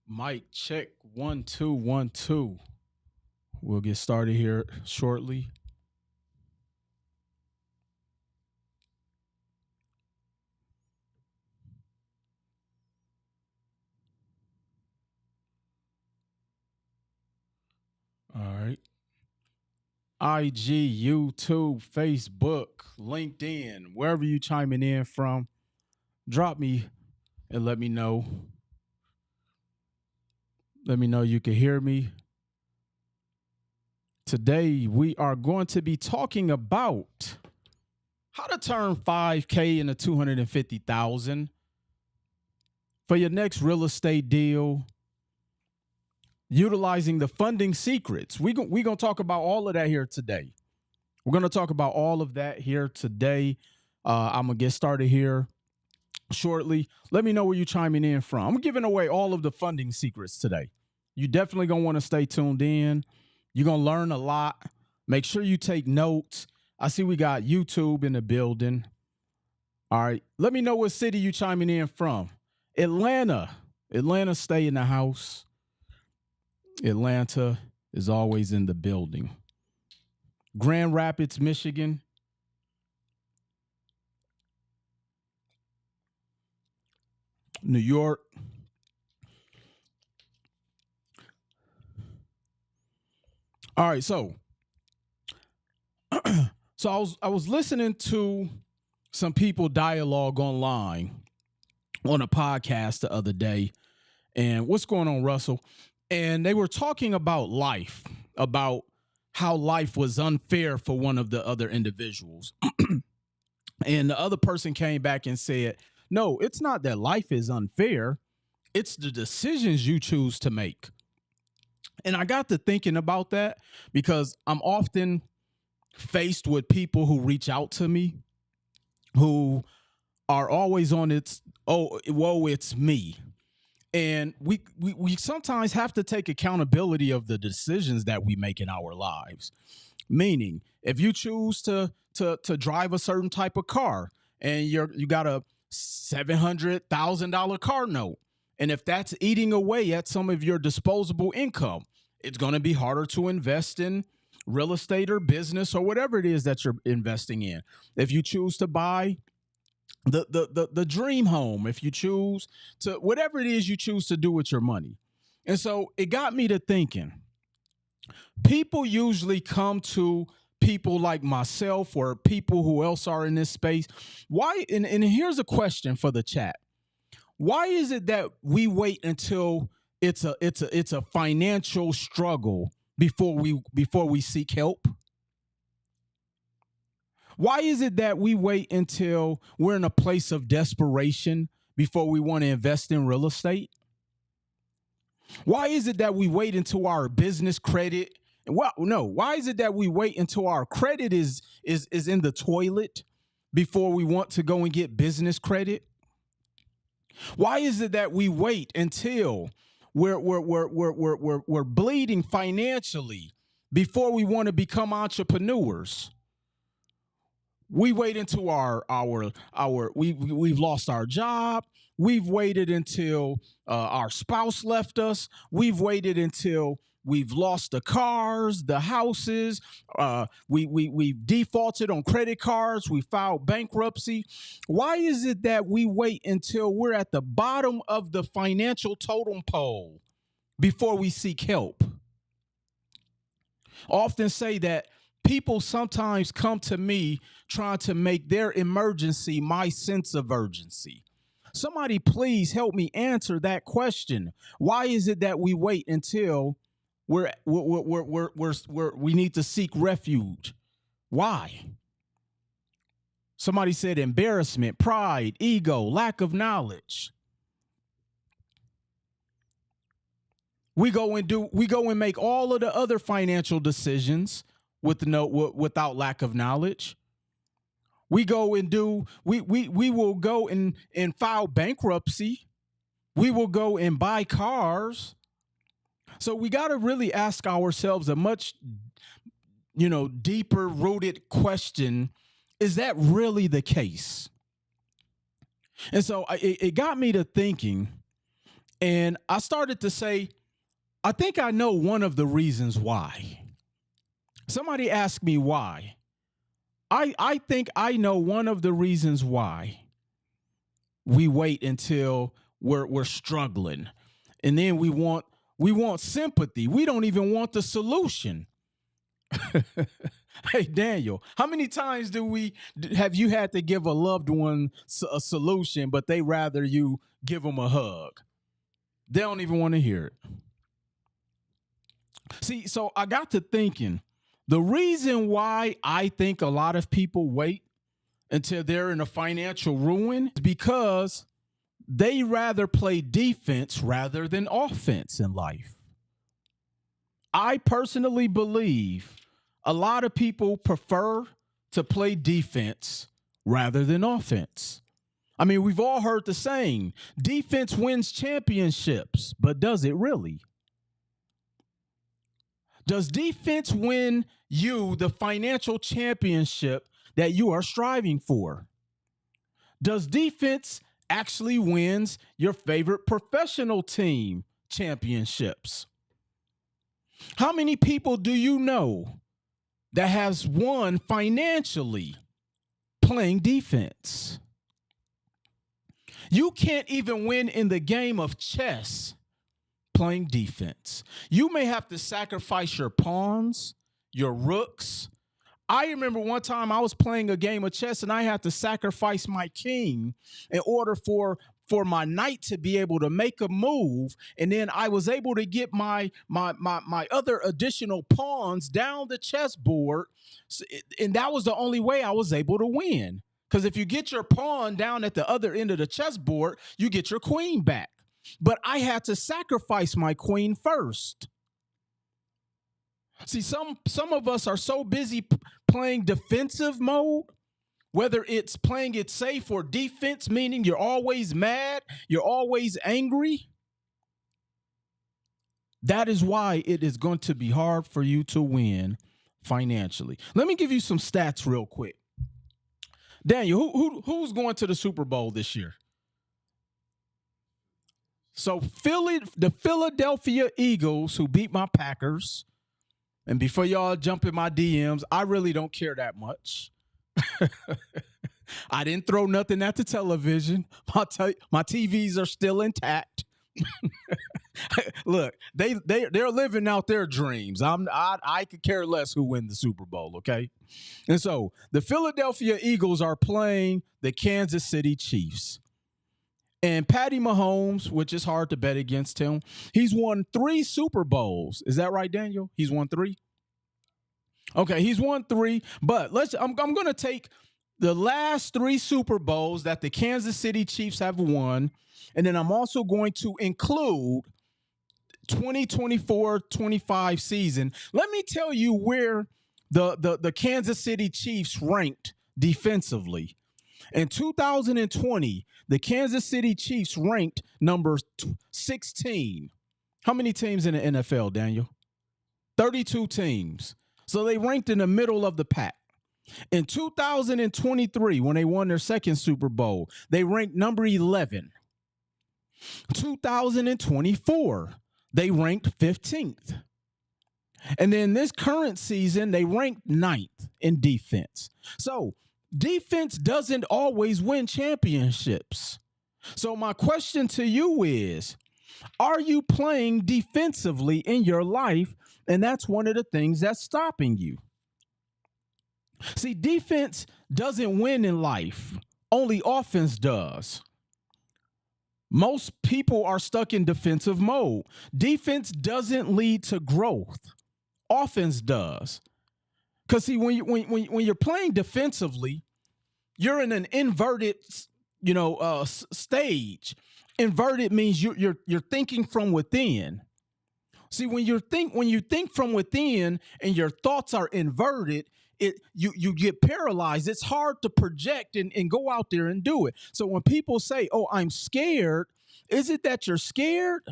Mic check 1 2 1 2. We'll get started here shortly. All right. IG, YouTube, Facebook, LinkedIn, wherever you chiming in from, drop me and let me know. Let me know you can hear me. Today we are going to be talking about how to turn 5K into 250,000 for your next real estate deal, utilizing the funding secrets. We're going to talk about all of that here today. We're going to talk about all of that here today. I'm going to get started here shortly. Let me know where you're chiming in from. I'm giving away all of the funding secrets today. You definitely going to want to stay tuned in. You're going to learn a lot. Make sure you take notes. I see we got YouTube in the building. All right. Let me know what city you chiming in from. Atlanta. Atlanta, stay in the house. Atlanta is always in the building. Grand Rapids, Michigan. New York. All right, so I was listening to some people dialogue online on a podcast the other day. And what's going on, Russell? And they were talking about life, about how life was unfair for one of the other individuals. And the other person came back and said, no, it's not that life is unfair. It's the decisions you choose to make. And I got to thinking about that because I'm often faced with people who reach out to me who are always on it's me. And we sometimes have to take accountability of the decisions that we make in our lives. Meaning, if you choose to drive a certain type of car and you got a $700,000 car note, and if that's eating away at some of your disposable income, it's going to be harder to invest in real estate or business or whatever it is that you're investing in. If you choose to buy the dream home, if you choose to, whatever it is you choose to do with your money. And so it got me to thinking, people usually come to people like myself or people who else are in this space. Why? And here's a question for the chat. Why is it that we wait until it's a financial struggle before we seek help? Why is it that we wait until we're in a place of desperation before we want to invest in real estate? Why is it that we wait until our business credit? Why is it that we wait until our credit is in the toilet before we want to go and get business credit? Why is it that we wait until we're bleeding financially before we want to become entrepreneurs? We wait until we've lost our job. We've waited until our spouse left us. We've waited until we've lost the cars, the houses. We've defaulted on credit cards. We filed bankruptcy. Why is it that we wait until we're at the bottom of the financial totem pole before we seek help? I often say that people sometimes come to me trying to make their emergency my sense of urgency. Somebody please help me answer that question. Why is it that we wait until we need to seek refuge? Why? Somebody said embarrassment, pride, ego, lack of knowledge. We go and make all of the other financial decisions without lack of knowledge. We will go and file bankruptcy. We will go and buy cars. So we got to really ask ourselves a much, deeper rooted question. Is that really the case? And so it got me to thinking, And I started to say, I think I know one of the reasons why. Somebody asked me why. I think I know one of the reasons why we wait until we're struggling. And then we want sympathy. We don't even want the solution. Hey, Daniel, how many times have you had to give a loved one a solution, but they rather you give them a hug? They don't even want to hear it. See, so I got to thinking, the reason why I think a lot of people wait until they're in a financial ruin is because they rather play defense rather than offense in life. I personally believe a lot of people prefer to play defense rather than offense. I mean, we've all heard the saying, defense wins championships, but does it really? Does defense win you the financial championship that you are striving for? Does defense actually wins your favorite professional team championships? How many people do you know that has won financially playing defense? You can't even win in the game of chess playing defense. You may have to sacrifice your pawns, your rooks. I remember one time I was playing a game of chess and I had to sacrifice my king in order for my knight to be able to make a move, and then I was able to get my other additional pawns down the chessboard, and that was the only way I was able to win. Because if you get your pawn down at the other end of the chessboard, you get your queen back. But I had to sacrifice my queen first. See, some of us are so busy playing defensive mode, whether it's playing it safe or defense, meaning you're always mad, you're always angry. That is why it is going to be hard for you to win financially. Let me give you some stats real quick. Daniel, who's going to the Super Bowl this year? So the Philadelphia Eagles, who beat my Packers, and before y'all jump in my DMs, I really don't care that much. I didn't throw nothing at the television. My TVs are still intact. Look, they're living out their dreams. I could care less who wins the Super Bowl, okay? And so the Philadelphia Eagles are playing the Kansas City Chiefs. And Patty Mahomes, which is hard to bet against him, he's won 3 Super Bowls. Is that right, Daniel? He's won 3? Okay, he's won 3. But I'm going to take the last 3 Super Bowls that the Kansas City Chiefs have won, and then I'm also going to include 2024-25 season. Let me tell you where the Kansas City Chiefs ranked defensively. In 2020, the Kansas City Chiefs ranked number 16. How many teams in the NFL, Daniel? 32 teams. So they ranked in the middle of the pack. In 2023, when they won their second Super Bowl, they ranked number 11. 2024, they ranked 15th. And then this current season, they ranked 9th in defense. So defense doesn't always win championships. So my question to you is, are you playing defensively in your life? And that's one of the things that's stopping you. See, defense doesn't win in life. Only offense does. Most people are stuck in defensive mode. Defense doesn't lead to growth. Offense does. Because see, when you're playing defensively, you're in an inverted, stage. Inverted means you're thinking from within. See, when you think from within and your thoughts are inverted, you get paralyzed. It's hard to project and go out there and do it. So when people say, "Oh, I'm scared," is it that you're scared?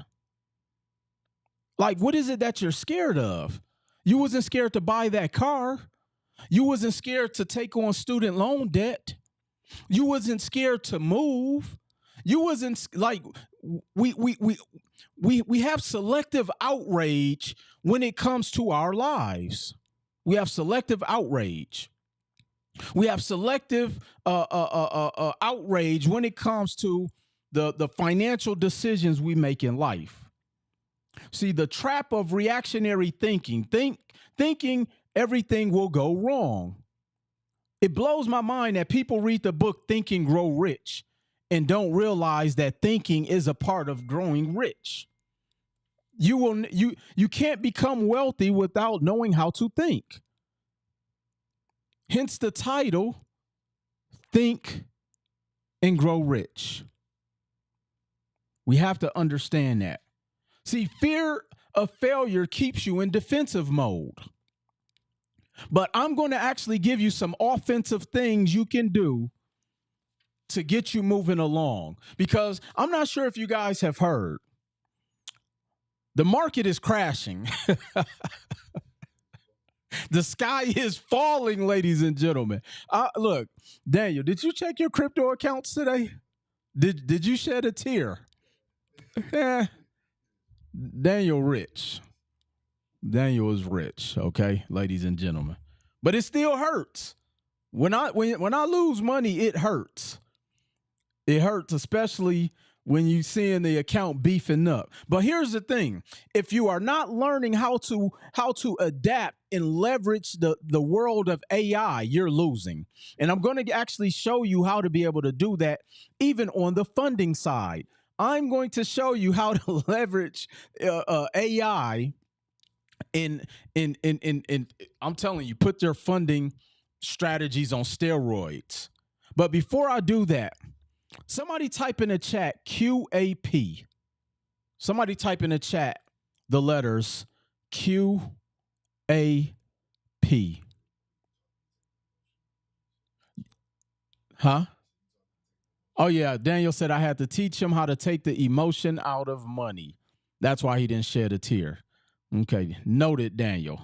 Like, what is it that you're scared of? You wasn't scared to buy that car. You wasn't scared to take on student loan debt. You wasn't scared to move. You wasn't like, we have selective outrage when it comes to our lives. We have selective outrage. We have selective outrage when it comes to the financial decisions we make in life. See, the trap of reactionary thinking everything will go wrong. It blows my mind that people read the book Think and Grow Rich and don't realize that thinking is a part of growing rich. You can't become wealthy without knowing how to think. Hence the title, Think and Grow Rich. We have to understand that. See, fear of failure keeps you in defensive mode. But I'm going to actually give you some offensive things you can do to get you moving along. Because I'm not sure if you guys have heard, the market is crashing. The sky is falling, ladies and gentlemen. Look, Daniel, did you check your crypto accounts today? Did you shed a tear? Daniel rich. Daniel is rich, okay, ladies and gentlemen. But it still hurts. When I lose money, it hurts. It hurts, especially when you seeing the account beefing up. But here's the thing. If you are not learning how to adapt and leverage the world of AI, you're losing. And I'm going to actually show you how to be able to do that even on the funding side. I'm going to show you how to leverage AI in I'm telling you, put their funding strategies on steroids. But before I do that, somebody type in the chat QAP. Somebody type in the chat the letters QAP. Huh? Oh, yeah. Daniel said I had to teach him how to take the emotion out of money. That's why he didn't shed a tear. Okay. Noted, Daniel.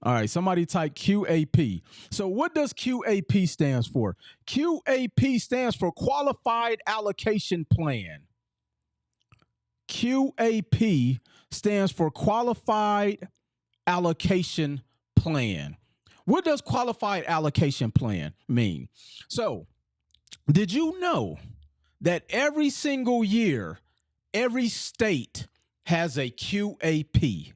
All right. Somebody type QAP. So what does QAP stands for? QAP stands for Qualified Allocation Plan. QAP stands for Qualified Allocation Plan. What does qualified allocation plan mean? So, did you know that every single year, every state has a QAP?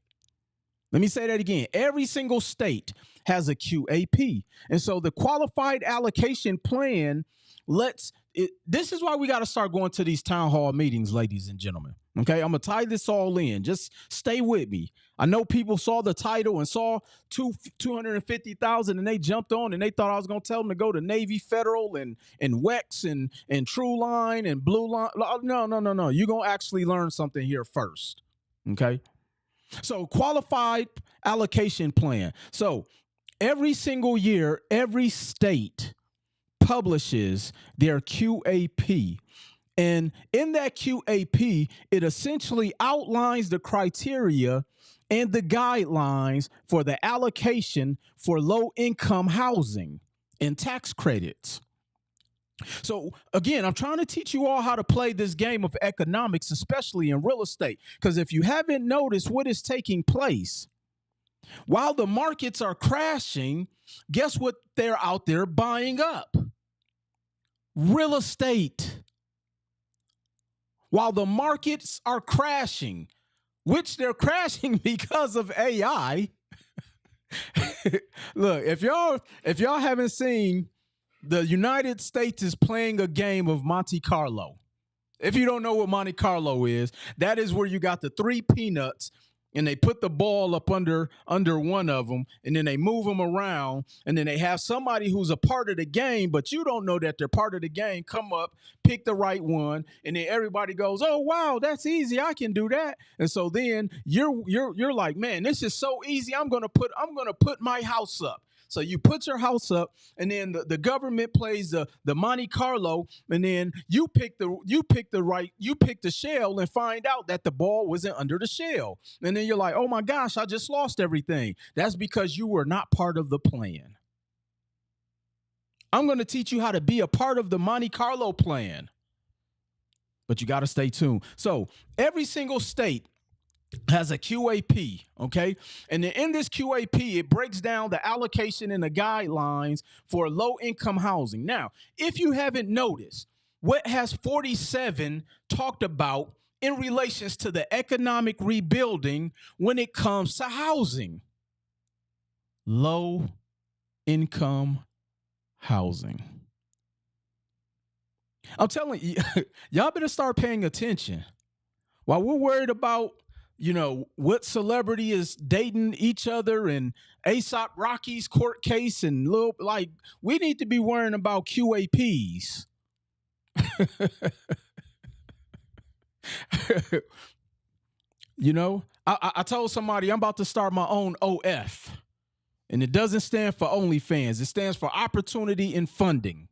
Let me say that again. Every single state has a QAP. And so the qualified allocation plan this is why we got to start going to these town hall meetings, ladies and gentlemen. Okay, I'm going to tie this all in. Just stay with me. I know people saw the title and saw 250,000 and they jumped on and they thought I was going to tell them to go to Navy Federal and WEX and True Line and Blue Line. No. You're going to actually learn something here first. Okay, so qualified allocation plan. So every single year, every state publishes their QAP. And in that QAP, it essentially outlines the criteria and the guidelines for the allocation for low-income housing and tax credits. So again, I'm trying to teach you all how to play this game of economics, especially in real estate. Because if you haven't noticed what is taking place, while the markets are crashing, guess what they're out there buying up? Real estate. While the markets are crashing, which they're crashing because of AI. Look, if y'all haven't seen, the United States is playing a game of Monte Carlo. If you don't know what Monte Carlo is, that is where you got the three peanuts and they put the ball up under one of them, and then they move them around, and then they have somebody who's a part of the game, but you don't know that they're part of the game, come up, pick the right one, and then everybody goes, "Oh wow, that's easy, I can do that." And so then you're like, "Man, this is so easy. I'm gonna put my house up." So you put your house up, and then the government plays the Monte Carlo, and then you pick the shell and find out that the ball wasn't under the shell. And then you're like, "Oh my gosh, I just lost everything." That's because you were not part of the plan. I'm going to teach you how to be a part of the Monte Carlo plan. but you got to stay tuned. So every single state has a QAP, okay? And then in this QAP, it breaks down the allocation and the guidelines for low-income housing. Now, if you haven't noticed, what has 47 talked about in relations to the economic rebuilding when it comes to housing? Low-income housing. I'm telling you, y'all better start paying attention. While we're worried about what celebrity is dating each other and A$AP Rocky's court case and we need to be worrying about QAPs. I told somebody I'm about to start my own OF, and it doesn't stand for OnlyFans. It stands for Opportunity in Funding.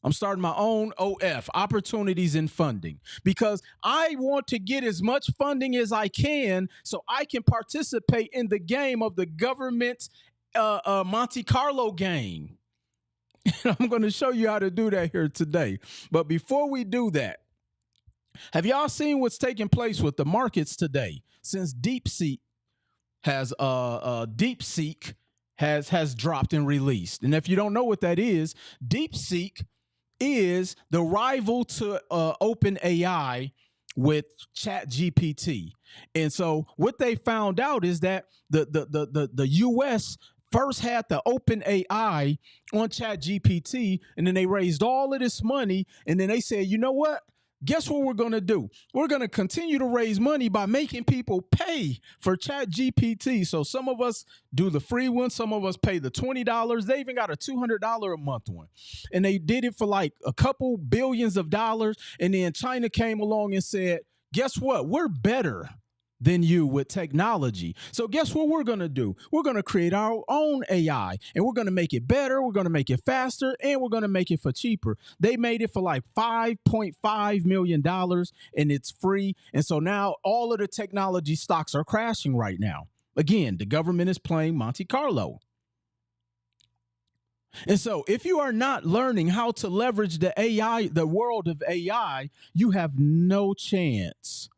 I'm starting my own OF, Opportunities in Funding, because I want to get as much funding as I can so I can participate in the game of the government Monte Carlo game. And I'm going to show you how to do that here today. But before we do that, have y'all seen what's taking place with the markets today since DeepSeek has dropped and released? And if you don't know what that is, DeepSeek is the rival to OpenAI with ChatGPT. And so what they found out is that the US first had the OpenAI on ChatGPT, and then they raised all of this money, and then they said, you know what? Guess what we're going to do? We're going to continue to raise money by making people pay for ChatGPT. So some of us do the free one. Some of us pay the $20. They even got a $200 a month one. And they did it for like a couple billions of dollars. And then China came along and said, guess what? We're better than you with technology. So guess what we're going to do? We're going to create our own AI, and we're going to make it better. We're going to make it faster, and we're going to make it for cheaper. They made it for like $5.5 million, and it's free. And so now all of the technology stocks are crashing right now. Again, the government is playing Monte Carlo. And so if you are not learning how to leverage the AI, the world of AI, you have no chance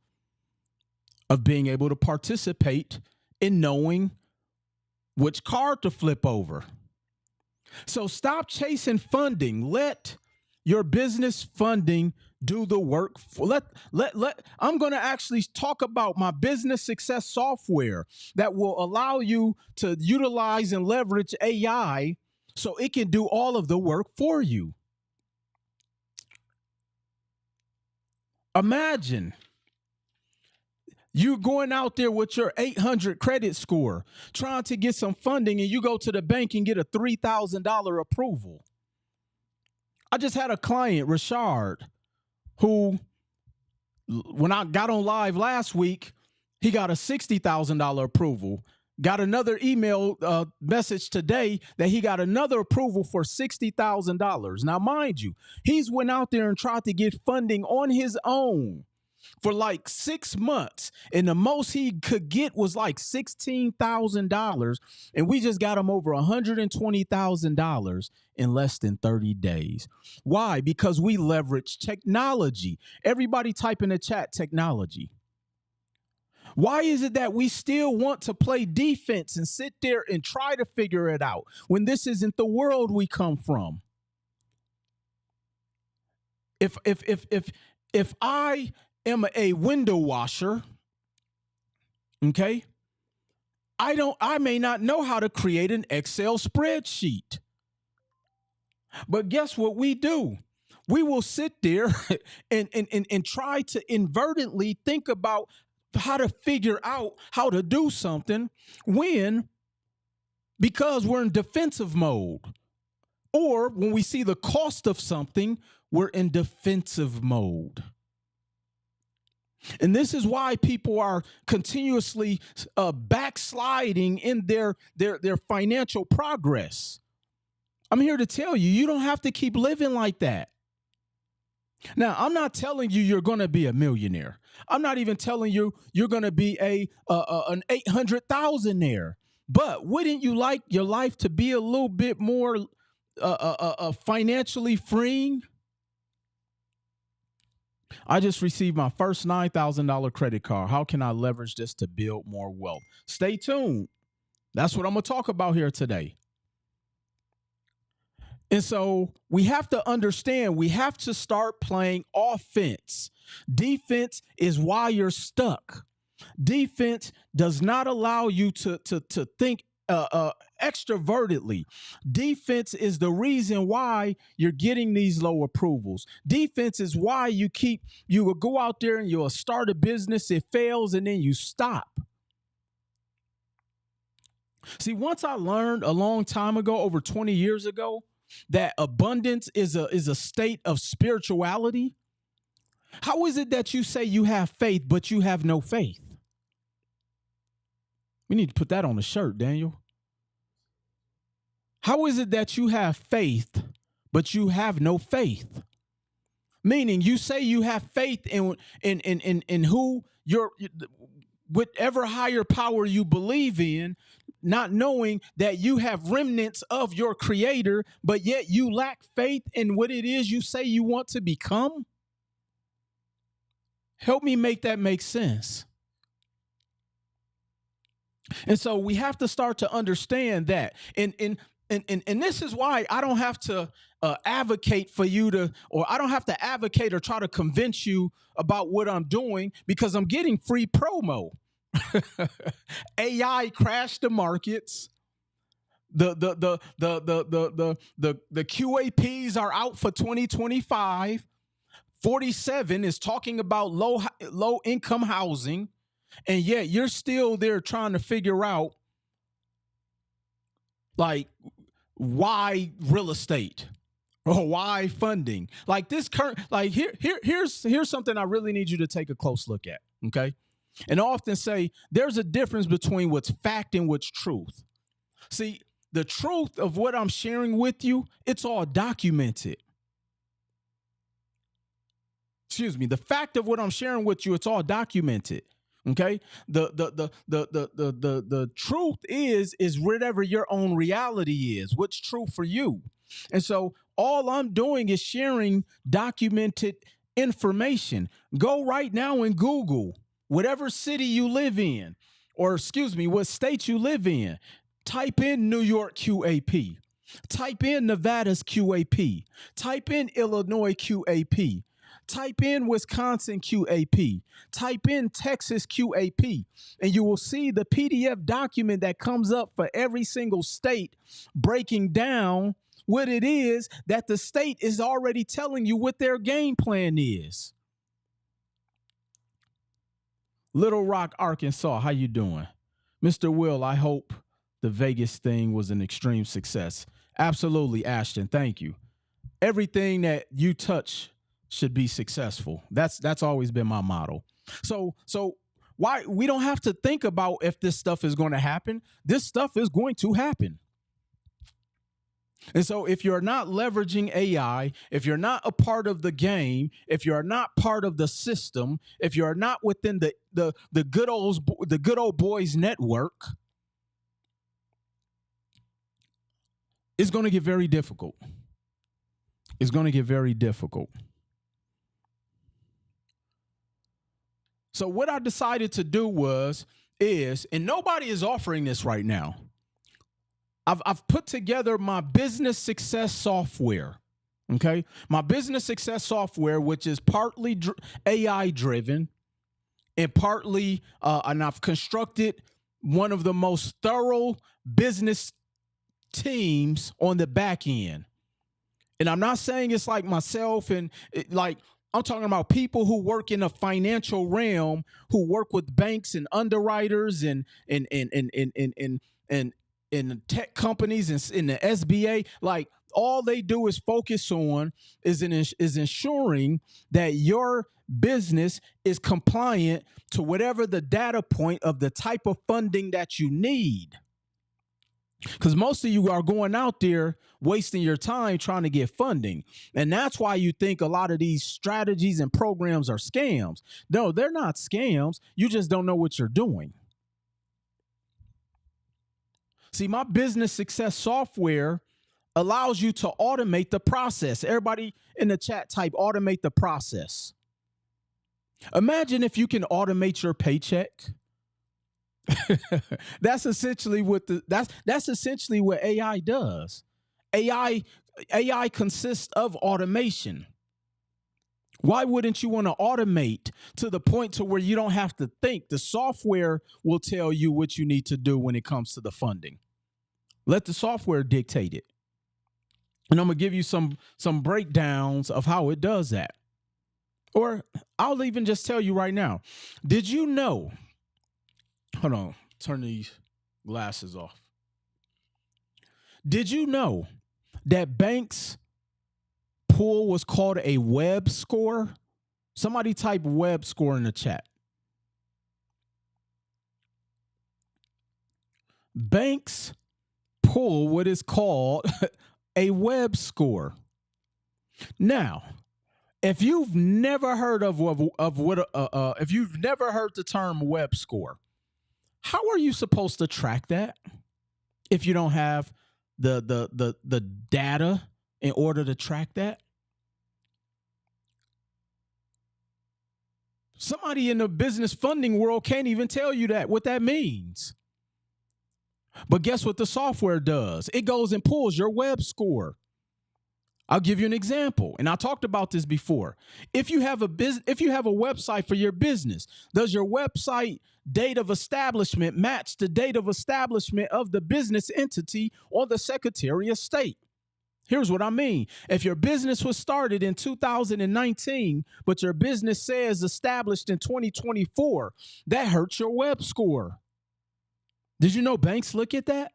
of being able to participate in knowing which card to flip over. So stop chasing funding. Let your business funding do the work. I'm going to actually talk about my business success software that will allow you to utilize and leverage AI so it can do all of the work for you. Imagine you going out there with your 800 credit score, trying to get some funding, and you go to the bank and get a $3,000 approval. I just had a client, Richard, who, when I got on live last week, he got a $60,000 approval. Got another email message today that he got another approval for $60,000. Now, mind you, he's went out there and tried to get funding on his own for like 6 months, and the most he could get was like $16,000, and we just got him over $120,000 in less than 30 days. Why? Because we leverage technology. Everybody type in the chat, technology. Why is it that we still want to play defense and sit there and try to figure it out when this isn't the world we come from? If I am a window washer, okay, I may not know how to create an Excel spreadsheet. But guess what we do? We will sit there and try to inadvertently think about how to figure out how to do something because we're in defensive mode. Or when we see the cost of something, we're in defensive mode. And this is why people are continuously backsliding in their financial progress. I'm here to tell you, you don't have to keep living like that. Now, I'm not telling you you're going to be a millionaire. I'm not even telling you you're going to be an 800,000-aire. But wouldn't you like your life to be a little bit more financially freeing? I just received my first $9,000 credit card. How can I leverage this to build more wealth? Stay tuned. That's what I'm going to talk about here today. And so we have to understand, we have to start playing offense. Defense is why you're stuck. Defense does not allow you to think extrovertedly. Defense is the reason why you're getting these low approvals. Defense is why you will go out there and you'll start a business, it fails, and then you stop. See, once I learned a long time ago, over 20 years ago, that abundance is a state of spirituality. How is it that you say you have faith, but you have no faith? We need to put that on the shirt, Daniel. How is it that you have faith, but you have no faith? Meaning you say you have faith in who whatever higher power you believe in, not knowing that you have remnants of your creator, but yet you lack faith in what it is you say you want to become. Help me make that make sense. And so we have to start to understand that. And this is why I don't have to advocate for you to, or I don't have to advocate or try to convince you about what I'm doing, because I'm getting free promo. AI crashed the markets. The QAPs are out for 2025. 47 is talking about low income housing, and yet you're still there trying to figure out like why real estate or why funding. Like this current, like here's something I really need you to take a close look at. Okay. And I often say there's a difference between what's fact and what's truth. See, the truth of what I'm sharing with you, it's all documented. Excuse me. The fact of what I'm sharing with you, it's all documented. Okay. The truth is whatever your own reality is, what's true for you. And so all I'm doing is sharing documented information. Go right now and Google whatever city you live in, or excuse me, what state you live in. Type in New York QAP. Type in Nevada's QAP. Type in Illinois QAP. Type in Wisconsin QAP. Type in Texas QAP. And you will see the PDF document that comes up for every single state, breaking down what it is that the state is already telling you what their game plan is. Little Rock, Arkansas, how you doing? Mr. Will, I hope the Vegas thing was an extreme success. Absolutely, Ashton, thank you. Everything that you touch should be successful. That's always been my motto. So why we don't have to think about if this stuff is going to happen. This stuff is going to happen. And so if you're not leveraging AI, if you're not a part of the game, if you're not part of the system, if you're not within the good old boys network, it's going to get very difficult. It's going to get very difficult. So what I decided to do and nobody is offering this right now. I've put together my business success software, okay? My business success software, which is partly AI driven and partly, and I've constructed one of the most thorough business teams on the back end. And I'm not saying it's like myself and I'm talking about people who work in a financial realm, who work with banks and underwriters and tech companies and in the SBA. Like all they do is focus on is ensuring that your business is compliant to whatever the data point of the type of funding that you need. Because most of you are going out there wasting your time trying to get funding. And that's why you think a lot of these strategies and programs are scams. No, they're not scams. You just don't know what you're doing. See, my business success software allows you to automate the process. Everybody in the chat type, automate the process. Imagine if you can automate your paycheck. That's essentially what that's essentially what AI does. AI AI consists of automation. Why wouldn't you want to automate to the point to where you don't have to think? The software will tell you what you need to do when it comes to the funding. Let the software dictate it. And I'm going to give you some breakdowns of how it does that. Or I'll even just tell you right now. Did you know? Hold on, turn these glasses off. Did you know that banks pool was called a web score? Somebody type web score in the chat. Banks pull what is called a web score. Now, if you've never heard of what if you've never heard the term web score, how are you supposed to track that if you don't have the data in order to track that? Somebody in the business funding world can't even tell you what that means. But guess what the software does? It goes and pulls your web score. I'll give you an example, and I talked about this before. If you have a website for your business, does your website date of establishment match the date of establishment of the business entity or the Secretary of State? Here's what I mean. If your business was started in 2019, but your business says established in 2024, that hurts your web score. Did you know banks look at that?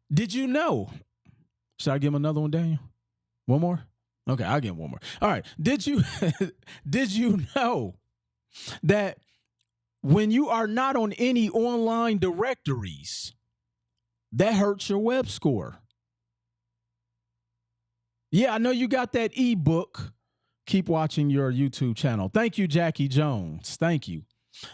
Did you know? Should I give him another one, Daniel? One more? Okay, I'll give him one more. All right. Did you know that when you are not on any online directories, that hurts your web score? Yeah, I know you got that ebook. Keep watching your YouTube channel. Thank you, Jackie Jones. Thank you.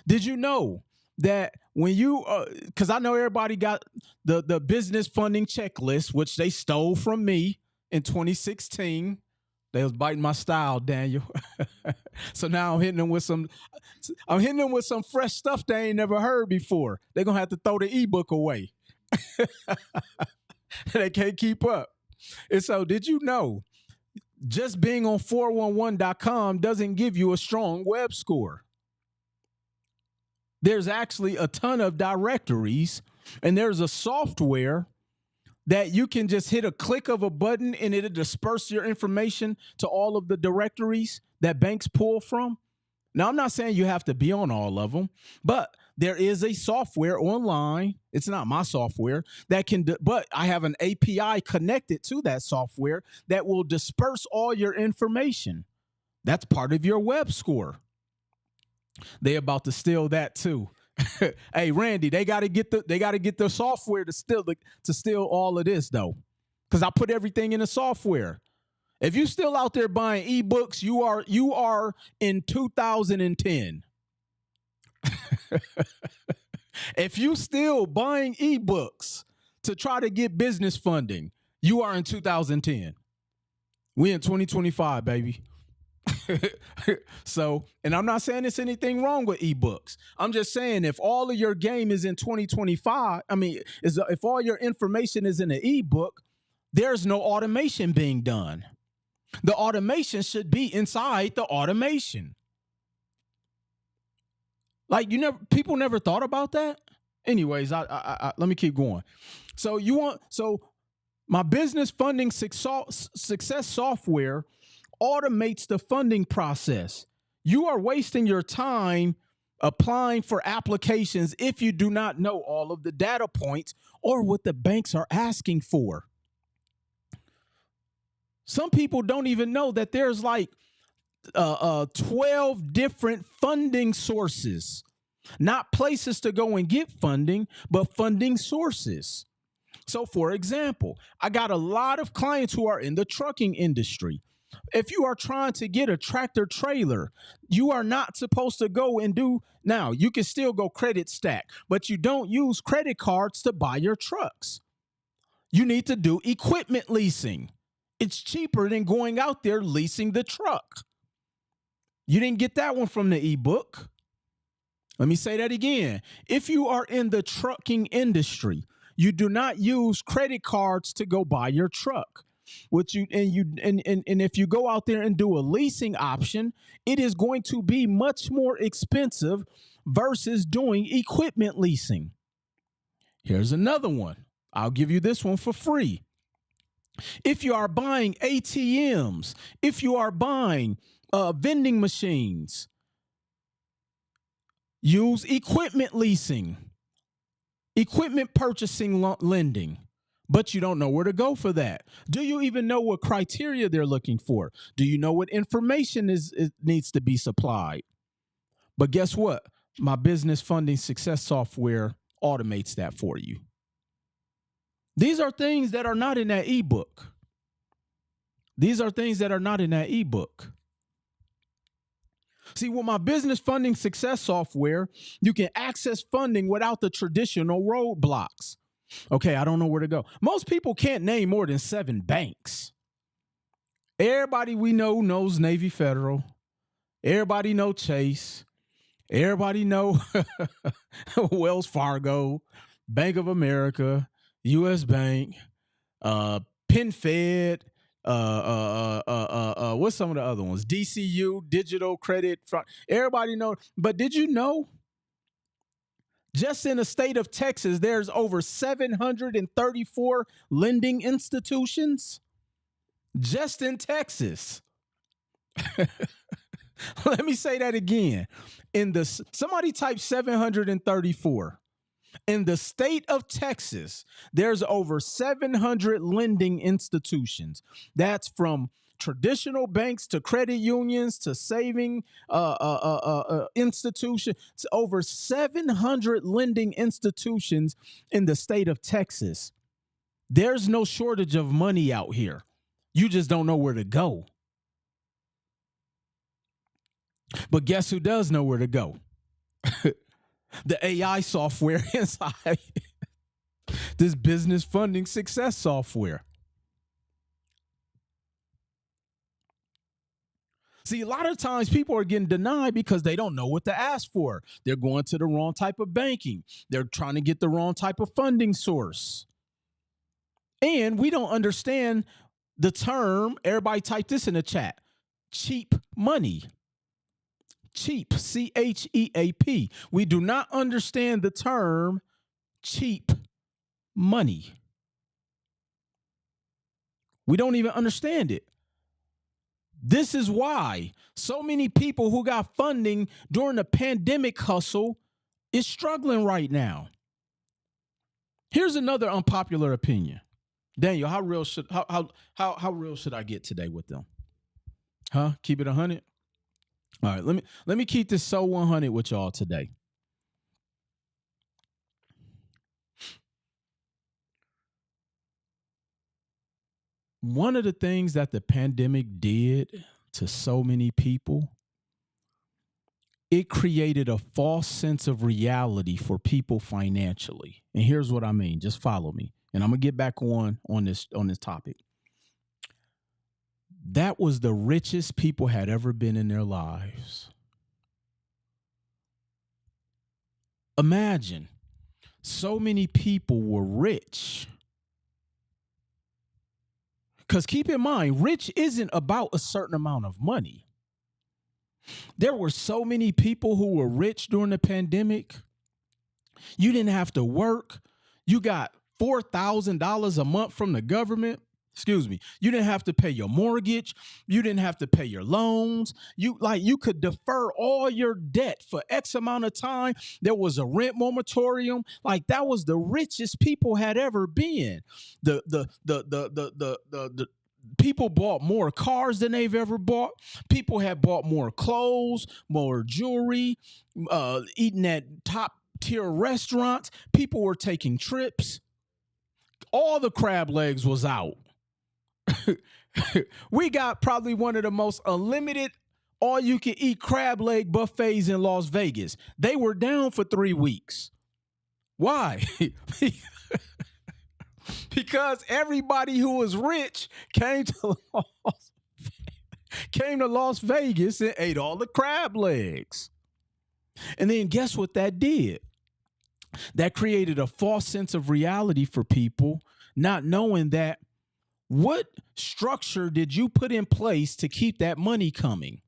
Did you know that when you, because I know everybody got the business funding checklist, which they stole from me in 2016. They was biting my style, Daniel. So now I'm hitting them with some fresh stuff they ain't never heard before. They're going to have to throw the ebook away. They can't keep up. And so did you know just being on 411.com doesn't give you a strong web score? There's actually a ton of directories, and there's a software that you can just hit a click of a button and it'll disperse your information to all of the directories that banks pull from. Now, I'm not saying you have to be on all of them, but there is a software online. It's not my software that can, but I have an API connected to that software that will disperse all your information. That's part of your web score. They about to steal that too. Hey, Randy, they got to get the software to steal all of this though, because I put everything in the software. If you still out there buying ebooks, you are in 2010. If you still buying ebooks to try to get business funding, you are in 2010. We in 2025, baby. So, and I'm not saying there's anything wrong with ebooks. I'm just saying if all of your game is in 2025, if all your information is in an ebook, there's no automation being done. The automation should be inside the automation. Like people never thought about that. Anyways, I let me keep going. So my business funding success software automates the funding process. You are wasting your time applying for applications if you do not know all of the data points or what the banks are asking for. Some people don't even know that there's like 12 different funding sources, not places to go and get funding, but funding sources. So, for example, I got a lot of clients who are in the trucking industry. If you are trying to get a tractor trailer, you are not supposed to go and now you can still go credit stack, but you don't use credit cards to buy your trucks. You need to do equipment leasing. It's cheaper than going out there leasing the truck. You didn't get that one from the ebook. Let me say that again. If you are in the trucking industry, you do not use credit cards to go buy your truck. And if you go out there and do a leasing option, it is going to be much more expensive versus doing equipment leasing. Here's another one. I'll give you this one for free. If you are buying ATMs, if you are buying vending machines, use equipment leasing, equipment purchasing, lending, but you don't know where to go for that. Do you even know what criteria they're looking for? Do you know what information needs to be supplied? But guess what? My business funding success software automates that for you. These are things that are not in that ebook. These are things that are not in that ebook. See, with my business funding success software, you can access funding without the traditional roadblocks. Okay, I don't know where to go. Most people can't name more than 7 banks. Everybody we know knows Navy Federal. Everybody know Chase. Everybody know Wells Fargo, Bank of America, U.S. Bank, PenFed, what's some of the other ones? DCU, Digital Credit. Everybody know. But did you know? Just in the state of Texas, there's over 734 lending institutions. Just in Texas. Let me say that again. Somebody type 734. In the state of Texas, there's over 700 lending institutions. That's from traditional banks to credit unions to saving institutions. It's over 700 lending institutions in the state of Texas. There's no shortage of money out here. You just don't know where to go. But guess who does know where to go? The AI software inside this business funding success software. See, a lot of times people are getting denied because they don't know what to ask for. They're going to the wrong type of banking. They're trying to get the wrong type of funding source. And we don't understand the term, everybody type this in the chat, cheap money. Cheap, CHEAP. We do not understand the term cheap money. We don't even understand it. This is why so many people who got funding during the pandemic hustle is struggling right now. Here's another unpopular opinion. Daniel, how real should I get today with them? Huh? Keep it 100? All right, let me keep this so 100 with y'all today. One of the things that the pandemic did to so many people, it created a false sense of reality for people financially. And here's what I mean. Just follow me. And I'm going to get back on this topic. That was the richest people had ever been in their lives. Imagine so many people were rich. Because keep in mind, rich isn't about a certain amount of money. There were so many people who were rich during the pandemic. You didn't have to work. You got $4,000 a month from the government. Excuse me. You didn't have to pay your mortgage. You didn't have to pay your loans. You could defer all your debt for X amount of time. There was a rent moratorium. Like that was the richest people had ever been. The people bought more cars than they've ever bought. People had bought more clothes, more jewelry, eating at top tier restaurants. People were taking trips. All the crab legs was out. We got probably one of the most unlimited all-you-can-eat crab leg buffets in Las Vegas. They were down for 3 weeks. Why? Because everybody who was rich came to Las Vegas. came to Las Vegas and ate all the crab legs. And then guess what that did? That created a false sense of reality for people, not knowing that what structure did you put in place to keep that money coming?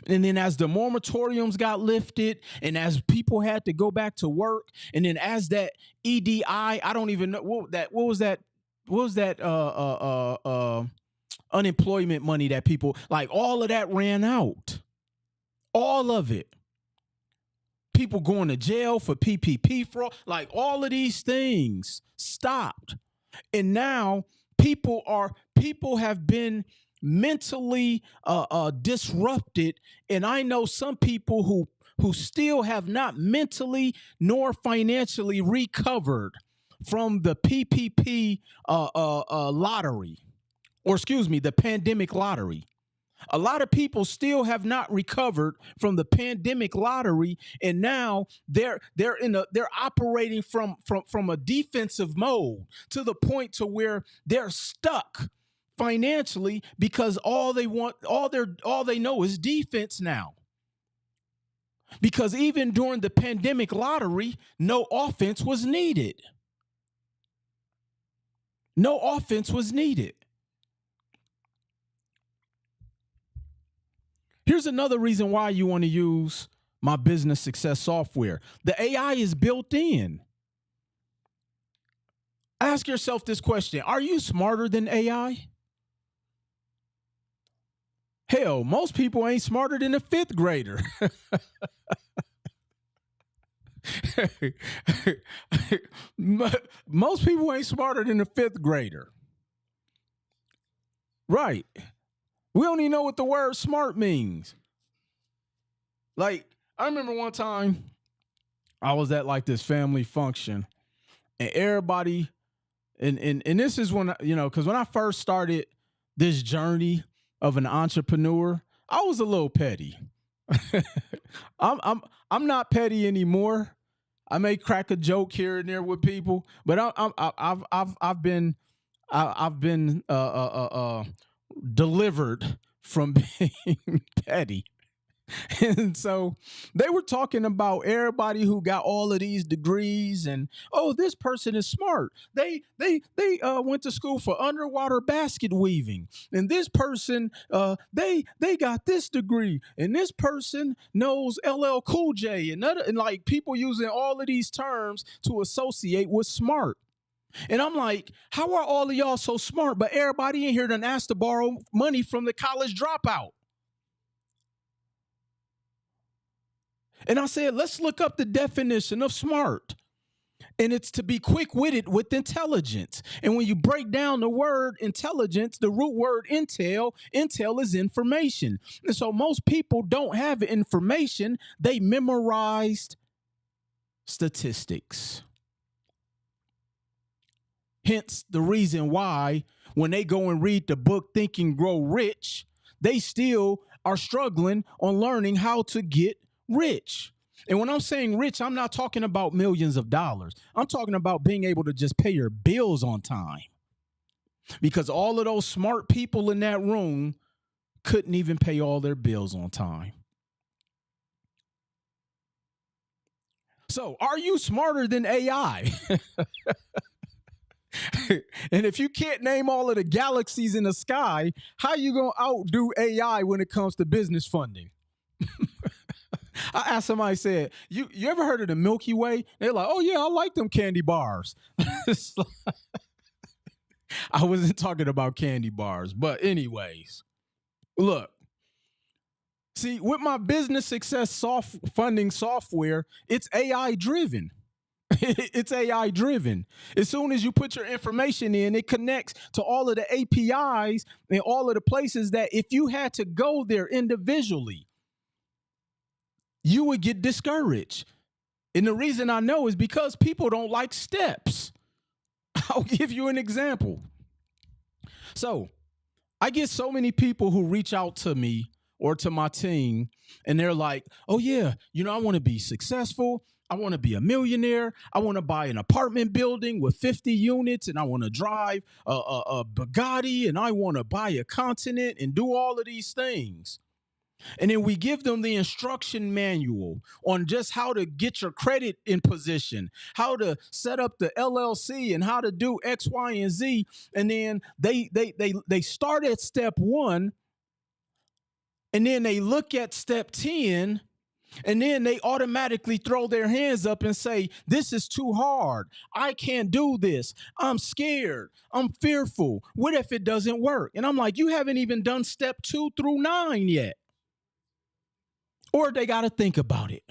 And then as the moratoriums got lifted and as people had to go back to work, and then as that EDI, I don't even know what was that unemployment money that people, like, all of that ran out. All of it. People going to jail for PPP fraud, like all of these things stopped. And now people have been mentally disrupted. And I know some people who still have not mentally nor financially recovered from the PPP lottery, or excuse me, the pandemic lottery. A lot of people still have not recovered from the pandemic lottery, and now they're operating from a defensive mode to the point to where they're stuck financially because all they know is defense now. Because even during the pandemic lottery, no offense was needed. No offense was needed. Here's another reason why you want to use my business success software. The AI is built in. Ask yourself this question. Are you smarter than AI? Hell, most people ain't smarter than a fifth grader. Most people ain't smarter than a fifth grader. Right. We don't even know what the word smart means. Like, I remember one time I was at like this family function, and everybody, and this is when, because when I first started this journey of an entrepreneur, I was a little petty. I'm not petty anymore. I may crack a joke here and there with people, but I've been delivered from being petty. And so they were talking about everybody who got all of these degrees, and this person is smart. They went to school for underwater basket weaving, and this person they got this degree, and this person knows LL Cool J, and like people using all of these terms to associate with smart. And I'm like, how are all of y'all so smart, but everybody in here done asked to borrow money from the college dropout? And I said, let's look up the definition of smart. And it's to be quick-witted with intelligence. And when you break down the word intelligence, the root word intel is information. And so most people don't have information. They memorized statistics. Hence the reason why when they go and read the book Think and Grow Rich, they still are struggling on learning how to get rich. And when I'm saying rich, I'm not talking about millions of dollars. I'm talking about being able to just pay your bills on time. Because all of those smart people in that room couldn't even pay all their bills on time. So, are you smarter than AI? And if you can't name all of the galaxies in the sky, how you going to outdo AI when it comes to business funding? I asked somebody, said, you ever heard of the Milky Way? They're like, oh, yeah, I like them candy bars. I wasn't talking about candy bars. But anyways, look. See, with my business success funding software, it's AI driven. It's AI driven. As soon as you put your information in, it connects to all of the APIs and all of the places that if you had to go there individually, you would get discouraged. And the reason I know is because people don't like steps. I'll give you an example. So I get so many people who reach out to me or to my team, and they're like, oh, yeah, I want to be successful. I want to be a millionaire. I want to buy an apartment building with 50 units, and I want to drive a Bugatti, and I want to buy a continent and do all of these things. And then we give them the instruction manual on just how to get your credit in position, how to set up the LLC, and how to do X, Y, and Z. And then they start at step 1, and then they look at step 10, and then they automatically throw their hands up and say, this is too hard. I can't do this. I'm scared. I'm fearful. What if it doesn't work? And I'm like, you haven't even done step 2 through 9 yet. Or they got to think about it.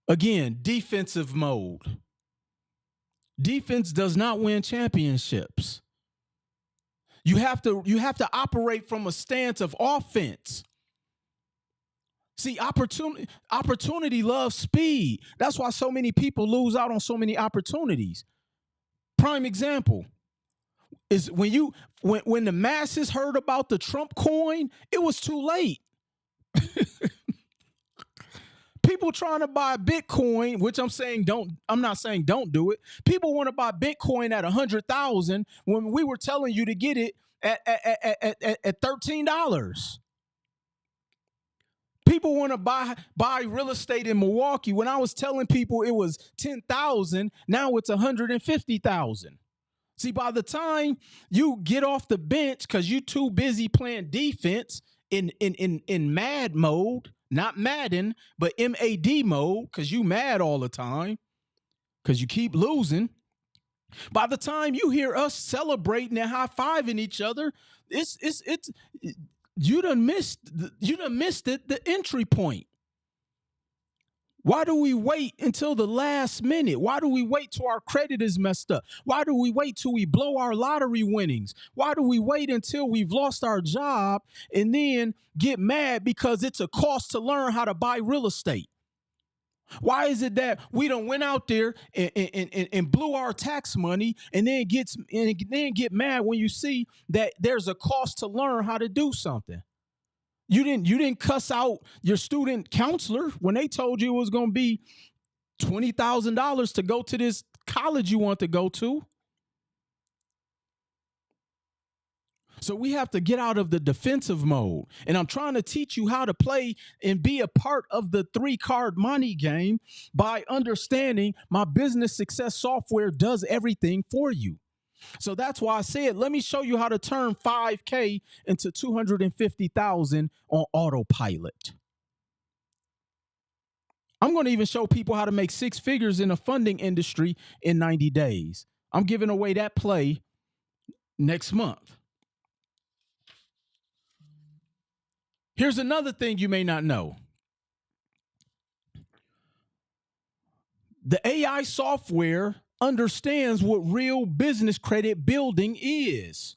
Again, defensive mode. Defense does not win championships. You have to operate from a stance of offense. See, opportunity loves speed. That's why so many people lose out on so many opportunities. Prime example is when the masses heard about the Trump coin, it was too late. People trying to buy Bitcoin, which I'm not saying don't do it. People want to buy Bitcoin at 100,000 when we were telling you to get it at $13. People want to buy real estate in Milwaukee when I was telling people it was 10,000. Now it's 150,000. See, by the time you get off the bench because you're too busy playing defense in mad mode, not Madden, but MAD mode, because you mad all the time because you keep losing. By the time you hear us celebrating and high-fiving each other, it's you done missed the entry point. Why do we wait until the last minute? Why do we wait till our credit is messed up? Why do we wait till we blow our lottery winnings? Why do we wait until we've lost our job and then get mad because it's a cost to learn how to buy real estate? Why is it that we done went out there and blew our tax money and then get mad when you see that there's a cost to learn how to do something? You didn't cuss out your student counselor when they told you it was going to be $20,000 to go to this college you want to go to. So we have to get out of the defensive mode. And I'm trying to teach you how to play and be a part of the 3-card money game by understanding my business success software does everything for you. So that's why I said, let me show you how to turn $5K into $250,000 on autopilot. I'm going to even show people how to make 6 figures in the funding industry in 90 days. I'm giving away that play next month. Here's another thing you may not know. The AI software understands what real business credit building is.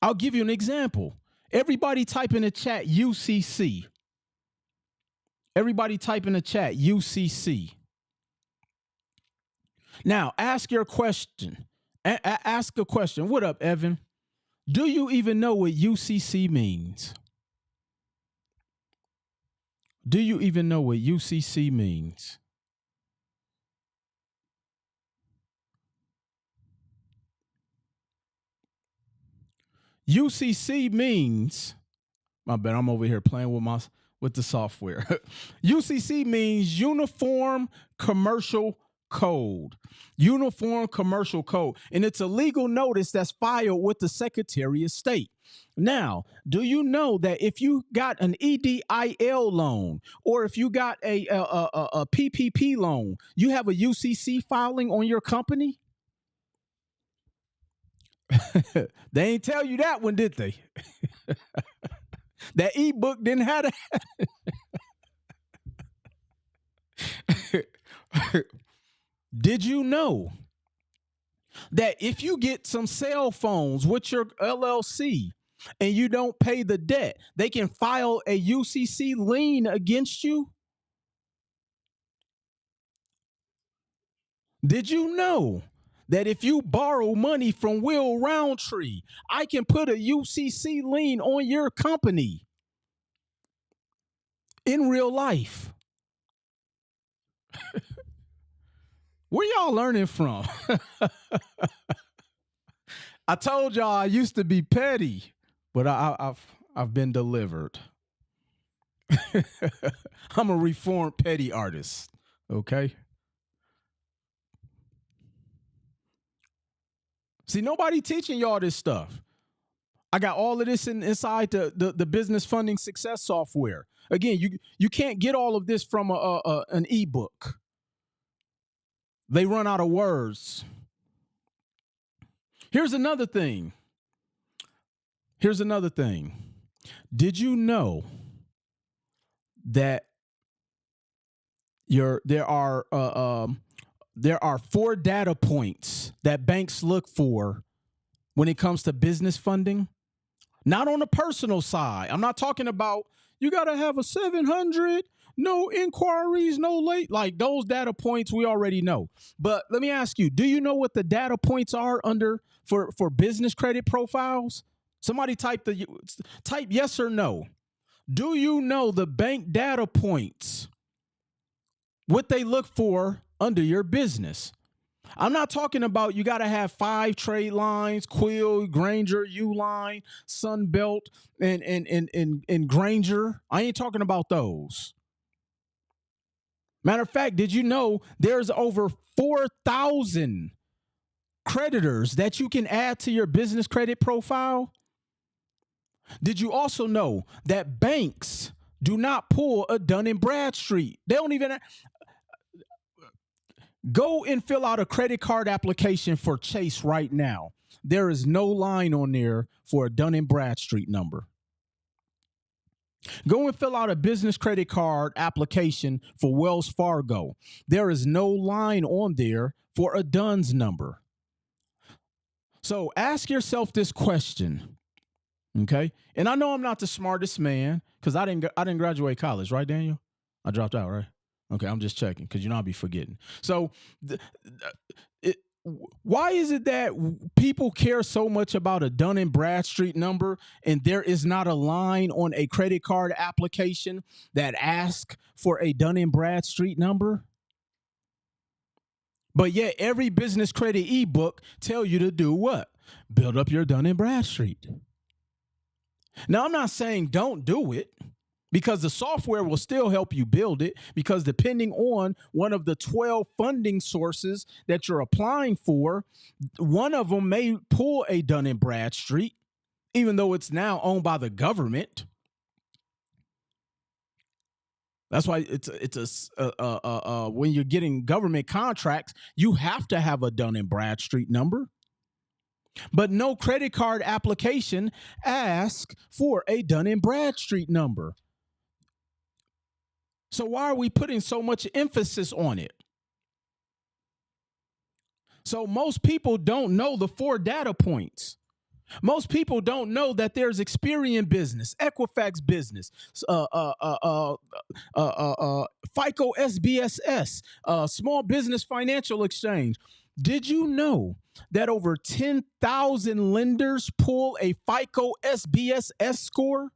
I'll give you an example. Everybody type in the chat UCC. Everybody type in the chat UCC. Now, ask your question. Ask a question. What up, Evan? Do you even know what UCC means? Do you even know what UCC means? UCC means, my bad, I'm over here playing with the software. UCC means Uniform Commercial Code. Uniform Commercial Code. And it's a legal notice that's filed with the Secretary of State. Now, do you know that if you got an EDIL loan or if you got a PPP loan, you have a UCC filing on your company? They ain't tell you that one, did they? That ebook didn't have that. Did you know that if you get some cell phones with your LLC and you don't pay the debt, they can file a UCC lien against you? Did you know that if you borrow money from Will Roundtree, I can put a UCC lien on your company in real life? Where y'all learning from? I told y'all I used to be petty, but I've been delivered. I'm a reformed petty artist. Okay. See, nobody teaching y'all this stuff. I got all of this inside the business funding success software. Again, you can't get all of this from an ebook. They run out of words. Here's another thing. Did you know that there are 4 data points that banks look for when it comes to business funding? Not on the personal side. I'm not talking about you got to have a 700, no inquiries, no late. Like those data points we already know. But let me ask you, do you know what the data points are for business credit profiles? Somebody type yes or no. Do you know the bank data points? What they look for under your business? I'm not talking about you got to have 5 trade lines, Quill, Granger, Uline, Sunbelt, and Granger. I ain't talking about those. Matter of fact, did you know there's over 4,000 creditors that you can add to your business credit profile? Did you also know that banks do not pull a Dun & Bradstreet? They don't even go and fill out a credit card application for Chase right now. There is no line on there for a Dun & Bradstreet number. Go and fill out a business credit card application for Wells Fargo. There is no line on there for a Dunn's number. So ask yourself this question, okay? And I know I'm not the smartest man because I didn't graduate college, right, Daniel? I dropped out, right? Okay, I'm just checking because I'll be forgetting. So why is it that people care so much about a Dun & Bradstreet number and there is not a line on a credit card application that asks for a Dun & Bradstreet number? But yet every business credit ebook tell you to do what? Build up your Dun & Bradstreet. Now, I'm not saying don't do it, because the software will still help you build it, because depending on one of the 12 funding sources that you're applying for, one of them may pull a Dun & Bradstreet, even though it's now owned by the government. That's why when you're getting government contracts, you have to have a Dun & Bradstreet number. But no credit card application asks for a Dun & Bradstreet number. So why are we putting so much emphasis on it? So most people don't know the 4 data points. Most people don't know that there's Experian business, Equifax business, FICO SBSS, Small Business Financial Exchange. Did you know that over 10,000 lenders pull a FICO SBSS score?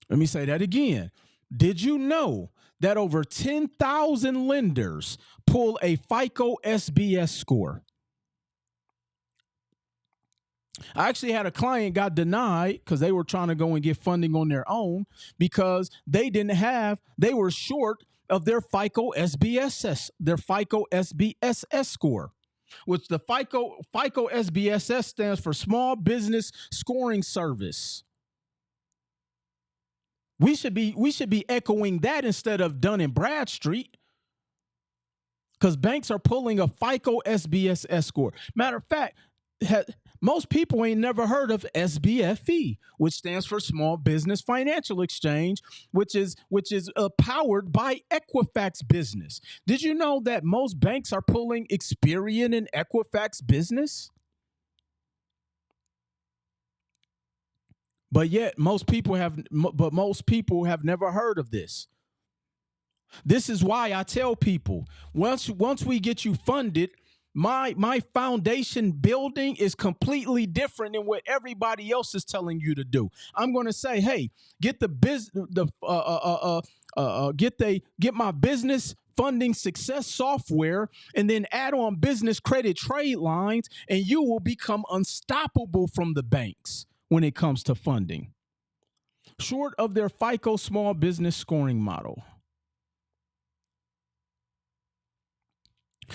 Let me say that again. Did you know that over 10,000 lenders pull a FICO SBS score? I actually had a client got denied because they were trying to go and get funding on their own because they were short of their FICO SBSS score, which the FICO SBSS stands for Small Business Scoring Service. We should be echoing that instead of Dun & Bradstreet, because banks are pulling a FICO SBSS score. Matter of fact, most people ain't never heard of SBFE, which stands for Small Business Financial Exchange, which is powered by Equifax Business. Did you know that most banks are pulling Experian and Equifax Business? But yet most people have never heard of this. This is why I tell people, once we get you funded, my foundation building is completely different than what everybody else is telling you to do. I'm going to say, hey, get my business funding success software and then add on business credit trade lines, and you will become unstoppable from the banks when it comes to funding. Short of their FICO small business scoring model.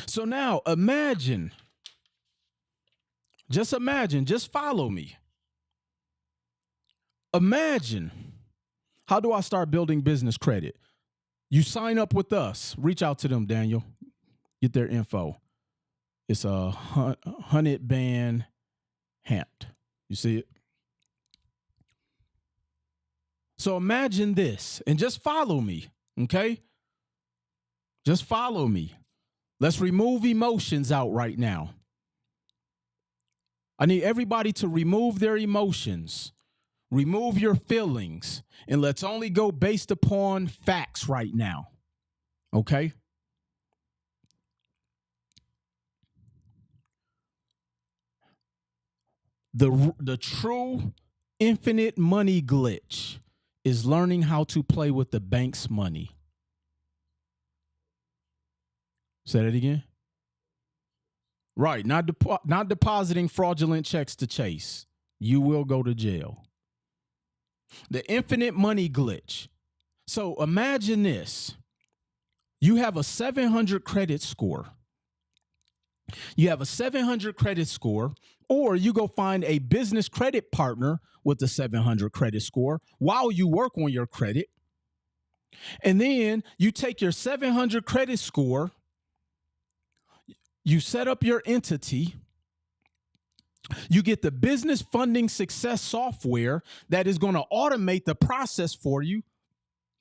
So now imagine, just follow me. Imagine, how do I start building business credit? You sign up with us. Reach out to them, Daniel. Get their info. It's a 100-band Hamped. You see it? So imagine this, and just follow me, okay? Just follow me. Let's remove emotions out right now. I need everybody to remove their emotions, remove your feelings, and let's only go based upon facts right now, okay? The true infinite money glitch is learning how to play with the bank's money. Say that again. Right, not depositing fraudulent checks to Chase. You will go to jail. The infinite money glitch. So imagine this. You have a 700 credit score. You have a 700 credit score, or you go find a business credit partner with a 700 credit score while you work on your credit. And then you take your 700 credit score, you set up your entity, you get the business funding success software that is going to automate the process for you.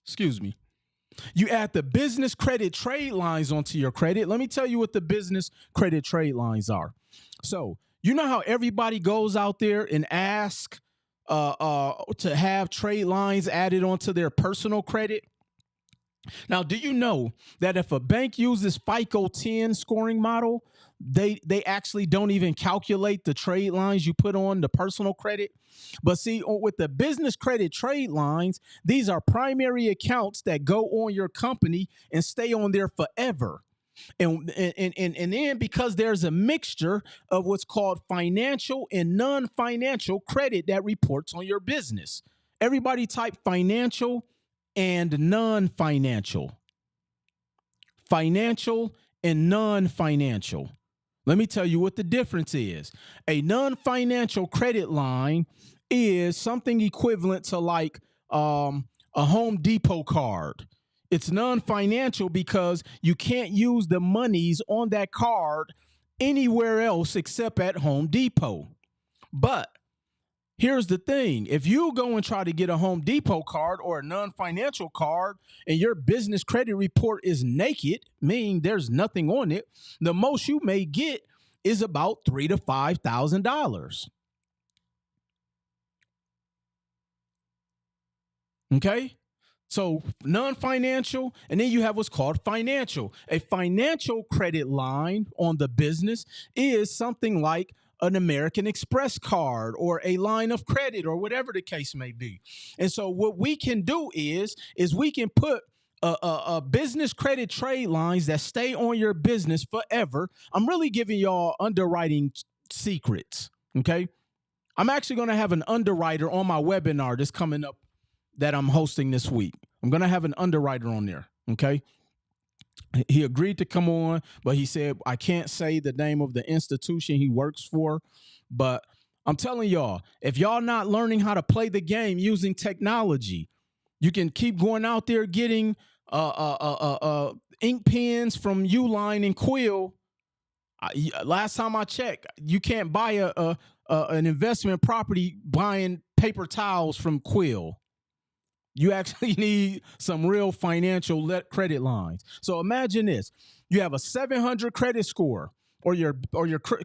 Excuse me. You add the business credit trade lines onto your credit. Let me tell you what the business credit trade lines are. So, you know how everybody goes out there and asks to have trade lines added onto their personal credit? Now, do you know that if a bank uses FICO 10 scoring model, they actually don't even calculate the trade lines you put on the personal credit? But see, with the business credit trade lines, these are primary accounts that go on your company and stay on there forever. And then because there's a mixture of what's called financial and non-financial credit that reports on your business. Everybody type financial and non-financial. Financial and non-financial. Let me tell you what the difference is. A non-financial credit line is something equivalent to like a Home Depot card. It's non-financial because you can't use the monies on that card anywhere else except at Home Depot. But here's the thing. If you go and try to get a Home Depot card or a non-financial card and your business credit report is naked, meaning there's nothing on it, the most you may get is about $3,000 to $5,000. Okay? So non-financial, and then you have what's called financial. A financial credit line on the business is something like an American Express card or a line of credit or whatever the case may be. And so what we can do is we can put a business credit trade lines that stay on your business forever. I'm really giving y'all underwriting secrets, okay? I'm actually going to have an underwriter on my webinar that's coming up that I'm hosting this week. I'm going to have an underwriter on there, okay? He agreed to come on, but he said, I can't say the name of the institution he works for. But I'm telling y'all, if y'all not learning how to play the game using technology, you can keep going out there getting ink pens from Uline and Quill. Last time I checked, you can't buy an investment property buying paper towels from Quill. You actually need some real financial credit lines. So imagine this. You have a 700 credit score, or your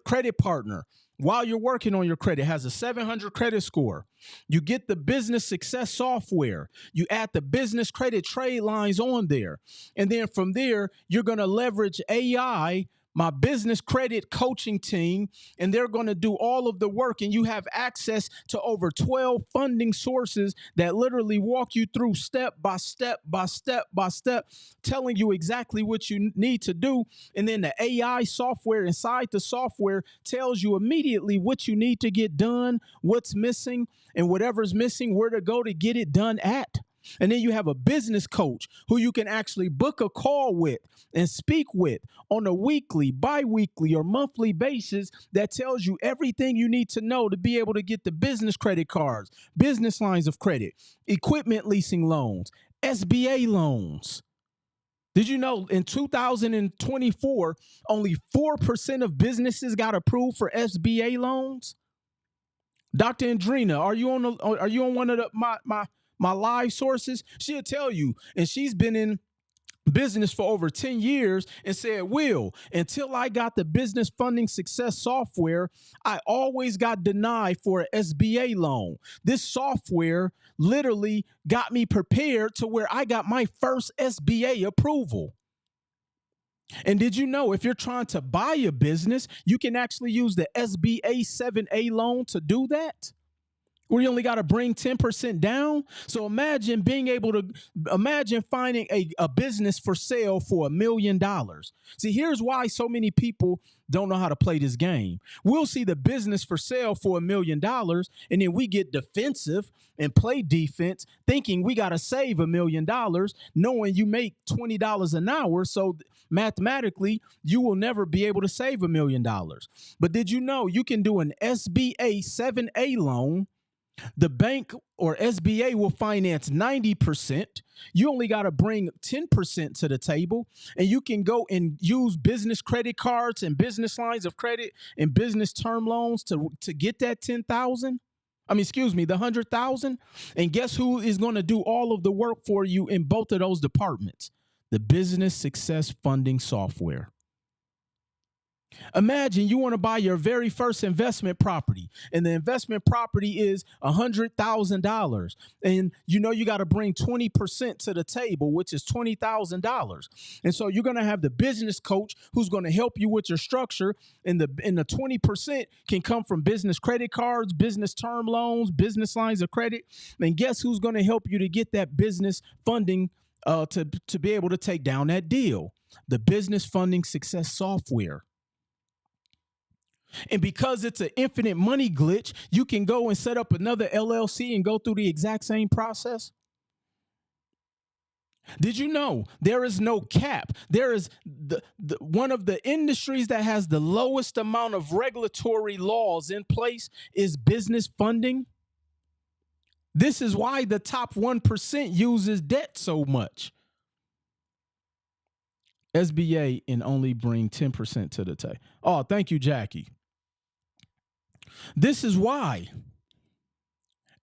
credit partner, while you're working on your credit, has a 700 credit score. You get the business success software. You add the business credit trade lines on there. And then from there, you're going to leverage AI my business credit coaching team, and they're going to do all of the work. And you have access to over 12 funding sources that literally walk you through step by step by step by step, telling you exactly what you need to do. And then the AI software inside the software tells you immediately what you need to get done, what's missing, and whatever's missing, where to go to get it done at. And then you have a business coach who you can actually book a call with and speak with on a weekly, bi-weekly, or monthly basis that tells you everything you need to know to be able to get the business credit cards, business lines of credit, equipment leasing loans, SBA loans. Did you know in 2024, only 4% of businesses got approved for SBA loans? Dr. Andrina, are you on one of my live sources? She'll tell you, and she's been in business for over 10 years and said, Will, until I got the business funding success software, I always got denied for an SBA loan. This software literally got me prepared to where I got my first SBA approval. And did you know if you're trying to buy a business, you can actually use the SBA 7A loan to do that? Where you only got to bring 10% down. So imagine finding a business for sale for $1 million. See, here's why so many people don't know how to play this game. We'll see the business for sale for $1 million, and then we get defensive and play defense, thinking we got to save $1 million, knowing you make $20 an hour. So mathematically, you will never be able to save $1 million. But did you know you can do an SBA 7A loan? The bank or SBA will finance 90%. You only got to bring 10% to the table, and you can go and use business credit cards and business lines of credit and business term loans to get that 10,000. The 100,000. And guess who is going to do all of the work for you in both of those departments? The business success funding software. Imagine you want to buy your very first investment property, and the investment property is $100,000. And you got to bring 20% to the table, which is $20,000. And so you're going to have the business coach who's going to help you with your structure. And the 20% can come from business credit cards, business term loans, business lines of credit. And guess who's going to help you to get that business funding to be able to take down that deal? The business funding success software. And because it's an infinite money glitch, you can go and set up another LLC and go through the exact same process. Did you know there is no cap? There is one of the industries that has the lowest amount of regulatory laws in place is business funding. This is why the top 1% uses debt so much. SBA and only bring 10% to the table. Oh, thank you, Jackie. This is why.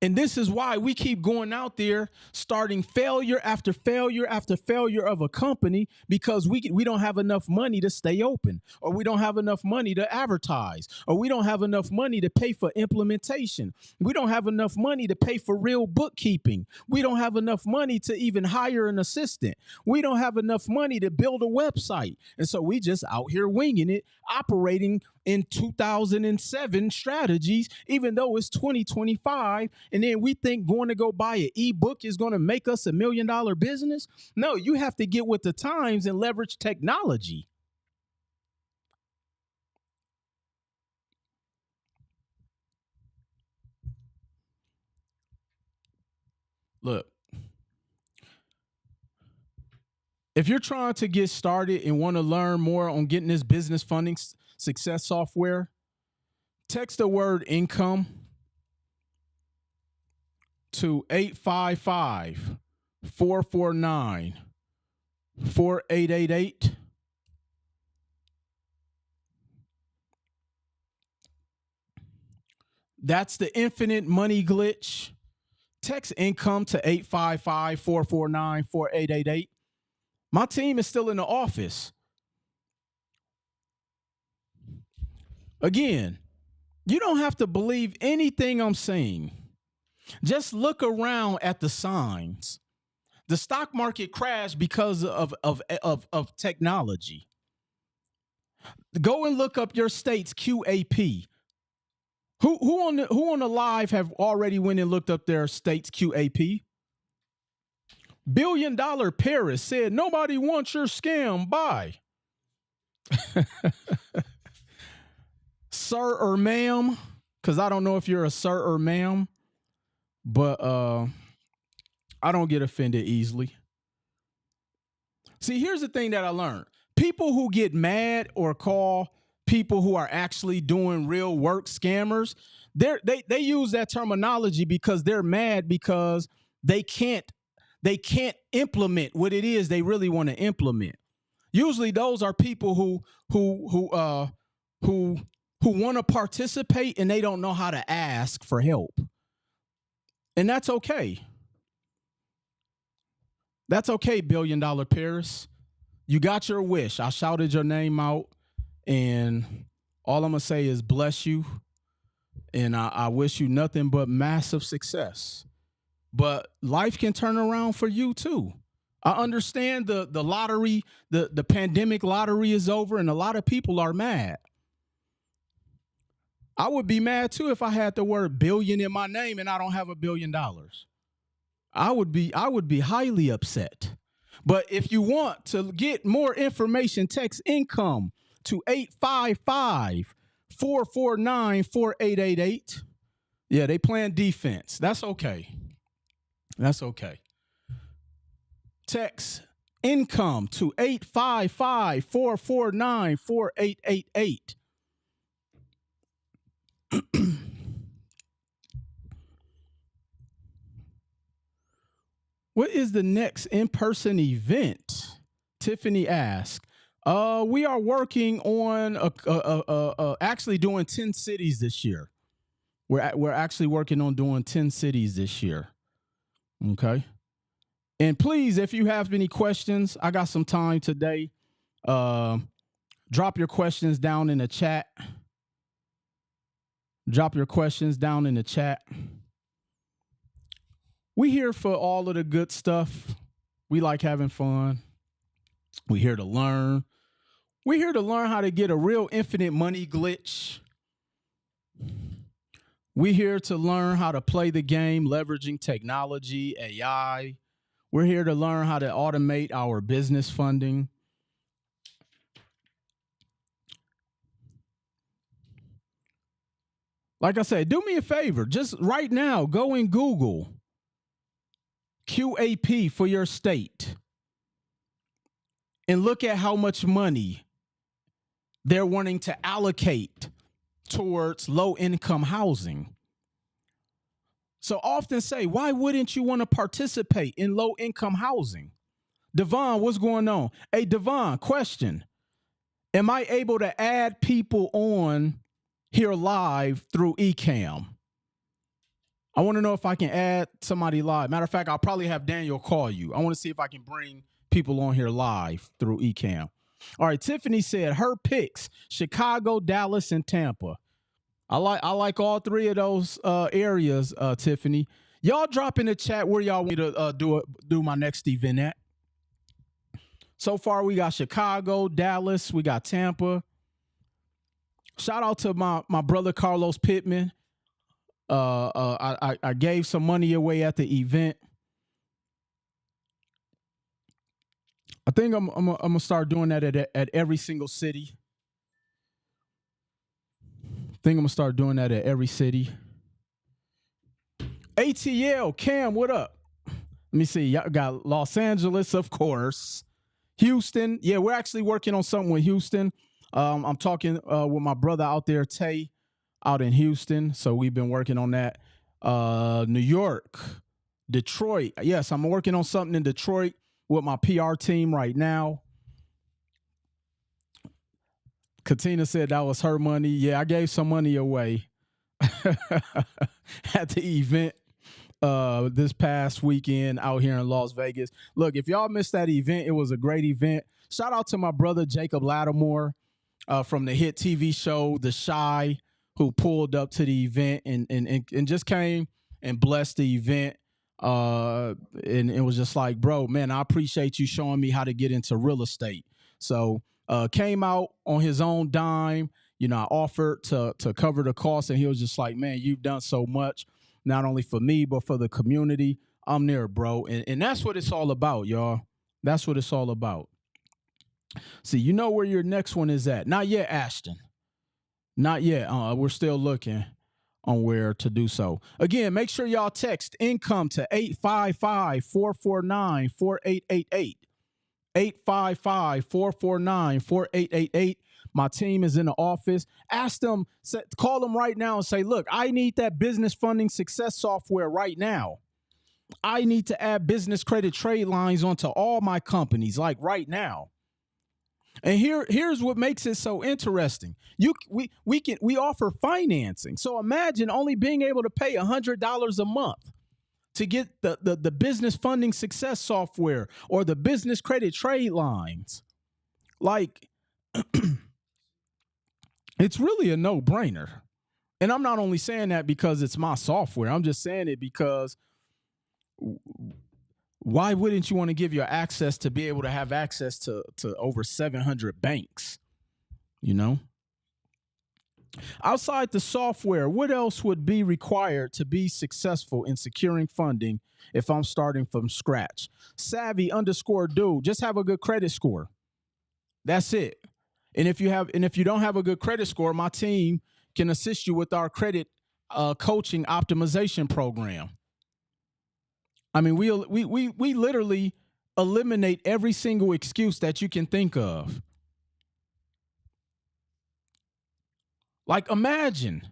And this is why we keep going out there starting failure after failure after failure of a company, because we don't have enough money to stay open, or we don't have enough money to advertise, or we don't have enough money to pay for implementation. We don't have enough money to pay for real bookkeeping. We don't have enough money to even hire an assistant. We don't have enough money to build a website. And so we just out here winging it, operating in 2007 strategies, even though it's 2025. And then we think going to go buy an ebook is going to make us $1 million business. No, you have to get with the times and leverage technology. Look, if you're trying to get started and want to learn more on getting this business funding success software, text the word income to 855-449-4888. That's the infinite money glitch. Text income to 855-449-4888. My team is still in the office. Again, you don't have to believe anything I'm saying. Just look around at the signs. The stock market crashed because of technology. Go and look up your state's QAP. Who on the live have already went and looked up their state's QAP? $1 billion Paris said nobody wants your scam. Bye. Sir or ma'am, because I don't know if you're a sir or ma'am, but I don't get offended easily. See, here's the thing that I learned. People who get mad or call people who are actually doing real work scammers, they use that terminology because they're mad because they can't implement what it is they really want to implement. Usually those are people who want to participate and they don't know how to ask for help. And that's okay. That's okay, $1 billion Paris. You got your wish. I shouted your name out, and all I'm going to say is bless you, and I wish you nothing but massive success. But life can turn around for you, too. I understand the lottery, the pandemic lottery is over, and a lot of people are mad. I would be mad, too, if I had the word billion in my name and I don't have $1 billion. I would be highly upset. But if you want to get more information, text income to 855-449-4888. Yeah, they playing defense. That's okay. That's okay. Text income to 855-449-4888. What is the next in-person event? Tiffany asked. We are working on actually doing 10 cities this year. We're actually working on doing 10 cities this year. Okay. And please, if you have any questions, I got some time today. Drop your questions down in the chat. Drop your questions down in the chat. We here for all of the good stuff. We like having fun. We're here to learn. We're here to learn how to get a real infinite money glitch. We're here to learn how to play the game, leveraging technology, AI. We're here to learn how to automate our business funding. Like I said, do me a favor. Just right now, go and Google QAP for your state and look at how much money they're wanting to allocate towards low-income housing. So often say, why wouldn't you want to participate in low-income housing? Devon, what's going on? Hey, Devon, question. Am I able to add people on here live through eCam? I want to know if I can add somebody live. Matter of fact, I'll probably have Daniel call you. I want to see if I can bring people on here live through eCam. All right, Tiffany said her picks: Chicago, Dallas, and Tampa. I like all three of those areas, Tiffany. Y'all drop in the chat where y'all want me to do my next event at. So far, we got Chicago, Dallas, we got Tampa. Shout out to my brother Carlos Pittman. I gave some money away at the event. I think I'm gonna start doing that at every single city. I think I'm gonna start doing that at every city. ATL, Cam, what up? Let me see. Y'all got Los Angeles, of course. Houston. Yeah, we're actually working on something with Houston. I'm talking with my brother out there, Tay, out in Houston. So we've been working on that. New York, Detroit. Yes, I'm working on something in Detroit with my PR team right now. Katina said that was her money. Yeah, I gave some money away at the event this past weekend out here in Las Vegas. Look, if y'all missed that event, it was a great event. Shout out to my brother, Jacob Lattimore, from the hit TV show, The Chi, who pulled up to the event and just came and blessed the event. And it was just like, bro, man, I appreciate you showing me how to get into real estate. So came out on his own dime. You know, I offered to cover the cost, and he was just like, man, you've done so much, not only for me, but for the community. I'm there, bro. And that's what it's all about, y'all. That's what it's all about. See, you know where your next one is at. Not yet, Ashton. Not yet. We're still looking on where to do so. Again, make sure y'all text income to 855-449-4888. 855-449-4888. My team is in the office. Ask them, call them right now and say, look, I need that business funding success software right now. I need to add business credit trade lines onto all my companies, like right now. And here's what makes it so interesting. We offer financing. So imagine only being able to pay $100 a month to get the business funding success software or the business credit trade lines. Like, it's really a no-brainer. And I'm not only saying that because it's my software. I'm just saying it because why wouldn't you want to give your access to be able to have access to over 700 banks? You know? Outside the software, what else would be required to be successful in securing funding if I'm starting from scratch? Savvy_dude, just have a good credit score. That's it. And if you don't have a good credit score, my team can assist you with our credit coaching optimization program. I mean, we literally eliminate every single excuse that you can think of. Like, imagine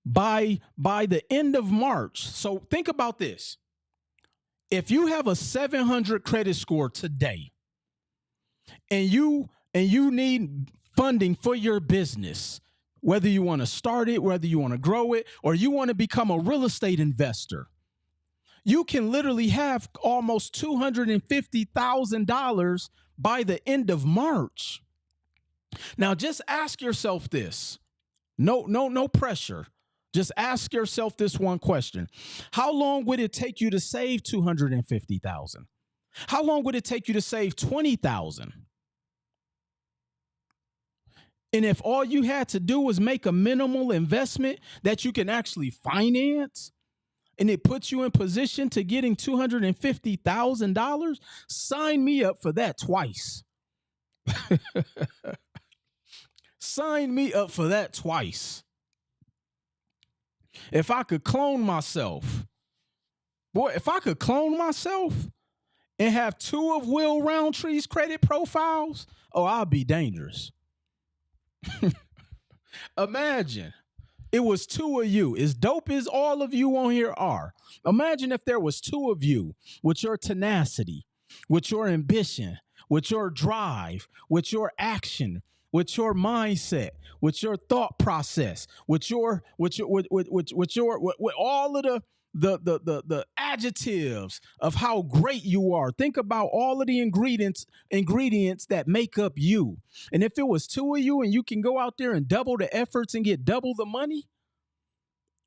by the end of March. So think about this. If you have a 700 credit score today and you need funding for your business, whether you want to start it, whether you want to grow it, or you want to become a real estate investor, you can literally have almost $250,000 by the end of March. Now, just ask yourself this. No pressure. Just ask yourself this one question. How long would it take you to save $250,000? How long would it take you to save $20,000? And if all you had to do was make a minimal investment that you can actually finance, and it puts you in position to getting $250,000, sign me up for that twice. Sign me up for that twice. If I could clone myself, and have two of Will Roundtree's credit profiles, oh, I'll be dangerous. Imagine it was two of you, as dope as all of you on here are. Imagine if there was two of you with your tenacity, with your ambition, with your drive, with your action, with your mindset, with your thought process, with all of the adjectives of how great you are. Think about all of the ingredients that make up you. And if it was two of you and you can go out there and double the efforts and get double the money,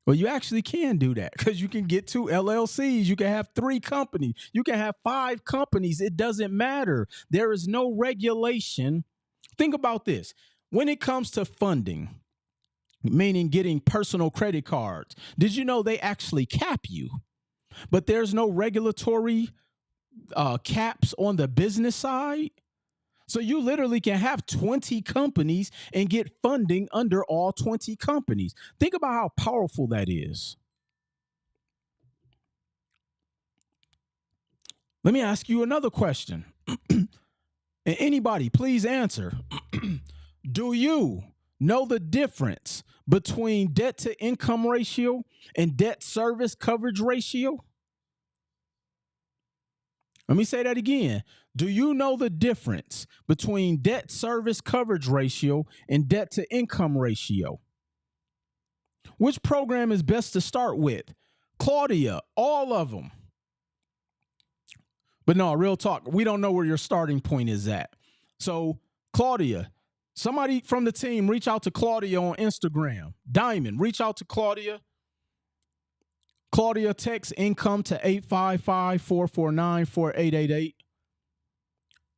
well, you actually can do that because you can get two LLCs. You can have 3 companies. You can have 5 companies. It doesn't matter. There is no regulation. Think about this. When it comes to funding, meaning getting personal credit cards, did you know they actually cap you? But there's no regulatory caps on the business side. So you literally can have 20 companies and get funding under all 20 companies. Think about how powerful that is. Let me ask you another question. And anybody, please answer. Do you know the difference between debt to income ratio and debt service coverage ratio? Let me say that again. Do you know the difference between debt service coverage ratio and debt to income ratio? Which program is best to start with? Claudia, all of them. But no, real talk, we don't know where your starting point is at. So, Claudia, somebody from the team, reach out to Claudia on Instagram. Diamond, reach out to Claudia. Claudia, text income to 855-449-4888.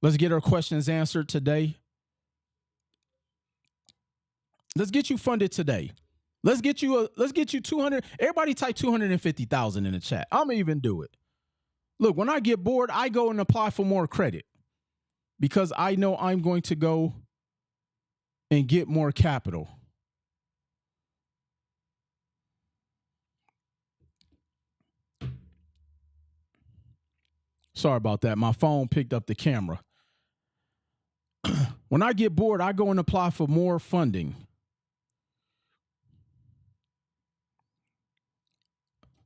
Let's get her questions answered today. Let's get you funded today. Let's get you 200. Everybody type 250,000 in the chat. I'm gonna even do it. Look, when I get bored, I go and apply for more credit because I know I'm going to go and get more capital. Sorry about that. My phone picked up the camera. When I get bored, I go and apply for more funding.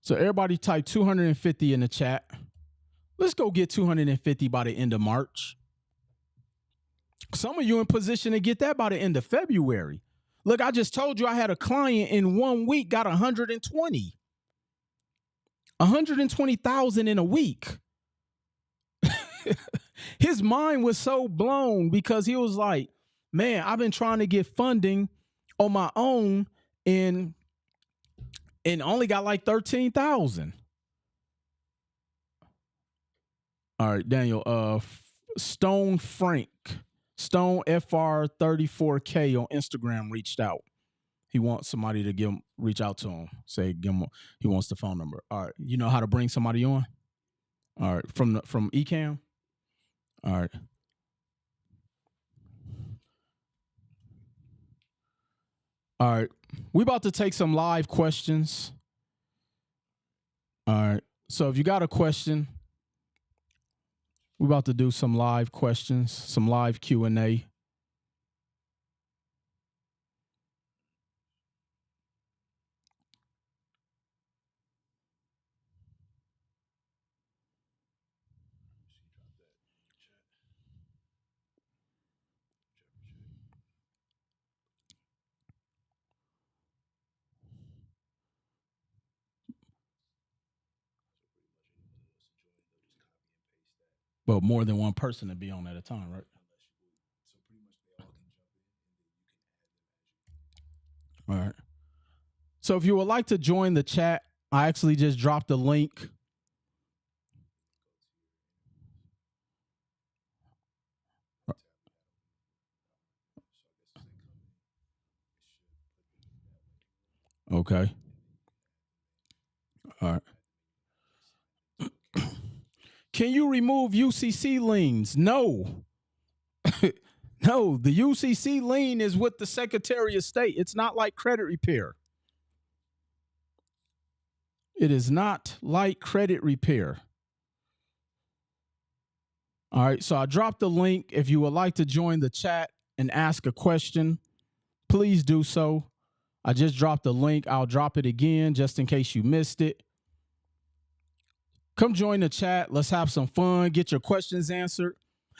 So everybody type 250 in the chat. Let's go get 250 by the end of March. Some of you in position to get that by the end of February. Look, I just told you I had a client in 1 week got 120,000 in a week. His mind was so blown because he was like, man, I've been trying to get funding on my own and only got like 13,000. All right, Daniel, Stone Frank, Stone FR34K on Instagram reached out. He wants somebody to reach out to him. He wants the phone number. All right, you know how to bring somebody on? All right, from Ecamm? All right. All right. We about to take some live questions. All right. So if you got a question, we're about to do some live questions, some live Q&A. But more than one person to be on at a time, right? All right. So if you would like to join the chat, I actually just dropped the link. Okay. All right. Can you remove UCC liens? No. No, the UCC lien is with the Secretary of State. It's not like credit repair. It is not like credit repair. All right, so I dropped the link. If you would like to join the chat and ask a question, please do so. I just dropped the link. I'll drop it again just in case you missed it. Come join the chat. Let's have some fun. Get your questions answered.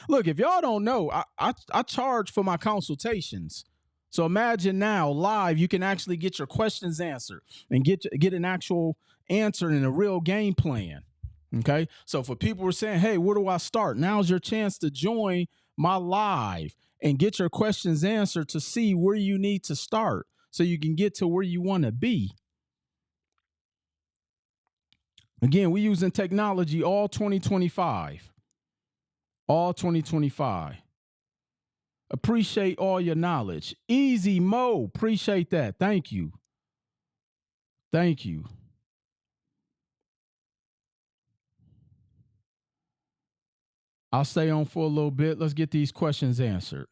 Look, if y'all don't know, I charge for my consultations. So imagine now live, you can actually get your questions answered and get an actual answer and a real game plan. Okay. So for people who are saying, hey, where do I start? Now's your chance to join my live and get your questions answered to see where you need to start so you can get to where you want to be. Again, we're using technology all 2025. All 2025. Appreciate all your knowledge. Easy Mo, appreciate that. Thank you. Thank you. I'll stay on for a little bit. Let's get these questions answered.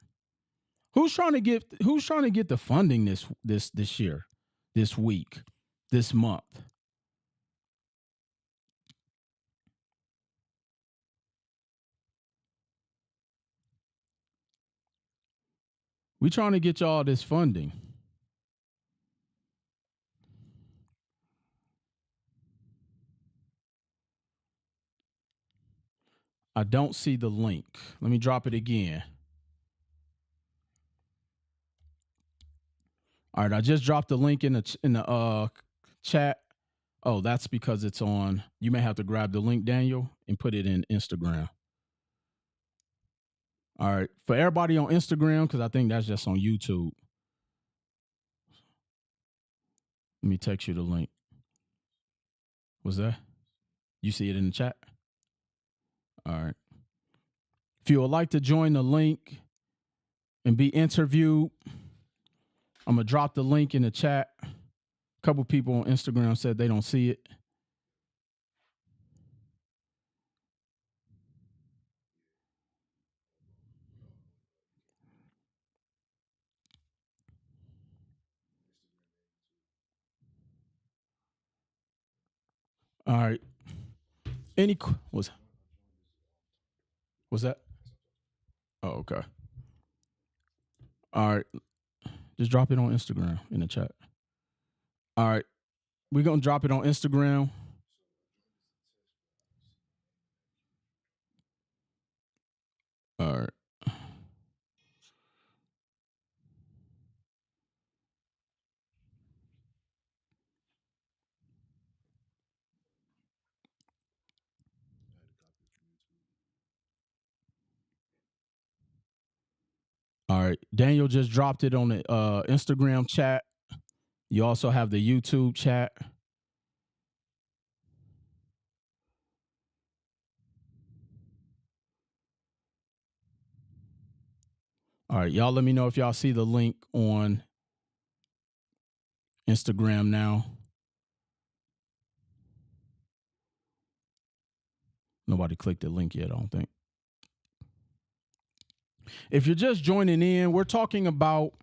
Who's trying to get the funding this year, this week, this month? We trying to get y'all this funding. I don't see the link. Let me drop it again. All right, I just dropped the link in the chat. Oh, that's because it's on. You may have to grab the link, Daniel, and put it in Instagram. All right, for everybody on Instagram, because I think that's just on YouTube. Let me text you the link. What's that? You see it in the chat? All right. If you would like to join the link and be interviewed, I'm going to drop the link in the chat. A couple people on Instagram said they don't see it. All right. What's that? Oh, okay. All right. Just drop it on Instagram in the chat. All right. We're going to drop it on Instagram. All right. All right. Daniel just dropped it on the Instagram chat. You also have the YouTube chat. All right. Y'all let me know if y'all see the link on Instagram now. Nobody clicked the link yet, I don't think. If you're just joining in, we're talking about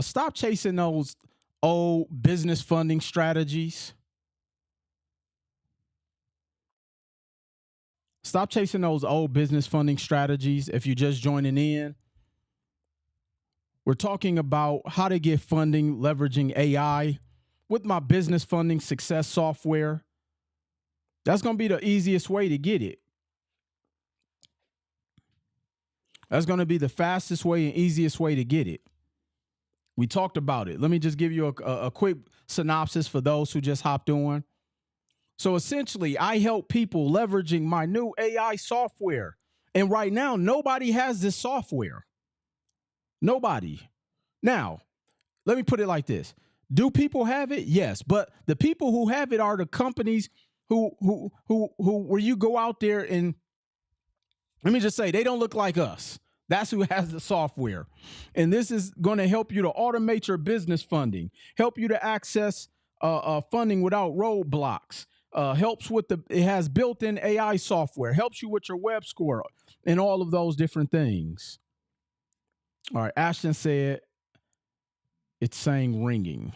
stop chasing those old business funding strategies. Stop chasing those old business funding strategies. If you're just joining in, we're talking about how to get funding leveraging AI with my business funding success software. That's going to be the easiest way to get it. That's going to be the fastest way and easiest way to get it. We talked about it. Let me just give you a quick synopsis for those who just hopped on. So essentially, I help people leveraging my new AI software. And right now, nobody has this software. Nobody. Now, let me put it like this. Do people have it? Yes. But the people who have it are the companies who where you go out there and, let me just say, they don't look like us. That's who has the software. And this is going to help you to automate your business funding, help you to access funding without roadblocks, helps with it has built-in AI software, helps you with your web score and all of those different things. All right. Ashton said it's saying ringing.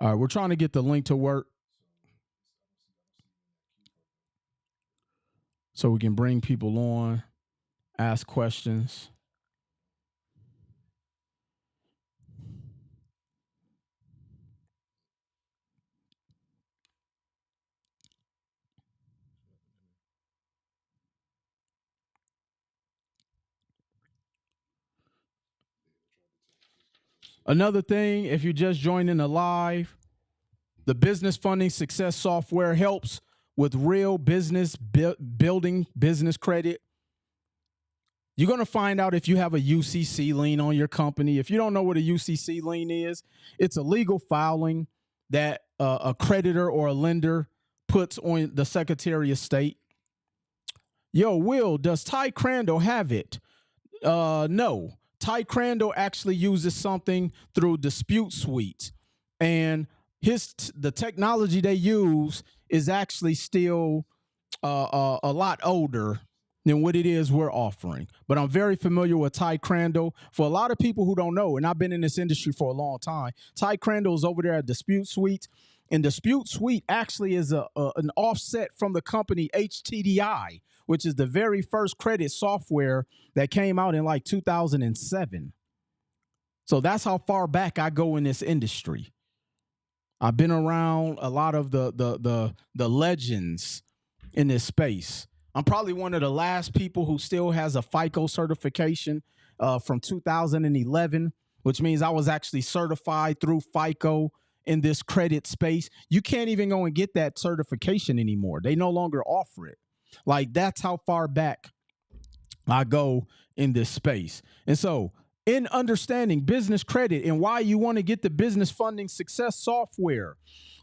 All right. We're trying to get the link to work so we can bring people on, ask questions. Another thing, if you're just joining the live, the business funding success software helps with real business building business credit. You're going to find out if you have a UCC lien on your company. If you don't know what a UCC lien is, it's a legal filing that a creditor or a lender puts on the Secretary of State. Yo, Will, does Ty Crandall have it? No. Ty Crandall actually uses something through Dispute Suite, and the technology they use is actually still a lot older than what it is we're offering. But I'm very familiar with Ty Crandall. For a lot of people who don't know, and I've been in this industry for a long time, Ty Crandall is over there at Dispute Suite, and Dispute Suite actually is an offset from the company HTDI, which is the very first credit software that came out in like 2007. So that's how far back I go in this industry. I've been around a lot of the legends in this space. I'm probably one of the last people who still has a FICO certification from 2011, which means I was actually certified through FICO in this credit space. You can't even go and get that certification anymore. They no longer offer it. Like, that's how far back I go in this space. And so, in understanding business credit and why you want to get the business funding success software,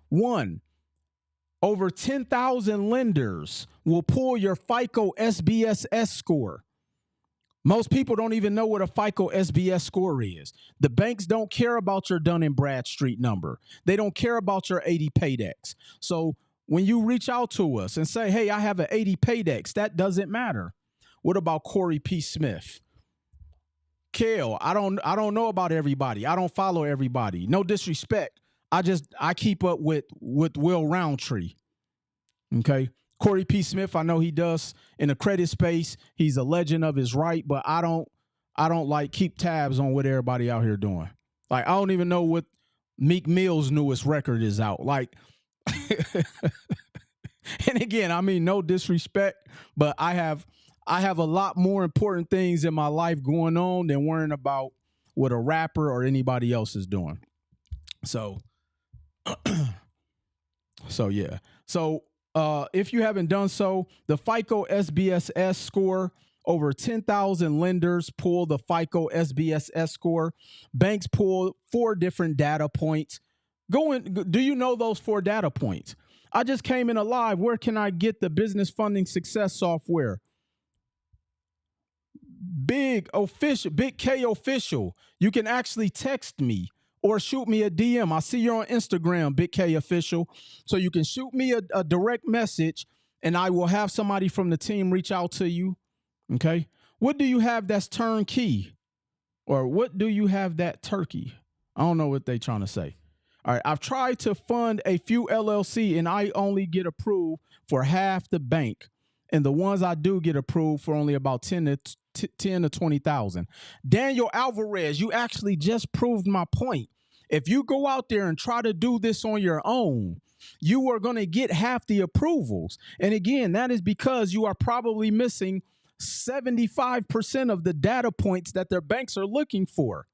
one, over 10,000 lenders will pull your FICO SBSS score. Most people don't even know what a FICO SBS score is. The banks don't care about your Dun and Bradstreet number. They don't care about your 80 Paydex. So when you reach out to us and say, hey, I have an 80 Paydex, that doesn't matter. What about Corey P. Smith? Kale, I don't know about everybody. I don't follow everybody. No disrespect. I keep up with Will Roundtree. Okay. Corey P. Smith, I know he does in the credit space. He's a legend of his right, but I don't like keep tabs on what everybody out here doing. Like, I don't even know what Meek Mill's newest record is out. Like, and again, I mean, no disrespect, but I have a lot more important things in my life going on than worrying about what a rapper or anybody else is doing. So, yeah. So, if you haven't done so, the FICO SBSS score, over 10,000 lenders pull the FICO SBSS score. Banks pull 4 different data points. Do you know those 4 data points? I just came in alive. Where can I get the business funding success software? Big K official. You can actually text me or shoot me a DM. I see you're on Instagram, Big K official. So you can shoot me a direct message and I will have somebody from the team reach out to you. Okay. What do you have that's turnkey? Or what do you have that turkey? I don't know what they're trying to say. All right. I've tried to fund a few LLC and I only get approved for half the bank. And the ones I do get approved for only about 10 to 20,000. Daniel Alvarez, you actually just proved my point. If you go out there and try to do this on your own, you are going to get half the approvals. And again, that is because you are probably missing 75% of the data points that their banks are looking for.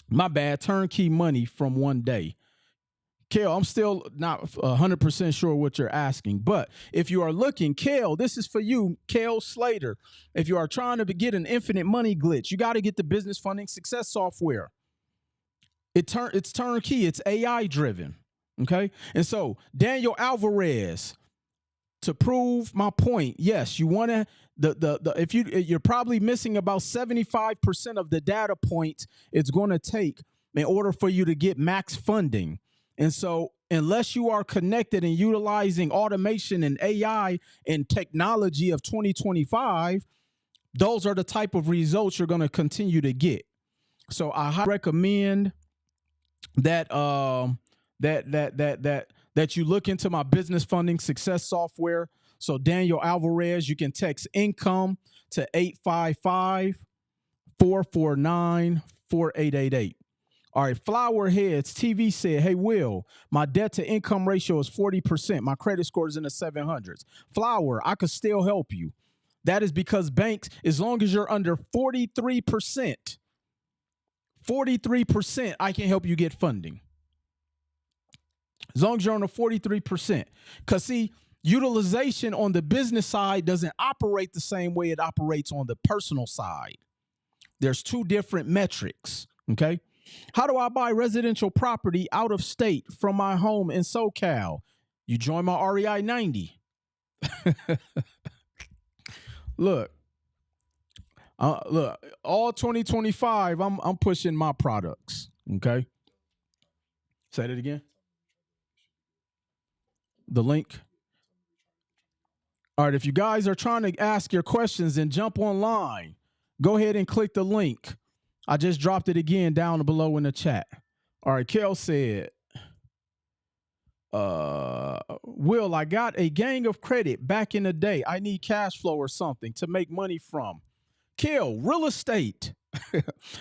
My bad, turnkey money from one day. Kale, I'm still not 100% sure what you're asking, but if you are looking, Kale, this is for you, Kale Slater. If you are trying to get an infinite money glitch, you got to get the business funding success software. It's turnkey. It's AI driven. Okay. And so Daniel Alvarez, to prove my point, yes, you want to, if you're probably missing about 75% of the data points it's going to take in order for you to get max funding. And so unless you are connected and utilizing automation and AI and technology of 2025, those are the type of results you're going to continue to get. So I highly recommend that that you look into my business funding success software. So Daniel Alvarez, you can text income to 855-449-4888. All right, Flower Heads TV said, hey, Will, my debt to income ratio is 40%. My credit score is in the 700s. Flower, I could still help you. That is because banks, as long as you're under 43%, I can help you get funding. As long as you're on the 43%. Because, see, utilization on the business side doesn't operate the same way it operates on the personal side. There's 2 different metrics, okay? How do I buy residential property out of state from my home in SoCal? You join my REI 90. Look, all 2025, I'm pushing my products. Okay. Say that again. The link. All right. If you guys are trying to ask your questions and jump online, go ahead and click the link. I just dropped it again down below in the chat. All right, Kel said, Will, I got a gang of credit back in the day. I need cash flow or something to make money from. Kel, real estate.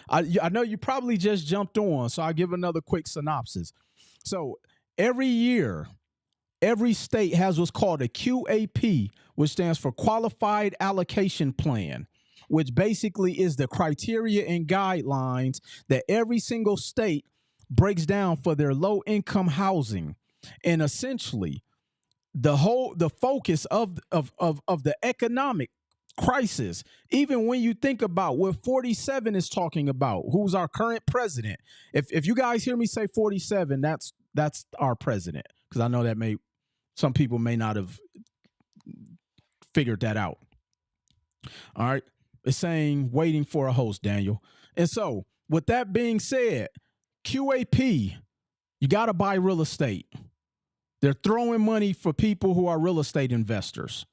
I know you probably just jumped on, so I'll give another quick synopsis. So every year, every state has what's called a QAP, which stands for Qualified Allocation Plan, which basically is the criteria and guidelines that every single state breaks down for their low-income housing. And essentially, the focus of the economic crisis, even when you think about what 47 is talking about, who's our current president. If you guys hear me say 47, that's our president, because I know that some people may not have figured that out. All right. It's saying waiting for a host, Daniel. And so, with that being said, QAP, you got to buy real estate. They're throwing money for people who are real estate investors.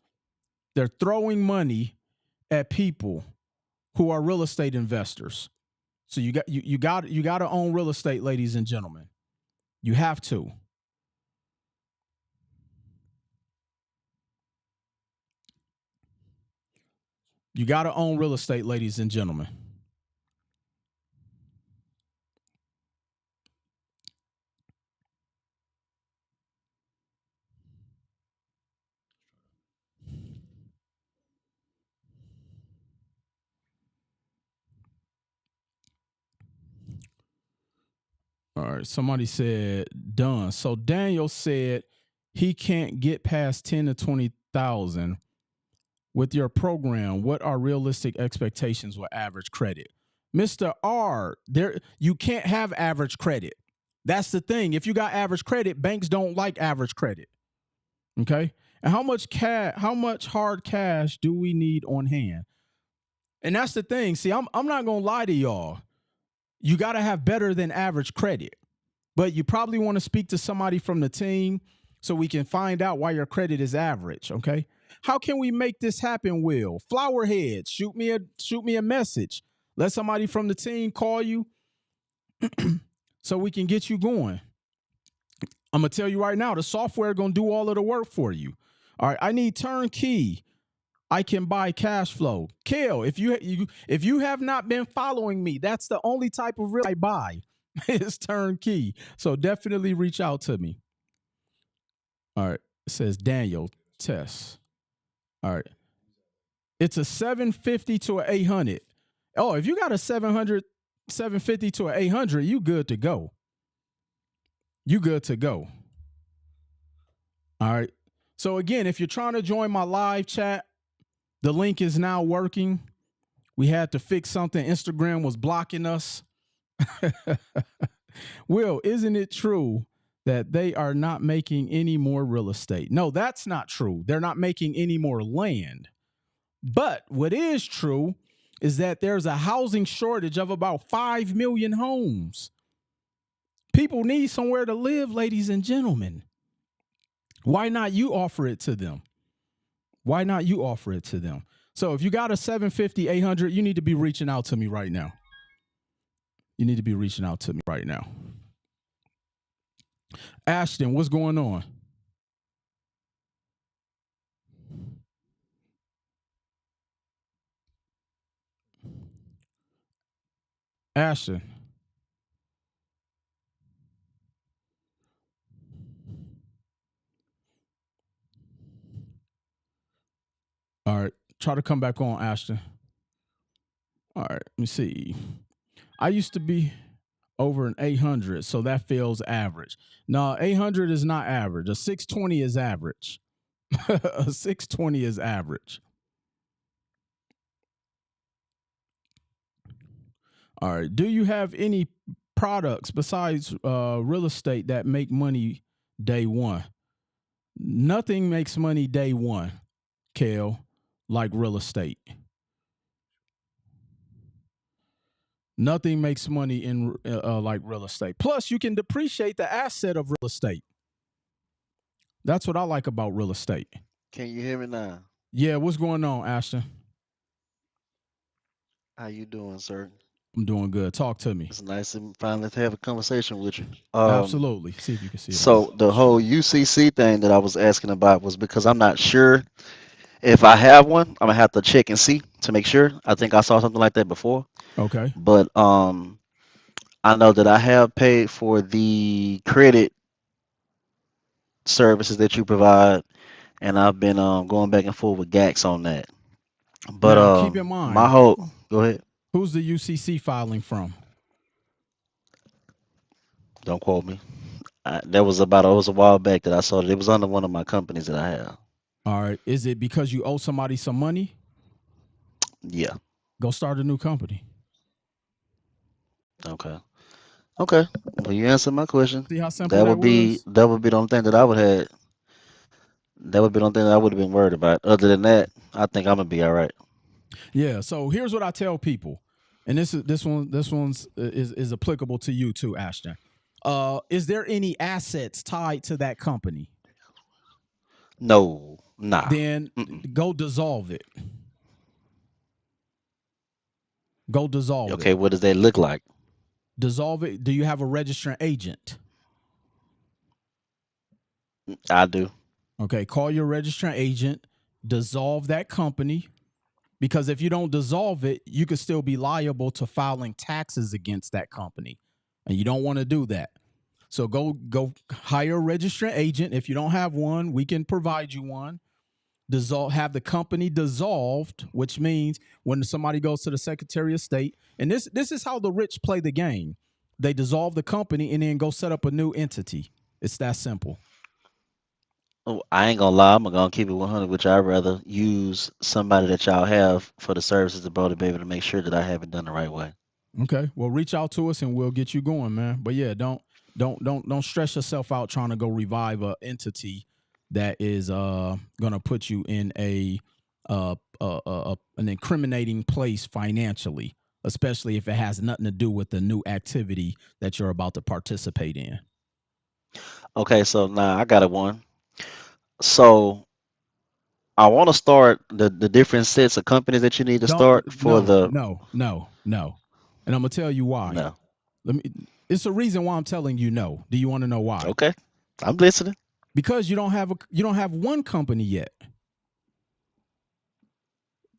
They're throwing money at people who are real estate investors. So you got to own real estate, ladies and gentlemen. You have to. You got to own real estate, ladies and gentlemen. All right. Somebody said done. So Daniel said he can't get past 10 to 20,000 with your program. What are realistic expectations with average credit? Mr. R, there you can't have average credit. That's the thing. If you got average credit, banks don't like average credit. Okay? And how much hard cash do we need on hand? And that's the thing. See, I'm not going to lie to y'all. You got to have better than average credit. But you probably want to speak to somebody from the team so we can find out why your credit is average, okay? How can we make this happen, Will? Flowerhead, shoot me a message. Let somebody from the team call you so we can get you going. I'm going to tell you right now, the software going to do all of the work for you. All right, I need turnkey. I can buy cash flow. Kale, if you have not been following me, that's the only type of real I buy is turnkey. So definitely reach out to me. All right. It says Daniel Tess. All right. It's a 750 to an 800. Oh, if you got a 750 to an 800, you good to go. You good to go. All right. So again, if you're trying to join my live chat, the link is now working. We had to fix something. Instagram was blocking us. Will, isn't it true that they are not making any more real estate? No, that's not true. They're not making any more land. But what is true is that there's a housing shortage of about 5 million homes. People need somewhere to live, ladies and gentlemen. Why not you offer it to them? Why not you offer it to them? So if you got a 750, 800, you need to be reaching out to me right now. You need to be reaching out to me right now. Ashton, what's going on? Ashton. All right. Try to come back on, Ashton. All right. Let me see. I used to be over an 800, so that feels average. No, 800 is not average. A 620 is average. A 620 is average. All right. Do you have any products besides real estate that make money day one? Nothing makes money day one, Kale, like real estate. Nothing makes money in like real estate. Plus, you can depreciate the asset of real estate. That's what I like about real estate. Can you hear me now? Yeah, what's going on, Ashton? How you doing, sir? I'm doing good. Talk to me. It's nice to finally have a conversation with you. Absolutely. See if you can see it on So the the whole screen. UCC thing that I was asking about was because I'm not sure if I have one. I'm gonna have to check and see to make sure. I think I saw something like that before, Okay. but I know that I have paid for the credit services that you provide, and I've been going back and forth with GAX on that. But Now, keep in my mind, whole go ahead. who's the UCC filing from? Don't quote me. That was about it was a while back that I saw it. It was under one of my companies that I have. All right. Is it because you owe somebody some money? Yeah. Go start a new company. Okay. Okay. Well, you answered my question. See how simple That that would be was? that would be the only thing that I would have. That would be the only thing that I would have been worried about. Other than that, I think I'm gonna be all right. Yeah. So here's what I tell people, and this one's is applicable to you too, Ashton. Is there any assets tied to that company? No, nah. Then Mm-mm. go dissolve it. Go dissolve it. Okay, what does that look like? Dissolve it. Do you have a registrant agent? I do. Okay. Call your registrant agent. Dissolve that company. Because if you don't dissolve it, you could still be liable to filing taxes against that company. And you don't want to do that. So go hire a registrant agent. If you don't have one, we can provide you one. Have the company dissolved, which means when somebody goes to the Secretary of State, and this is how the rich play the game. They dissolve the company and then go set up a new entity. It's that simple. Oh, I ain't gonna lie, I'm gonna keep it 100, which I'd rather use somebody that y'all have for the services to be able to make sure that I have it done the right way. Okay. Well, reach out to us and we'll get you going, man. But yeah, don't stress yourself out trying to go revive a entity that is gonna put you in an incriminating place financially, especially if it has nothing to do with the new activity that you're about to participate in. Okay, so now I got a one. So I want to start the different sets of companies that you need to Don't start for no the no no no, and I'm gonna tell you why. no. Let me. It's a reason why I'm telling you no. Do you want to know why? Okay, I'm listening. Because you don't have one company yet.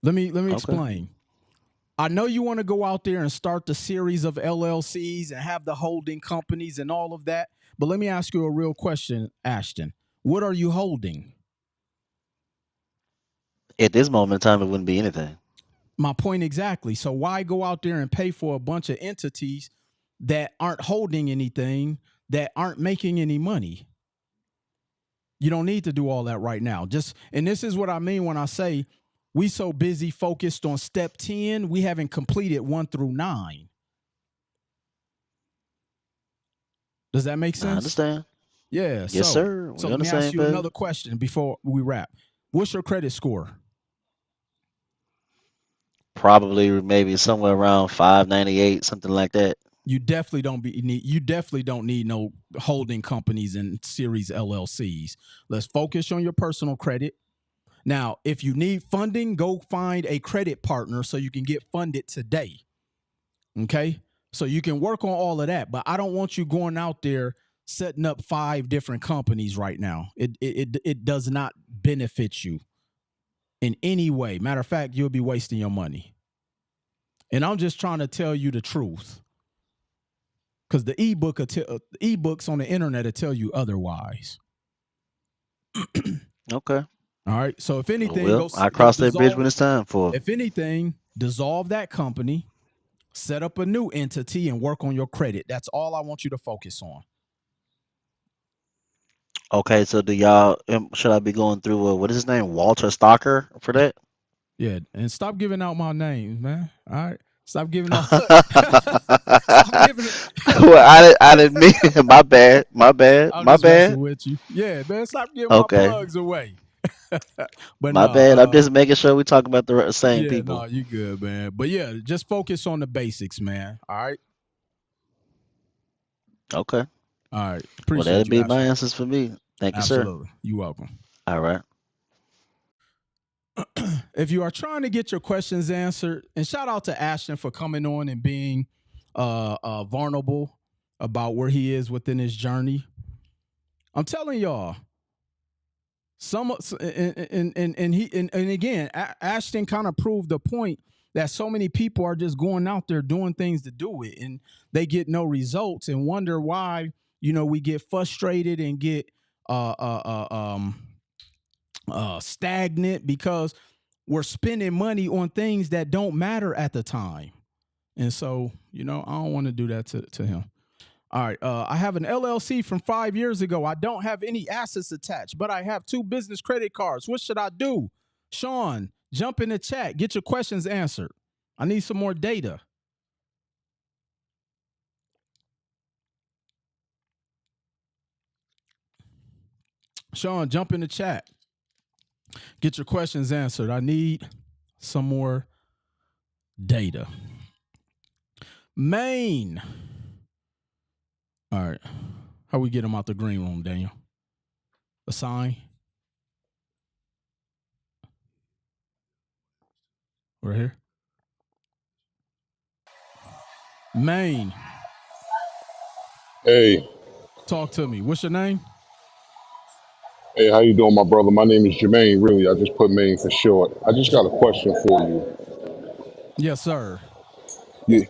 Let me Okay. explain. I know you want to go out there and start the series of LLCs and have the holding companies and all of that. But let me ask you a real question, Ashton. What are you holding? At this moment in time, it wouldn't be anything. My point exactly. So why go out there and pay for a bunch of entities that aren't holding anything, that aren't making any money? You don't need to do all that right now. And this is what I mean when I say we so busy focused on step 10, we haven't completed 1 through 9. Does that make I sense? understand. Yeah. Yes, So sir. so We let on the me ask same you page. another question before we wrap. What's your credit score? Probably maybe somewhere around 598, something like that. You definitely don't need no holding companies and series LLCs. Let's focus on your personal credit. Now, if you need funding, go find a credit partner so you can get funded today. Okay? So you can work on all of that, but I don't want you going out there setting up 5 different companies right now. It does not benefit you in any way. Matter of fact, you'll be wasting your money. And I'm just trying to tell you the truth. Because the ebooks on the internet will tell you otherwise. Okay. All right. So if anything, Well, I go cross that bridge dissolve. when it's time for. If anything, dissolve that company, set up a new entity, and work on your credit. That's all I want you to focus on. Okay, so do y'all should I be going through what is his name? Walter Stalker for that? Yeah, and stop giving out my name, man. All right, stop giving out. Well, Stop giving it. I didn't mean my bad. My bad. I'm My just bad. messing with you. Yeah, man, stop giving my Okay. plugs away. But My no, bad. I'm just making sure we talk about the same yeah, no, people. you good, man. But yeah, just focus on the basics, man. All right, Okay. all right. Well, that'll Appreciate you, be my Ashton. answers for me. Thank you, sir. Absolutely, you welcome. All right. If you are trying to get your questions answered, and shout out to Ashton for coming on and being vulnerable about where he is within his journey. I'm telling y'all, some and again, Ashton kind of proved the point that so many people are just going out there doing things to do it, and they get no results, and wonder why we get frustrated and get uh uh uh um stagnant because we're spending money on things that don't matter at the time. And so, I don't want to do that to him. All right. I have an LLC from 5 years ago. I don't have any assets attached, but I have 2 business credit cards. What should I do? Sean, jump in the chat. Get your questions answered. I need some more data. Sean, jump in the chat. Get your questions answered. I need some more data. Maine. All right. How we get him out the green room, Daniel? Assign. Right here. Maine. Hey, Talk to me. What's your name? hey, how you doing, my brother? My name is Jermaine. Really, I just put Maine for short. I just got a question for you. Yes, sir. Yeah,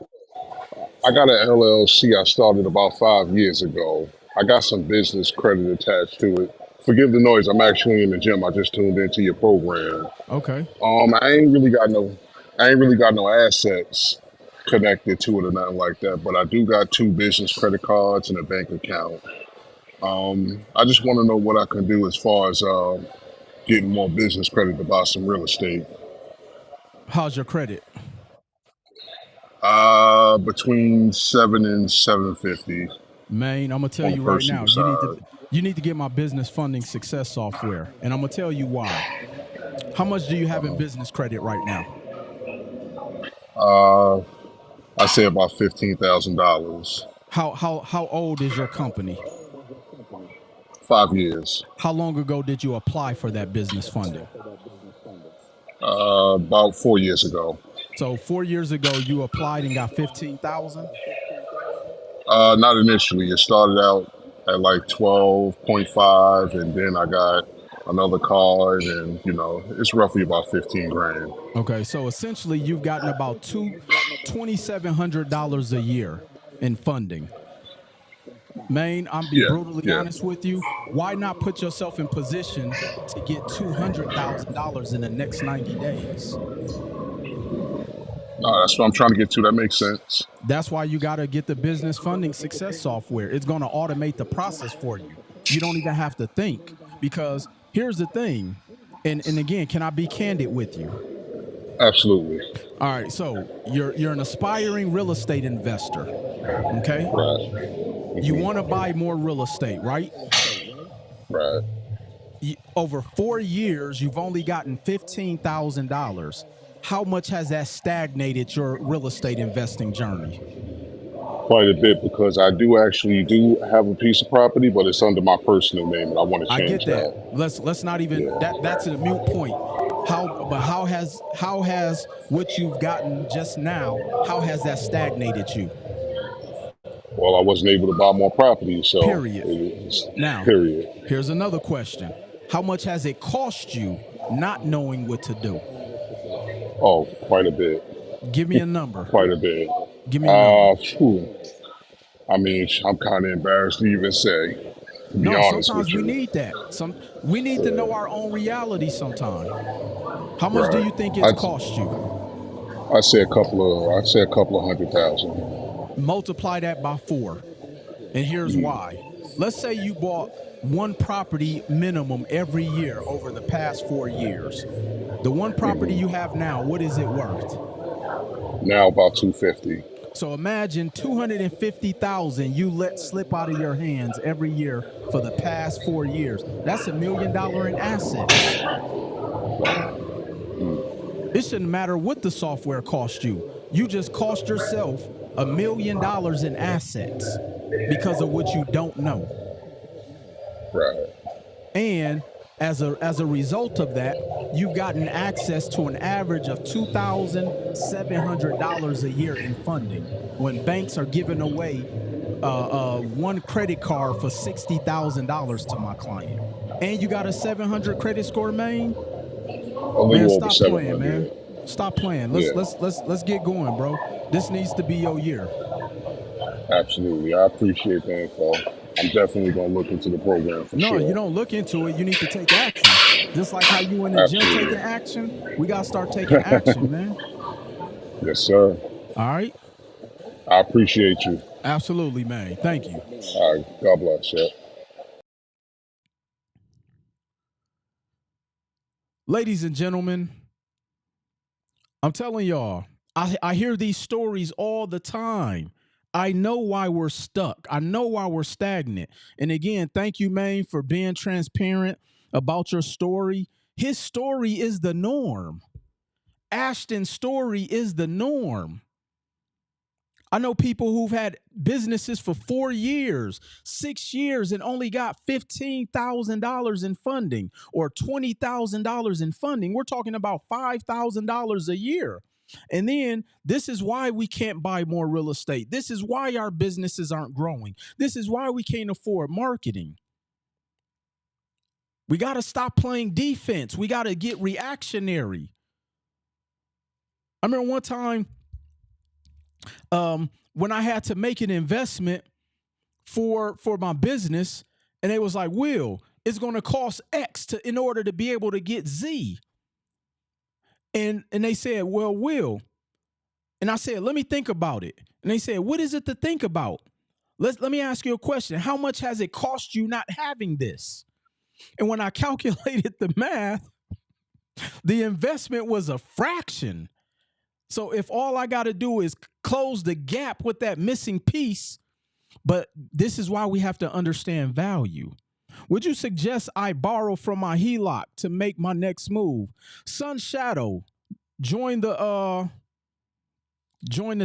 I got an LLC I started about 5 years ago. I got some business credit attached to it. Forgive the noise. I'm actually in the gym. I just tuned into your program. Okay. I ain't really got no assets connected to it or nothing like that. But I do got two business credit cards and a bank account. I just want to know what I can do as far as getting more business credit to buy some real estate. How's your credit? Between 7 and 750 Maine, I'm gonna tell on the you right now, personal side. you need to get my business funding success software. And I'm gonna tell you why. How much do you have in business credit right now? Uh, I say about $15,000. How old is your company? 5 years. How long ago did you apply for that business funding? About 4 years ago. So 4 years ago you applied and got 15,000. Not initially. It started out at like 12.5, and then I got another card, and it's roughly about 15 grand. Okay, so essentially you've gotten about $2,700 a year in funding. Maine, I'm be Yeah, brutally yeah. honest with you. Why not put yourself in position to get $200,000 in the next 90 days? That's what I'm trying to get to. That makes sense. That's why you got to get the business funding success software. It's going to automate the process for you. You don't even have to think, because here's the thing. And again, can I be candid with you? Absolutely. All right, so you're an aspiring real estate investor, okay? Right. You want to buy more real estate, right? Right. Over 4 years, you've only gotten $15,000. How much has that stagnated your real estate investing journey? Quite a bit, because I do have a piece of property, but it's under my personal name, and I want to I change get that. that. Let's not even Yeah. that's a mute point. How has what you've gotten just now, how has that stagnated you? Well, I wasn't able to buy more property, so Period. it's Now, period. here's another question. How much has it cost you not knowing what to do? Oh, quite a bit. Give me a number. Quite a bit. Give me a number. Phew. I mean, I'm kind of embarrassed to even say, to be No, honest sometimes with we you. need that. We need to know our own reality sometime. How much do Right. you think it's cost you? I say a couple of 100,000. Multiply that by 4. And here's why. Let's say you bought one property minimum every year over the past 4 years. The one property you have now, what is it worth? Now about 250. So imagine 250,000 you let slip out of your hands every year for the past 4 years. That's $1 million in assets. It shouldn't matter what the software cost you. You just cost yourself $1 million in assets because of what you don't know. Right. And as a result of that, you've gotten access to an average of $2,700 a year in funding, when banks are giving away one credit card for $60,000 to my client. And you got a 700 credit score, Maine? A Man, little over stop 700. playing, man. Stop playing. Let's get going, bro. This needs to be your year. Absolutely. I appreciate the info. I'm definitely going to look into the program for sure. No, you don't look into it. You need to take action. Just like how you in the gym taking action, we got to start taking action, man. Yes, sir. All right? I appreciate you. Absolutely, man. Thank you. All right. God bless you. Ladies and gentlemen, I'm telling y'all, I hear these stories all the time. I know why we're stuck. I know why we're stagnant. And again, thank you, Maine, for being transparent about your story. His story is the norm. Ashton's story is the norm. I know people who've had businesses for 4 years, 6 years, and only got $15,000 in funding or $20,000 in funding. We're talking about $5,000 a year. And then this is why we can't buy more real estate. This is why our businesses aren't growing. This is why we can't afford marketing. We got to stop playing defense. We got to get reactionary. I remember one time, when I had to make an investment for my business, and it was like, Will, it's going to cost X in order to be able to get Z. And they said, well, Will. And I said, let me think about it. And they said, what is it to think about? Let me ask you a question. How much has it cost you not having this? And when I calculated the math, the investment was a fraction. So if all I got to do is close the gap with that missing piece, but this is why we have to understand value. Would you suggest I borrow from my HELOC to make my next move? Sun Shadow, join the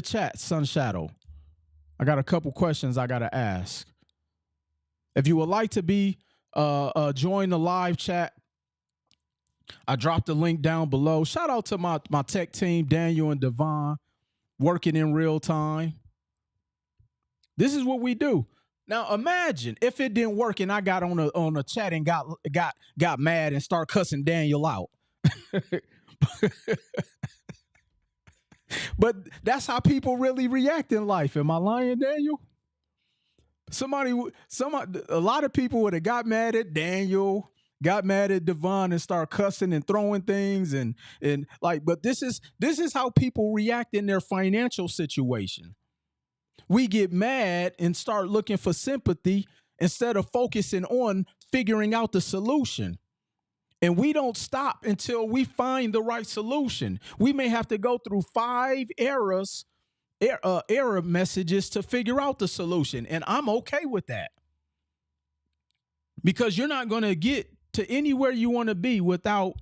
chat, Sun Shadow. I got a couple questions I got to ask. If you would like to be join the live chat, I dropped the link down below. Shout out to my tech team, Daniel and Devon, working in real time. This is what we do. Now imagine if it didn't work and I got on a chat and got mad and start cussing Daniel out. But that's how people really react in life. Am I lying, Daniel? A lot of people would have got mad at Daniel, got mad at Devon and start cussing and throwing things and like, but this is how people react in their financial situation. We get mad and start looking for sympathy instead of focusing on figuring out the solution. And we don't stop until we find the right solution. We may have to go through 5 error messages to figure out the solution. And I'm okay with that. Because you're not going to get to anywhere you want to be without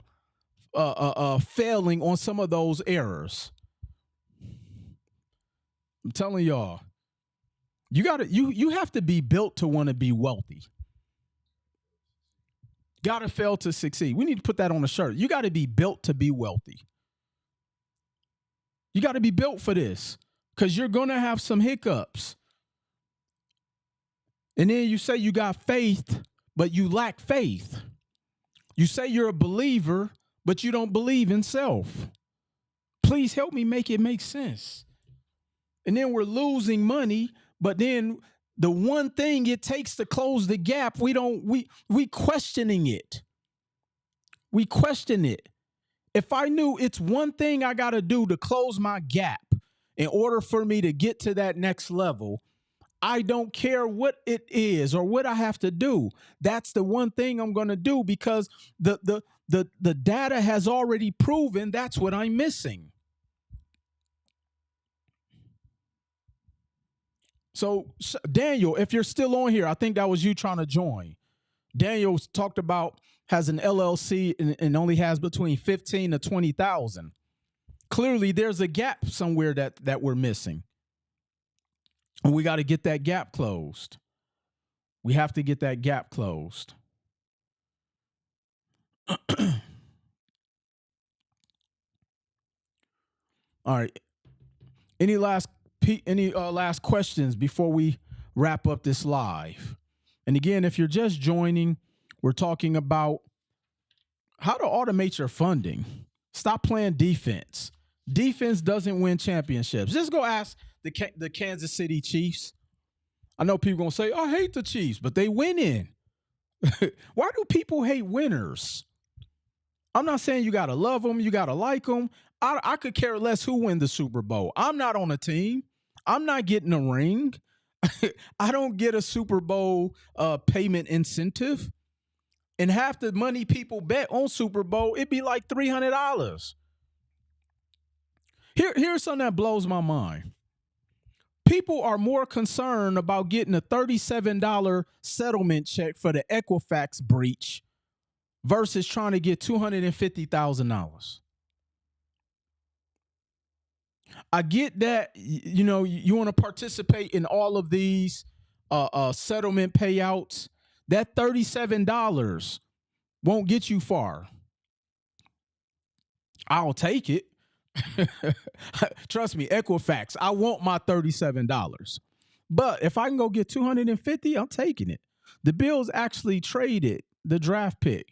failing on some of those errors. I'm telling y'all, you have to be built to want to be wealthy. Gotta fail to succeed. We need to put that on a shirt. You got to be built to be wealthy. You got to be built for this because you're going to have some hiccups. And then you say you got faith, but you lack faith. You say you're a believer, but you don't believe in self. Please help me make it make sense. And then we're losing money, but then the one thing it takes to close the gap, we questioning it. We question it. If I knew it's one thing I got to do to close my gap in order for me to get to that next level, I don't care what it is or what I have to do. That's the one thing I'm going to do because the data has already proven that's what I'm missing. So Daniel, if you're still on here, I think that was you trying to join. Daniel talked about has an LLC and only has between 15 to 20,000. Clearly, there's a gap somewhere that we're missing. And we got to get that gap closed. We have to get that gap closed. All right. Any last questions before we wrap up this live? And again, if you're just joining, we're talking about how to automate your funding. Stop playing defense. Defense doesn't win championships. Just go ask the Kansas City Chiefs. I know people going to say, I hate the Chiefs, but they winning. Why do people hate winners? I'm not saying you got to love them. You got to like them. I could care less who win the Super Bowl. I'm not on a team. I'm not getting a ring. I don't get a Super Bowl payment incentive. And half the money people bet on Super Bowl, it'd be like $300. Here's something that blows my mind. People are more concerned about getting a $37 settlement check for the Equifax breach versus trying to get $250,000. I get that, you know, you want to participate in all of these settlement payouts. That $37 won't get you far. I'll take it. Trust me, Equifax, I want my $37. But if I can go get 250, I'm taking it. The Bills actually traded the draft pick.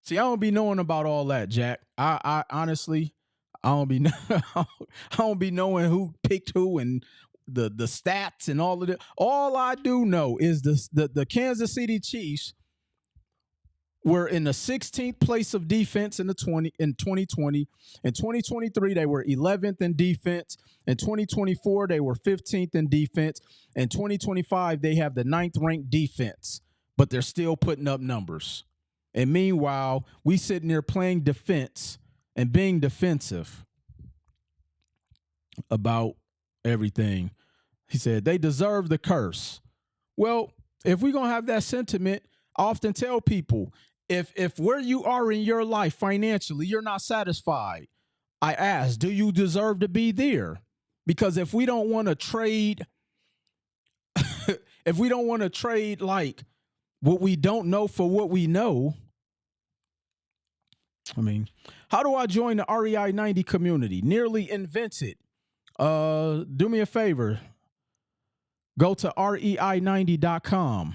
See, I don't be knowing about all that, Jack. I honestly, I don't be I don't be knowing who picked who and the stats and all of it. All I do know is the Kansas City Chiefs were in the 16th place of defense in 2020. In 2023, they were 11th in defense. In 2024, they were 15th in defense. In 2025, they have the 9th ranked defense, but they're still putting up numbers. And meanwhile, we sitting there playing defense and being defensive about everything. He said they deserve the curse. Well, if we're going to have that sentiment, I often tell people, if where you are in your life financially, you're not satisfied, I ask, do you deserve to be there? Because if we don't want to trade, if we don't want to trade like what we don't know for what we know, I mean, how do I join the REI 90 community? Nearly invented. Do me a favor. Go to rei90.com.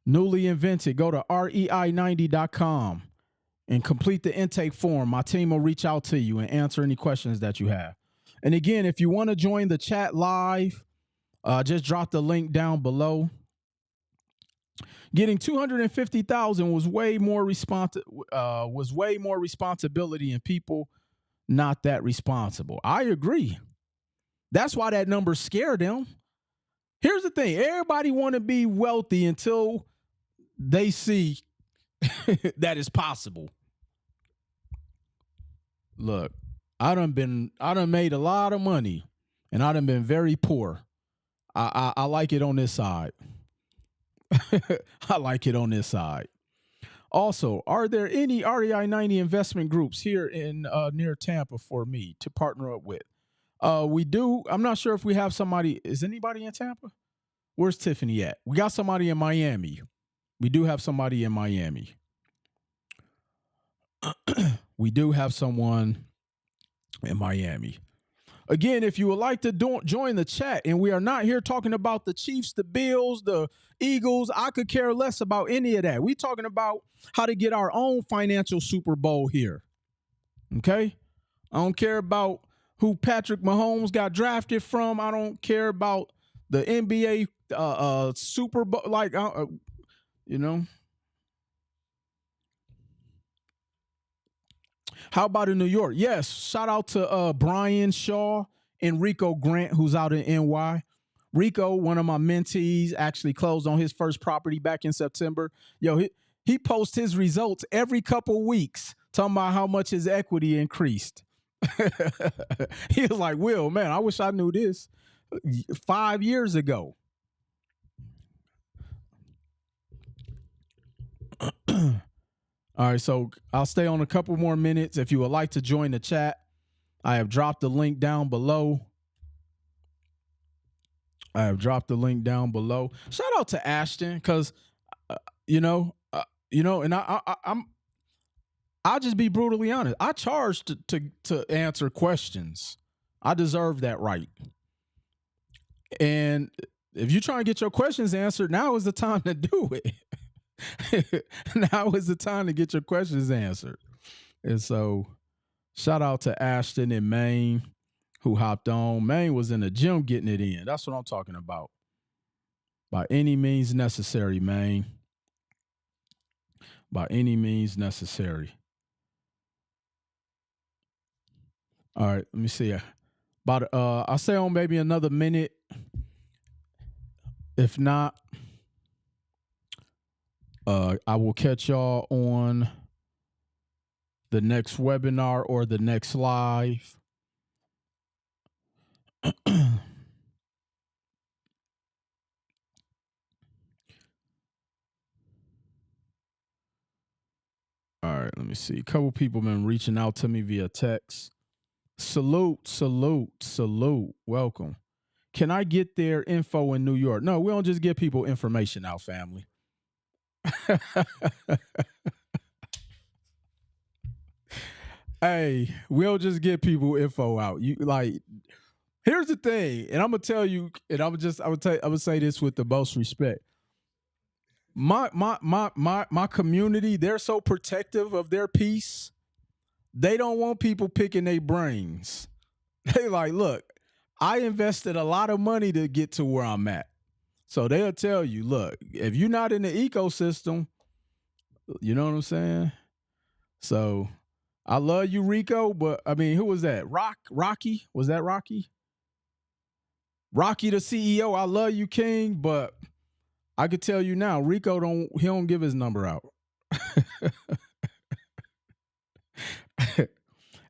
Newly invented. Go to rei90.com and complete the intake form. My team will reach out to you and answer any questions that you have. And again, if you want to join the chat live, just drop the link down below. Getting 250,000 was way more responsibility and people not that responsible. I agree. That's why that number scared them. Here's the thing. Everybody want to be wealthy until they see that it's possible. Look, I done made a lot of money and I done been very poor. I like it on this side. I like it on this side. Also, are there any REI 90 investment groups here in near Tampa for me to partner up with? We do. I'm not sure if we have somebody. Is anybody in Tampa? Where's Tiffany at? We got somebody in Miami. We do have somebody in Miami. We do have someone in Miami. Again, if you would like to join the chat, and we are not here talking about the Chiefs, the Bills, the Eagles, I could care less about any of that. We're talking about how to get our own financial Super Bowl here. Okay? I don't care about who Patrick Mahomes got drafted from. I don't care about the NBA Super Bowl. Like, you know. How about in New York? Yes. Shout out to Brian Shaw and Rico Grant, who's out in NY. Rico, one of my mentees, actually closed on his first property back in September. Yo, he posts his results every couple weeks, talking about how much his equity increased. He was like, Will, man, I wish I knew this 5 years ago. All right, so I'll stay on a couple more minutes. If you would like to join the chat, I have dropped the link down below. Shout out to Ashton, because and I'll just be brutally honest. I charge to answer questions. I deserve that right. And if you're trying to get your questions answered, now is the time to do it. Now is the time to get your questions answered. And so shout out to Ashton in Maine who hopped on. Maine was in the gym getting it in. That's what I'm talking about. By any means necessary, Maine. By any means necessary. All right, let me see. I'll stay on maybe another minute. If not, I will catch y'all on the next webinar or the next live. All right, let me see. A couple people been reaching out to me via text. Salute. Welcome. Can I get their info in New York? No, we don't just give people information out, family. Hey, we'll just give people info out. You like, here's the thing, and I'm gonna tell you, and I would say this with the most respect. My community, they're so protective of their peace. They don't want people picking their brains. They like, look, I invested a lot of money to get to where I'm at. So they'll tell you, look, if you're not in the ecosystem, you know what I'm saying? So I love you, Rico, but I mean, who was that? Rocky? Was that Rocky? Rocky the CEO. I love you, King, but I could tell you now, Rico don't give his number out.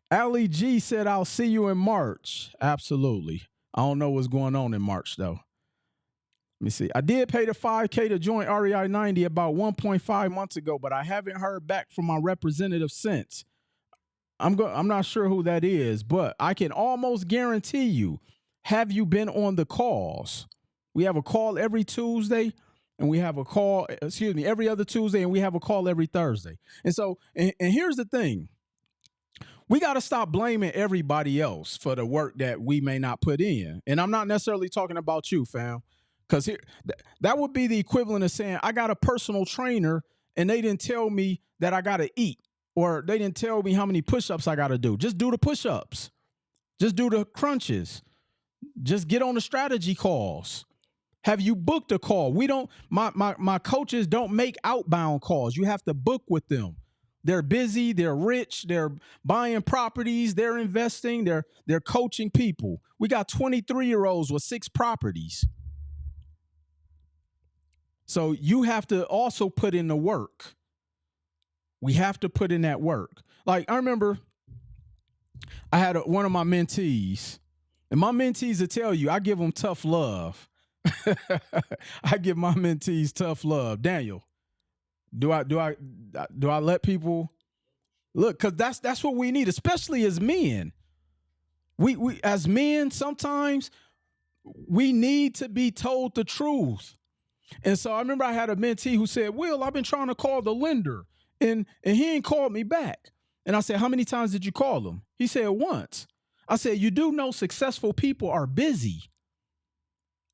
Ali G said, I'll see you in March. Absolutely. I don't know what's going on in March, though. Let me see. I did pay the $5K to join REI 90 about 1.5 months ago, but I haven't heard back from my representative since. I'm not sure who that is, but I can almost guarantee you, have you been on the calls? We have a call every Tuesday, and we have a call, every other Tuesday, and we have a call every Thursday. And so, and here's the thing. We got to stop blaming everybody else for the work that we may not put in. And I'm not necessarily talking about you, fam. Because that would be the equivalent of saying, I got a personal trainer and they didn't tell me that I got to eat, or they didn't tell me how many push-ups I got to do. Just do the push-ups. Just do the crunches. Just get on the strategy calls. Have you booked a call? We don't, my coaches don't make outbound calls. You have to book with them. They're busy, they're rich, they're buying properties, they're investing, they're coaching people. We got 23-year-olds with 6 properties. So you have to also put in the work. We have to put in that work. Like, I remember I had one of my mentees, and my mentees will tell you, I give them tough love. I give my mentees tough love. Daniel, do I let people look? Because that's what we need, especially as men. We as men, sometimes we need to be told the truth. And so I remember I had a mentee who said, Will, I've been trying to call the lender and he ain't called me back. And I said, how many times did you call him? He said, once. I said, you do know successful people are busy.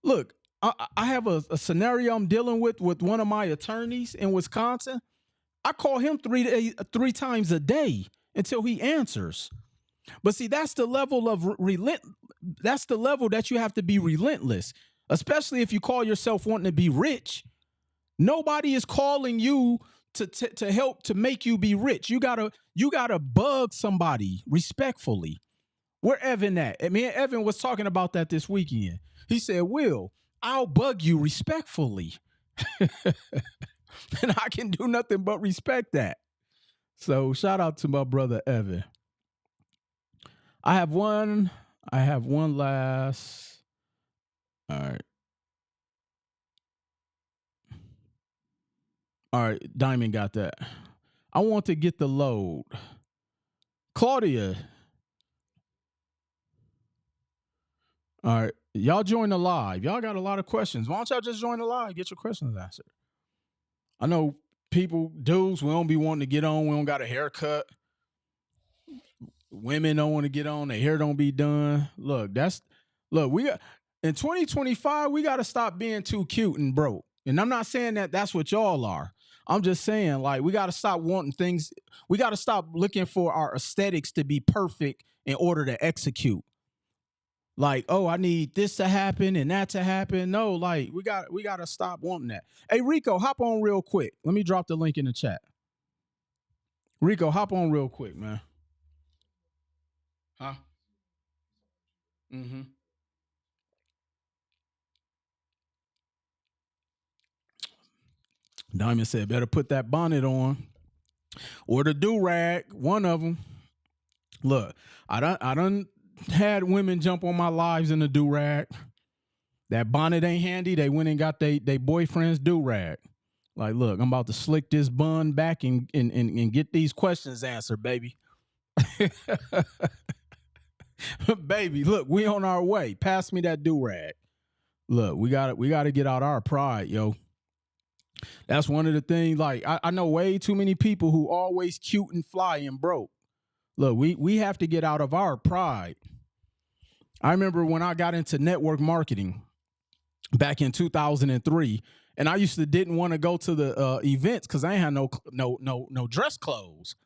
Look, I have a scenario I'm dealing with one of my attorneys in Wisconsin. I call him 3 times a day until he answers. But see, that's the level of that's the level that you have to be relentless. Especially if you call yourself wanting to be rich. Nobody is calling you to help to make you be rich. You gotta bug somebody respectfully. Where Evan at? I mean, Evan was talking about that this weekend. He said, Will, I'll bug you respectfully. And I can do nothing but respect that. So shout out to my brother Evan. I have one last. All right, Diamond got that. I want to get the load. Claudia. All right, y'all join the live. Y'all got a lot of questions. Why don't y'all just join the live? Get your questions answered. I know dudes, we don't be wanting to get on. We don't got a haircut. Women don't want to get on. Their hair don't be done. Look, we got in 2025, we got to stop being too cute and broke. And I'm not saying that that's what y'all are. I'm just saying, like, we got to stop wanting things. We got to stop looking for our aesthetics to be perfect in order to execute. Like, oh, I need this to happen and that to happen. No, like, we got to stop wanting that. Hey, Rico, hop on real quick. Let me drop the link in the chat. Rico, hop on real quick, man. Huh? Mm-hmm. Diamond said, better put that bonnet on or the do-rag, one of them. Look, I done had women jump on my lives in the do-rag. That bonnet ain't handy. They went and got they boyfriend's do-rag. Like, look, I'm about to slick this bun back and get these questions answered, baby. Baby, look, we on our way. Pass me that do-rag. Look, we gotta get out our pride, yo. That's one of the things. Like, I know way too many people who always cute and fly and broke. Look, we have to get out of our pride. I remember when I got into network marketing back in 2003, and I used to didn't want to go to the events because I ain't had no dress clothes.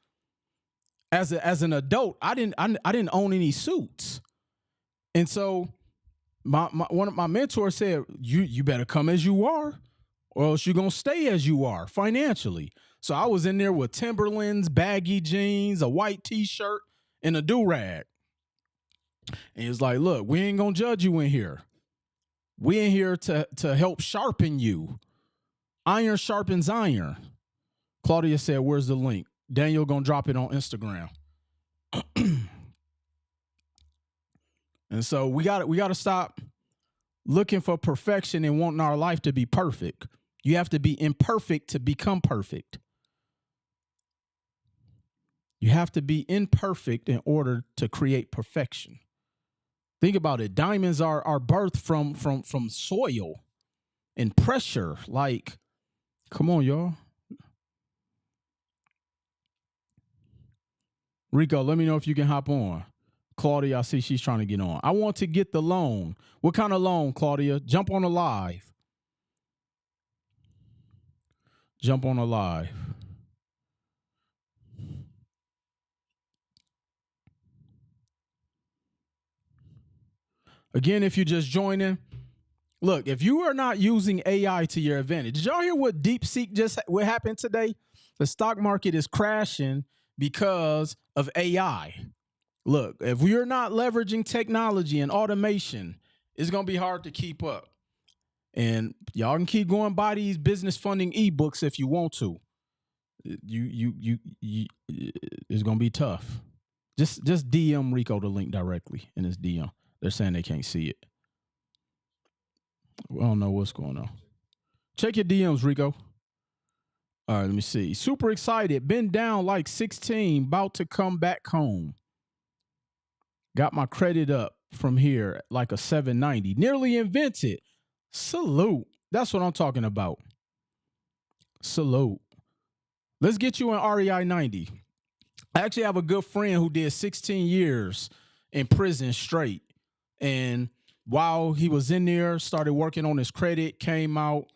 As an adult, I didn't own any suits, and so one of my mentors said, you better come as you are, or else you're gonna stay as you are financially. So I was in there with Timberlands, baggy jeans, a white T-shirt, and a do-rag. And it's like, look, we ain't gonna judge you in here. We in here to help sharpen you. Iron sharpens iron. Claudia said, where's the link? Daniel gonna drop it on Instagram. And so we gotta stop looking for perfection and wanting our life to be perfect. You have to be imperfect to become perfect. You have to be imperfect in order to create perfection. Think about it. Diamonds are birthed from soil and pressure. Like, come on, y'all. Rico, let me know if you can hop on. Claudia, I see she's trying to get on. I want to get the loan. What kind of loan, Claudia? Jump on a live. Jump on a live. Again, if you're just joining, look, if you are not using AI to your advantage, did y'all hear what DeepSeek what happened today? The stock market is crashing because of AI. Look, if we are not leveraging technology and automation, it's going to be hard to keep up. And y'all can keep going by these business funding ebooks if you want to. It's going to be tough. Just DM Rico the link directly in his DM. They're saying they can't see it. I don't know what's going on. Check your DMs, Rico. All right, let me see. Super excited. Been down like 16, about to come back home. Got my credit up from here like a 790. Nearly invented. Salute. That's what I'm talking about. Salute. Let's get you an REI 90. I actually have a good friend who did 16 years in prison straight. And while he was in there, started working on his credit, came out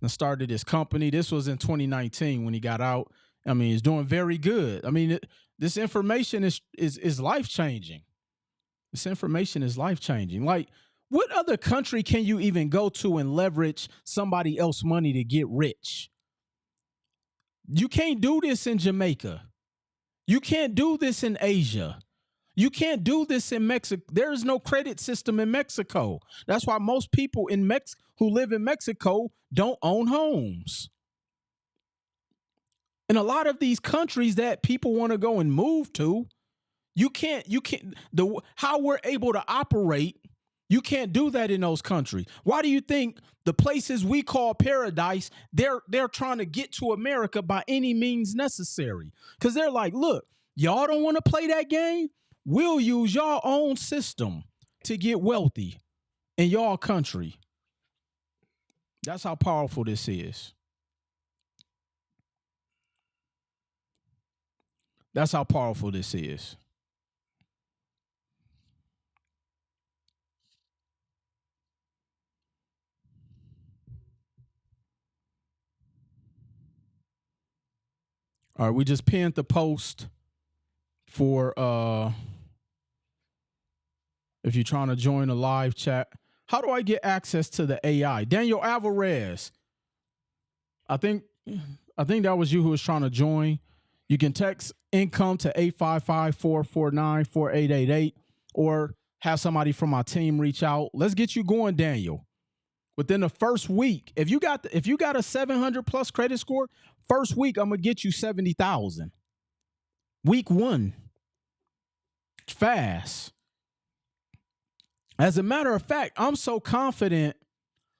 and started his company. This was in 2019 when he got out. I mean, he's doing very good. I mean, this information is life-changing. This information is life-changing. Like, what other country can you even go to and leverage somebody else's money to get rich? You can't do this in Jamaica. You can't do this in Asia. You can't do this in Mexico. There is no credit system in Mexico. That's why most people in who live in Mexico don't own homes. In a lot of these countries that people want to go and move to, how we're able to operate, you can't do that in those countries. Why do you think the places we call paradise, they're trying to get to America by any means necessary? Because they're like, look, y'all don't want to play that game? We'll use y'all own system to get wealthy in y'all country. That's how powerful this is. That's how powerful this is. All right, we just pinned the post for if you're trying to join a live chat. How do I get access to the AI? Daniel Alvarez. I think that was you who was trying to join. You can text income to 855-449-4888 or have somebody from my team reach out. Let's get you going, Daniel. Within the first week, if you got a 700 plus credit score, first week I'm gonna get you 70,000. Week 1. Fast. As a matter of fact, I'm so confident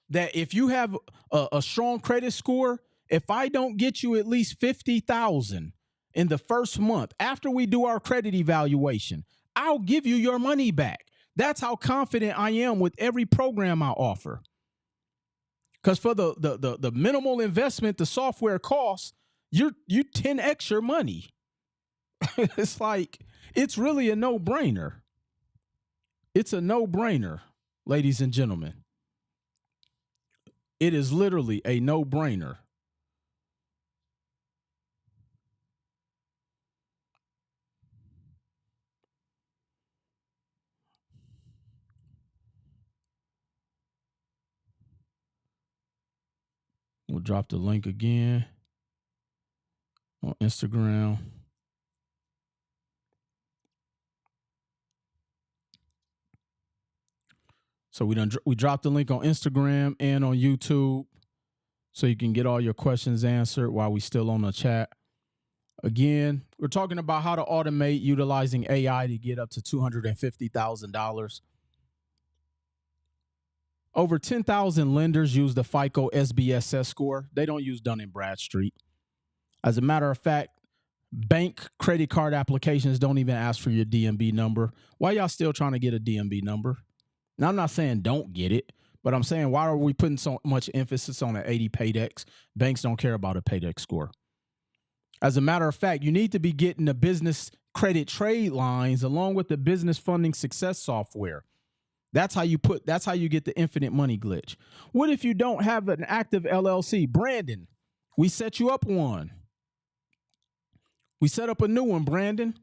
that if you have a strong credit score, if I don't get you at least 50,000 in the first month after we do our credit evaluation, I'll give you your money back. That's how confident I am with every program I offer. Because for the minimal investment the software costs, you 10x your money. It's like, it's really a no-brainer. It's a no-brainer, ladies and gentlemen. It is literally a no-brainer. We'll drop the link again on Instagram. So we dropped the link on Instagram and on YouTube, so you can get all your questions answered while we still on the chat. Again, we're talking about how to automate utilizing AI to get up to $250,000. Over 10,000 lenders use the FICO SBSS score. They don't use Dun & Bradstreet. As a matter of fact, bank credit card applications don't even ask for your DMB number. Why y'all still trying to get a DMB number? Now, I'm not saying don't get it, but I'm saying, why are we putting so much emphasis on an 80 Paydex? Banks don't care about a Paydex score. As a matter of fact, you need to be getting the business credit trade lines along with the business funding success software. That's how you get the infinite money glitch. What if you don't have an active LLC? Brandon, we set you up one. We set up a new one, Brandon.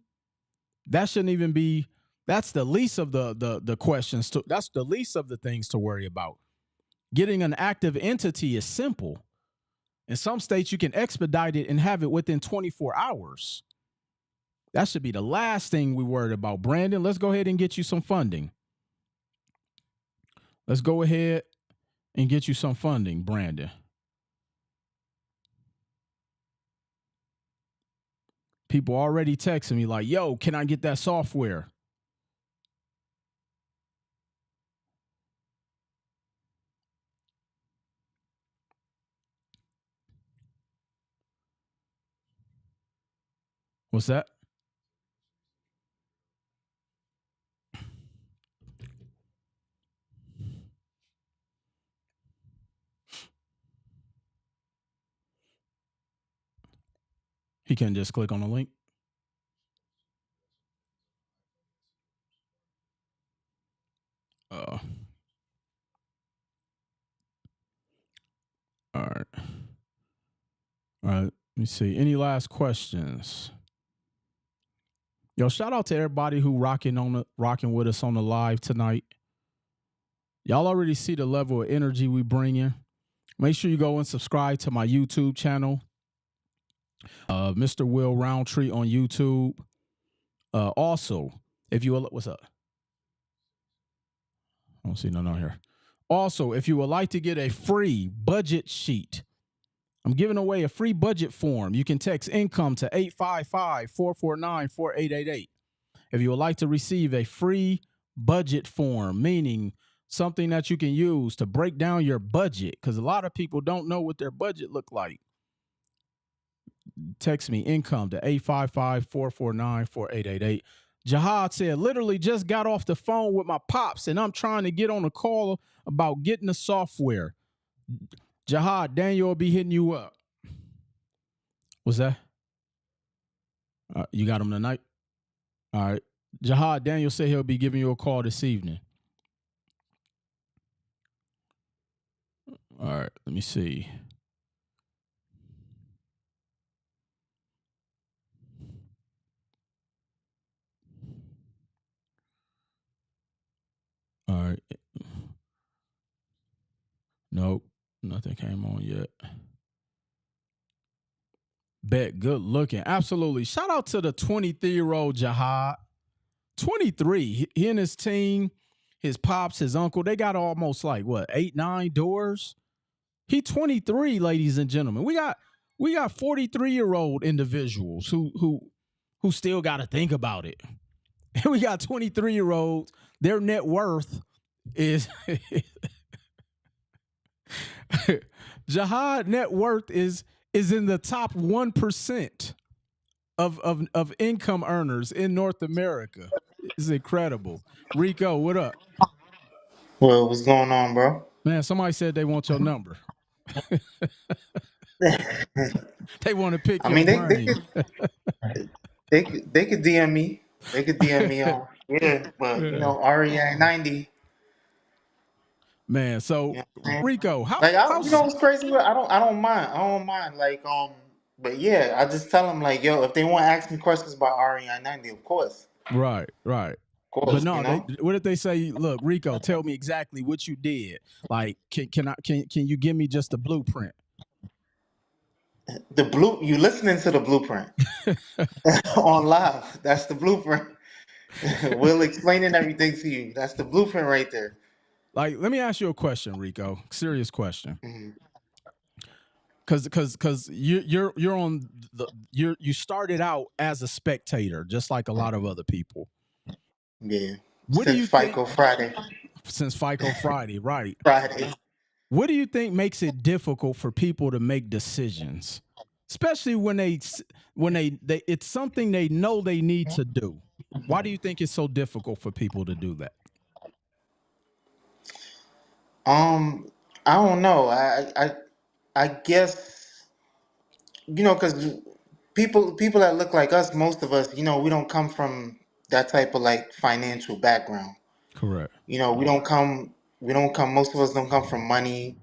That shouldn't even be, that's the least of the questions. That's the least of the things to worry about. Getting an active entity is simple. In some states, you can expedite it and have it within 24 hours. That should be the last thing we worried about. Brandon, let's go ahead and get you some funding. Let's go ahead and get you some funding, Brandon. People already texting me like, yo, can I get that software? What's that? He can just click on the link. All right. All right. Let me see. Any last questions? Yo, shout out to everybody who rocking with us on the live tonight. Y'all already see the level of energy we bring in. Make sure you go and subscribe to my YouTube channel, Mr. Will Roundtree on YouTube. Also, if you will, what's up? I don't see none on here. Also, if you would like to get a free budget sheet, I'm giving away a free budget form. You can text income to 855-449-4888. If you would like to receive a free budget form, meaning something that you can use to break down your budget, because a lot of people don't know what their budget look like. Text me income to 855-449-4888. Jihad said, literally just got off the phone with my pops and I'm trying to get on a call about getting the software. Jihad, Daniel will be hitting you up. What's that? You got him tonight? All right. Jihad, Daniel said he'll be giving you a call this evening. All right. Let me see. All right. Nope. Nothing came on yet. Bet, good looking. Absolutely. Shout out to the 23-year-old Jihad. 23. He and his team, his pops, his uncle, they got almost like, 8, 9 doors? He 23, ladies and gentlemen. We got 43-year-old individuals who still got to think about it. And we got 23-year-olds. Their net worth is Jihad net worth is in the top 1% of income earners in North America. It's incredible. Rico, what up? Well, what's going on, bro? Man, somebody said they want your number. They want to pick I your mean, brain. they could DM me. They could DM me on but Yeah. REI 90. Man, You so know what I'm saying? Rico, Like how what's crazy? I don't mind. I don't mind. But yeah, I just tell them like, yo, if they want to ask me questions about REI 90, right, right. of But course, no, they what if they say, look, Rico, tell me exactly what you did. Like, can you give me just a blueprint? You listening to the blueprint on live? That's the blueprint. We'll explaining everything to you. That's the blueprint right there. Like, let me ask you a question, Rico. Serious question. Mhm. Cause you're on you started out as a spectator, just like a lot of other people. Yeah. What do Since you think FICO Friday. since FICO Friday, right? Friday. What do you think makes it difficult for people to make decisions, especially when they it's something they know they need to do? Why do you think it's so difficult for people to do that? Um, I don't know. I guess because people that look like us, most of us, we don't come from that type of like financial background. Correct. We don't come. Most of us don't come from money,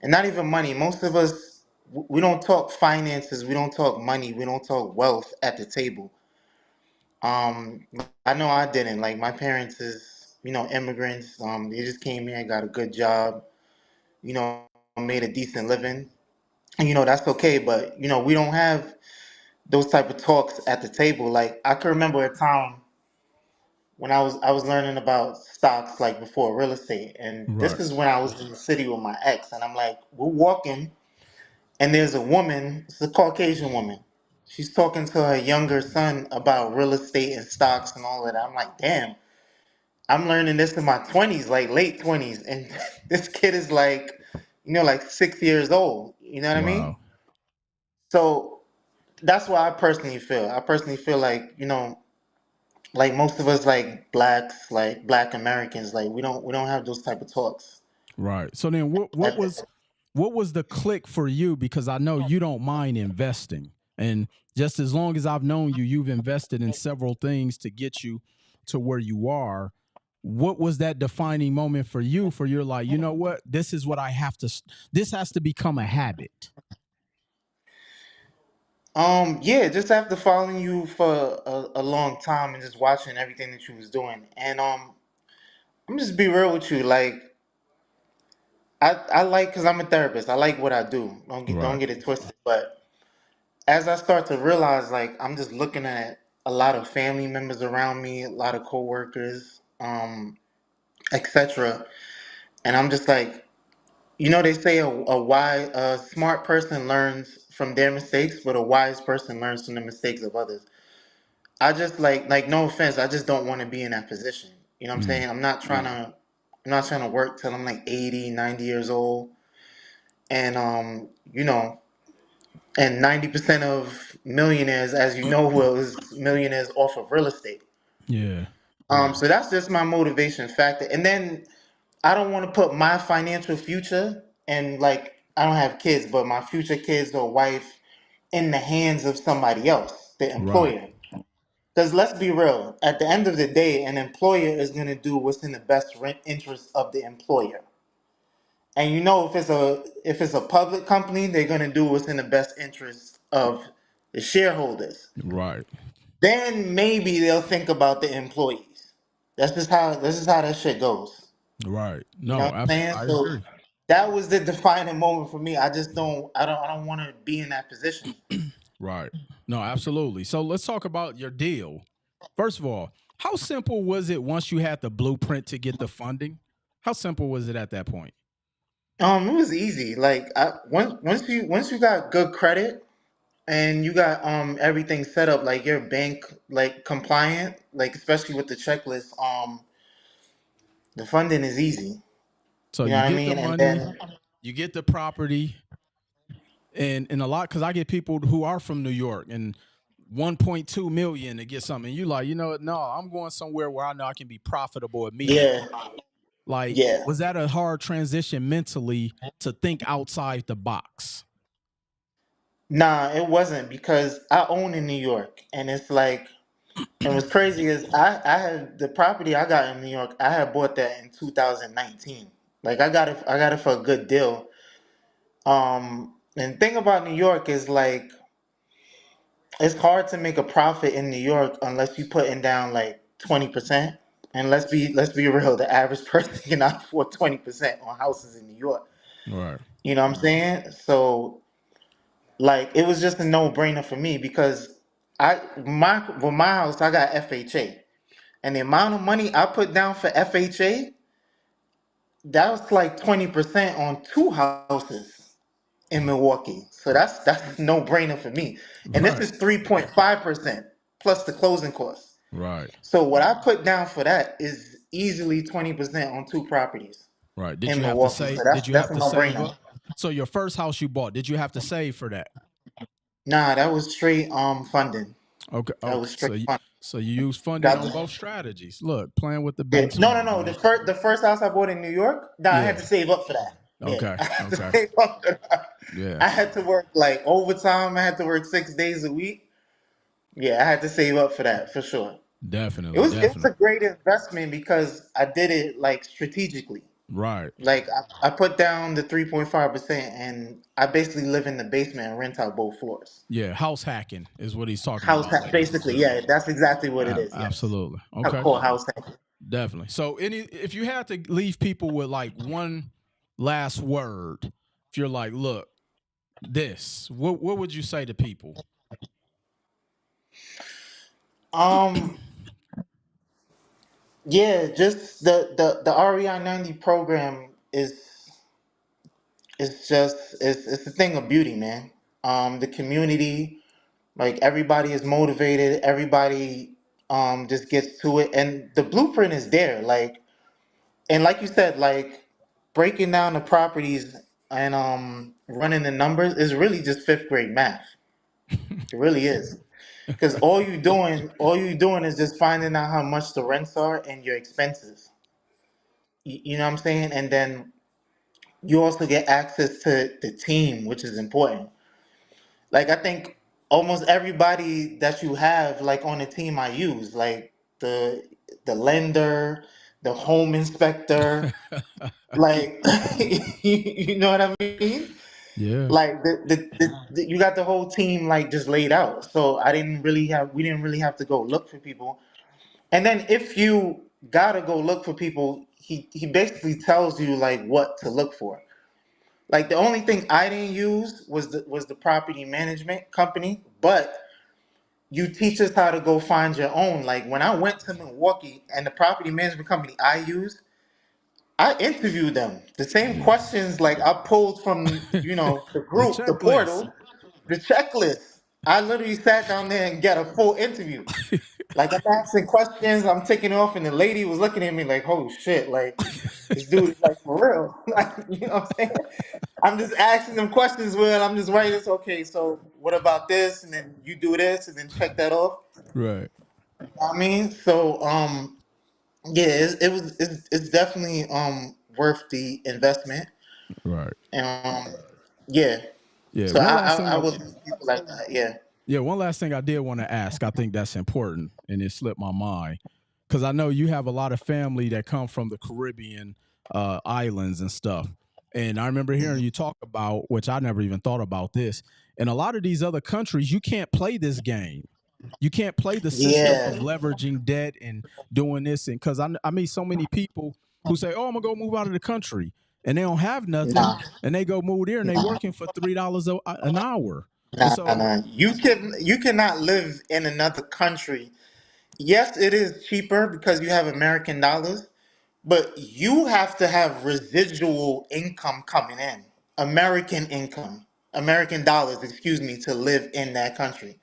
and not even money. Most of us, we don't talk finances. We don't talk money. We don't talk wealth at the table. I know I didn't. Like my parents is, immigrants. They just came here, got a good job, made a decent living. And that's okay, but we don't have those type of talks at the table. Like I can remember a time when I was learning about stocks like before real estate, and this Right. is when I was in the city with my ex, and I'm like, we're walking, and there's a woman, it's a Caucasian woman. She's talking to her younger son about real estate and stocks and all of that. I'm like, damn, I'm learning this in my 20s, like late 20s, and this kid is like, like 6 years old. You know what I mean? Wow. So that's why I personally feel. I personally feel like like most of us, like blacks, like Black Americans, like we don't have those type of talks. Right. So then what was the click for you? Because I know you don't mind investing. And just as long as I've known you, you've invested in several things to get you to where you are. What was that defining moment for you? For you're like, you know what? This is what I have to, this has to become a habit. Yeah, just after following you for a long time and just watching everything that you was doing, and I'm just be real with you, like I like because I'm a therapist. I like what I do. Don't Right. get it twisted. But as I start to realize, like I'm just looking at a lot of family members around me, a lot of coworkers, etc. And I'm just like, they say a smart person learns from their mistakes, but a wise person learns from the mistakes of others. I just like no offense, I just don't want to be in that position. You know what I'm Mm. saying? I'm not trying to work till I'm like 80, 90 years old. And and 90% of millionaires, as you know, well, is millionaires off of real estate. Yeah. So that's just my motivation factor. And then I don't want to put my financial future and like I don't have kids, but my future kids or wife in the hands of somebody else, the Right. employer. Because let's be real, at the end of the day, an employer is going to do what's in the best interest of the employer. And if it's a public company, they're going to do what's in the best interest of the shareholders. Right. Then maybe they'll think about the employees. That's just how that shit goes. Right. You know No, what I'm saying? I So agree. that was the defining moment for me. I don't want to be in that position. Right. No, absolutely. So let's talk about your deal. First of all, how simple was it once you had the blueprint to get the funding? How simple was it at that point? It was easy. Like once you got good credit and you got everything set up, like your bank like compliant, like especially with the checklist, the funding is easy. So You know you what I get the mean? And money, then you get the property, and a lot because I get people who are from New York, and 1.2 million to get something. You like, you know what? No, I'm going somewhere where I know I can be profitable Yeah, immediately. Like, yeah. was that a hard transition mentally to think outside the box? Nah, it wasn't because I own in New York, and it's like, and what's crazy is I had the property I got in New York. I had bought that in 2019. Like I got it for a good deal. And the thing about New York is like it's hard to make a profit in New York unless you putting down like 20%. And let's be real, the average person cannot afford 20% on houses in New York. Right. You know what I'm saying? So like it was just a no brainer for me because my house I got FHA, and the amount of money I put down for FHA, that was like 20% on two houses in Milwaukee. So that's no brainer for me. And this Right. is 3.5% plus the closing costs. Right. So what I put down for that is easily 20% on two properties Right. Did in you have to Milwaukee. So say, that's did you that's have a to no save brainer. up? So your first house you bought, did you have to save for that? Nah, that was straight funding. Okay. That Okay. was straight funding. So you use funding Got on the, both strategies. Look, playing with the yeah. banks No, no, money, no. man. The first house I bought in New York, nah, I had Yeah. to save up for that. Yeah, Okay. I had to Okay. save up for that. Yeah. I had to work like overtime. I had to work 6 days a week. Yeah, I had to save up for that for sure. It Definitely. was it was Definitely. a great investment because I did it like strategically. Right. Like I put down the 3.5%, and I basically live in the basement and rent out both floors. Yeah. House hacking is what he's talking House about, hack, ladies and basically, gentlemen. yeah, that's exactly what it is. Yes, Absolutely. Okay. called house hack. Definitely. So, if you had to leave people with like one last word, if you're like, look, what would you say to people? Um, yeah, just the REI 90 program is just it's a thing of beauty, man. The community, like everybody is motivated, everybody just gets to it, and the blueprint is there. Like and like you said, like breaking down the properties and running the numbers is really just fifth grade math. It really is. Because all you doing is just finding out how much the rents are and your expenses. You know what I'm saying? And then you also get access to the team, which is important. Like I think almost everybody that you have like on the team I use, like the the lender, the home inspector, like you know what I mean? Yeah. Like you got the whole team like just laid out. So we didn't really have to go look for people. And then if you gotta go look for people, he basically tells you like what to look for. Like the only thing I didn't use was the property management company, but you teach us how to go find your own. Like when I went to Milwaukee and the property management company I used, I interviewed them. The same Yeah. questions like I pulled from, the The group, the checklist. portal, the checklist. I literally sat down there and got a full interview. Like I'm asking questions, I'm taking off, and the lady was looking at me like, "Oh shit!" Like this dude is like for real. Like you know what I'm saying? I'm just asking them questions. Well, I'm just writing this. Okay, so what about this? And then you do this, and then check that off. Right. I mean, so yeah, it's definitely worth the investment. Right. And yeah, Yeah. so One I last I, thing I I would leave people like that. Yeah, one last thing I did want to ask. I think that's important, and it slipped my mind because I know you have a lot of family that come from the Caribbean islands and stuff. And I remember hearing you talk about, which I never even thought about this. In a lot of these other countries, you can't play this game. You can't play the system of yeah, leveraging debt and doing this. And because I meet so many people who say, "Oh, I'm gonna go move out of the country," and they don't have nothing, nah, and they go move there and they nah. working for $3 an hour. And Nah, nah, so, nah. You cannot live in another country. Yes, it is cheaper because you have American dollars, but you have to have residual income coming in. American income, American dollars, excuse me, to live in that country.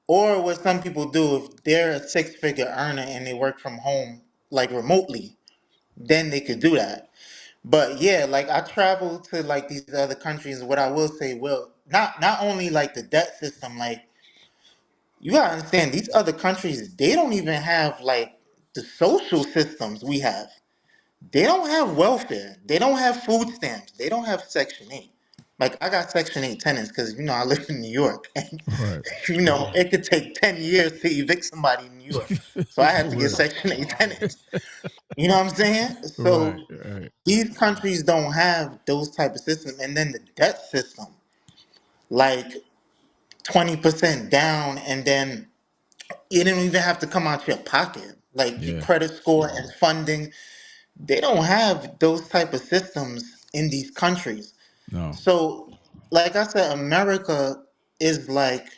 Or what some people do, if they're a six-figure earner and they work from home, like remotely, then they could do that. But yeah, like I travel to like these other countries. What I will say, well, not only like the debt system, like You gotta understand, these other countries, they don't even have like the social systems we have. They don't have welfare. They don't have food stamps. They don't have Section 8. Like I got Section 8 tenants because I live in New York, and Right. it could take 10 years to evict somebody in New York. So I had For to get real. Section 8 tenants. You know what I'm saying? Right. So Right. these countries don't have those type of systems, and then the debt system, like 20% down, and then you don't even have to come out your pocket. Like your Yeah. credit score and funding, they don't have those type of systems in these countries. No. So, like I said, America is like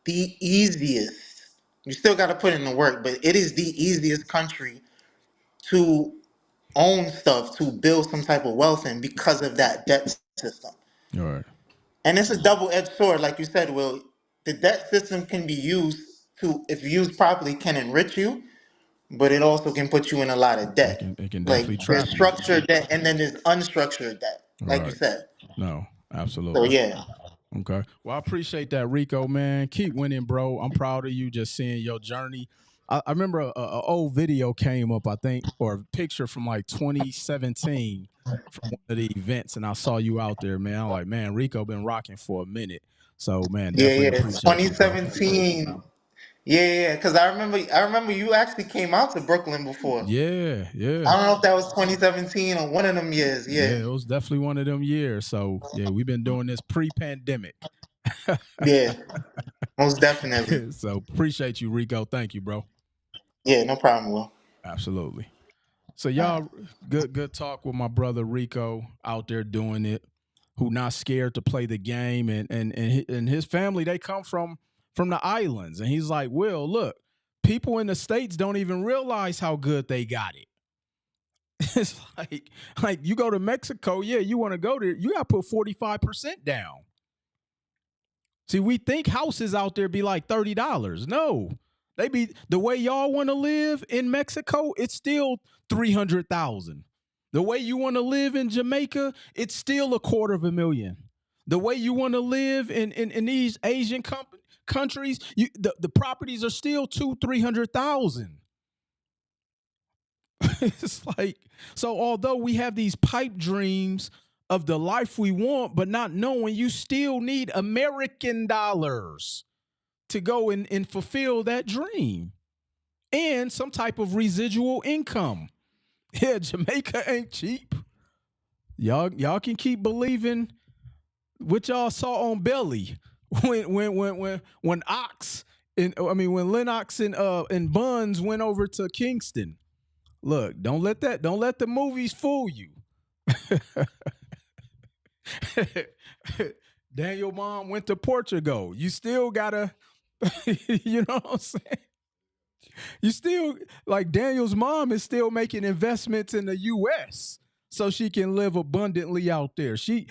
the easiest. You still got to put in the work, but it is the easiest country to own stuff, to build some type of wealth in because of that debt system. All right. And it's a double-edged sword, like you said, Will. The debt system can be used to, if used properly, can enrich you, but it also can put you in a lot of debt. It can Like definitely there's trap you. structured debt and then there's unstructured debt, All like you right. said. No, So absolutely. yeah. Okay. Well, I appreciate that, Rico, man. Keep winning, bro. I'm proud of you just seeing your journey. I remember a old video came up, I think, or a picture from like 2017 from one of the events, and I saw you out there, man. I'm like, man, Rico been rocking for a minute. So, man, Yeah, definitely yeah. appreciate you, bro. 2017. Yeah, yeah. Because I remember you actually came out to Brooklyn before. Yeah, yeah. I don't know if that was 2017 or one of them years. Yeah, Yeah. it was definitely one of them years. So, yeah, we've been doing this pre-pandemic. Yeah. Most definitely. So, appreciate you, Rico. Thank you, bro. Yeah, no problem, Will. Absolutely. So y'all, good talk with my brother Rico out there doing it, who not scared to play the game, and his family, they come from the islands, and he's like, Will, look, people in the States don't even realize how good they got it. It's like you go to Mexico, yeah, you want to go there, you got to put 45% down. See, we think houses out there be like $30. No, they be the way y'all want to live in Mexico. It's still 300,000. The way you want to live in Jamaica, it's still $250,000. The way you want to live in these Asian countries, the properties are still 200,000-300,000. It's like, so although we have these pipe dreams of the life we want, but not knowing you still need American dollars to go and fulfill that dream and some type of residual income. Yeah, Jamaica ain't cheap. Y'all can keep believing what y'all saw on Belly when Ox when Lennox and Buns went over to Kingston. Look, don't let the movies fool you. Daniel mom went to Portugal. You still gotta, you know what I'm saying? You still, like, Daniel's mom is still making investments in the US so she can live abundantly out there. She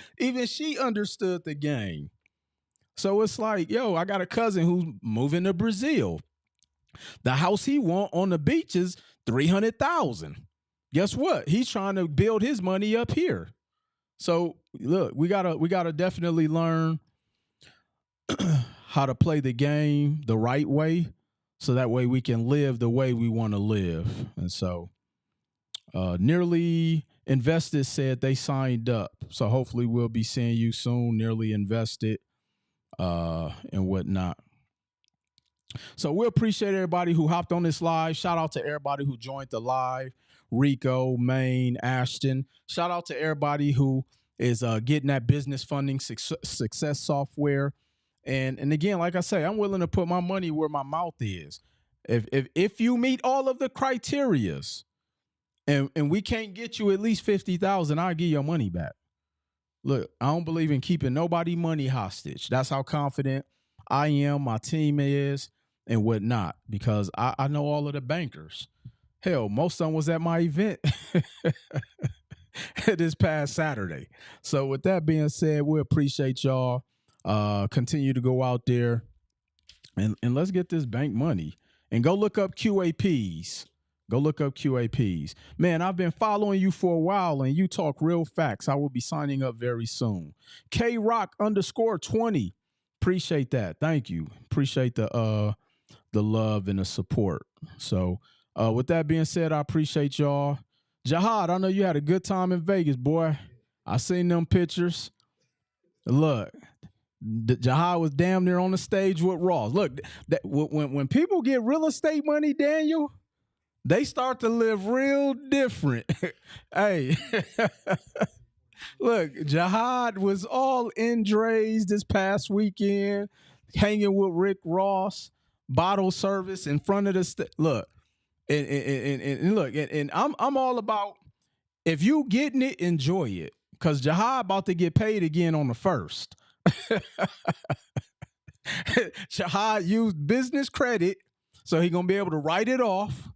understood the game. So it's like, yo, I got a cousin who's moving to Brazil. The house he want on the beach is 300,000. Guess what? He's trying to build his money up here. So look, we gotta definitely learn how to play the game the right way, so that way we can live the way we want to live. And so, Nearly Invested said they signed up, so hopefully we'll be seeing you soon. Nearly Invested, and whatnot. So we appreciate everybody who hopped on this live. Shout out to everybody who joined the live. Rico, Maine, Ashton. Shout out to everybody who is getting that business funding success software. And again, like I say, I'm willing to put my money where my mouth is. If you meet all of the criterias and we can't get you at least 50,000, I'll give your money back. Look, I don't believe in keeping nobody money hostage. That's how confident I am, my team is, and whatnot, because I know all of the bankers. Hell, most of them was at my event this past Saturday. So with that being said, we appreciate y'all. Continue to go out there and let's get this bank money. And go look up QAPs. Go look up QAPs. Man, I've been following you for a while and you talk real facts. I will be signing up very soon. KRock_20. appreciate that. Thank you. Appreciate the love and the support. So with that being said, I appreciate y'all. Jihad, I know you had a good time in Vegas, boy. I seen them pictures. Look, Jihad was damn near on the stage with Ross. Look, when people get real estate money, Daniel, they start to live real different. Hey, look, Jihad was all in Dre's this past weekend, hanging with Rick Ross, bottle service in front of the look, and look, and I'm all about, if you getting it, enjoy it, because Jihad about to get paid again on the 1st. Jihad used business credit, so he gonna be able to write it off.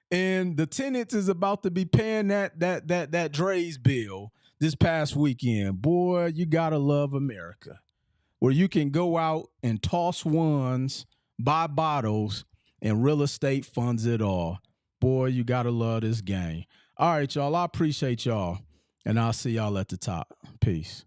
And the tenants is about to be paying that Dre's bill this past weekend. Boy, you gotta love America, where you can go out and toss ones, buy bottles, and real estate funds it all. Boy, you gotta love this game. All right, y'all. I appreciate y'all, and I'll see y'all at the top. Peace.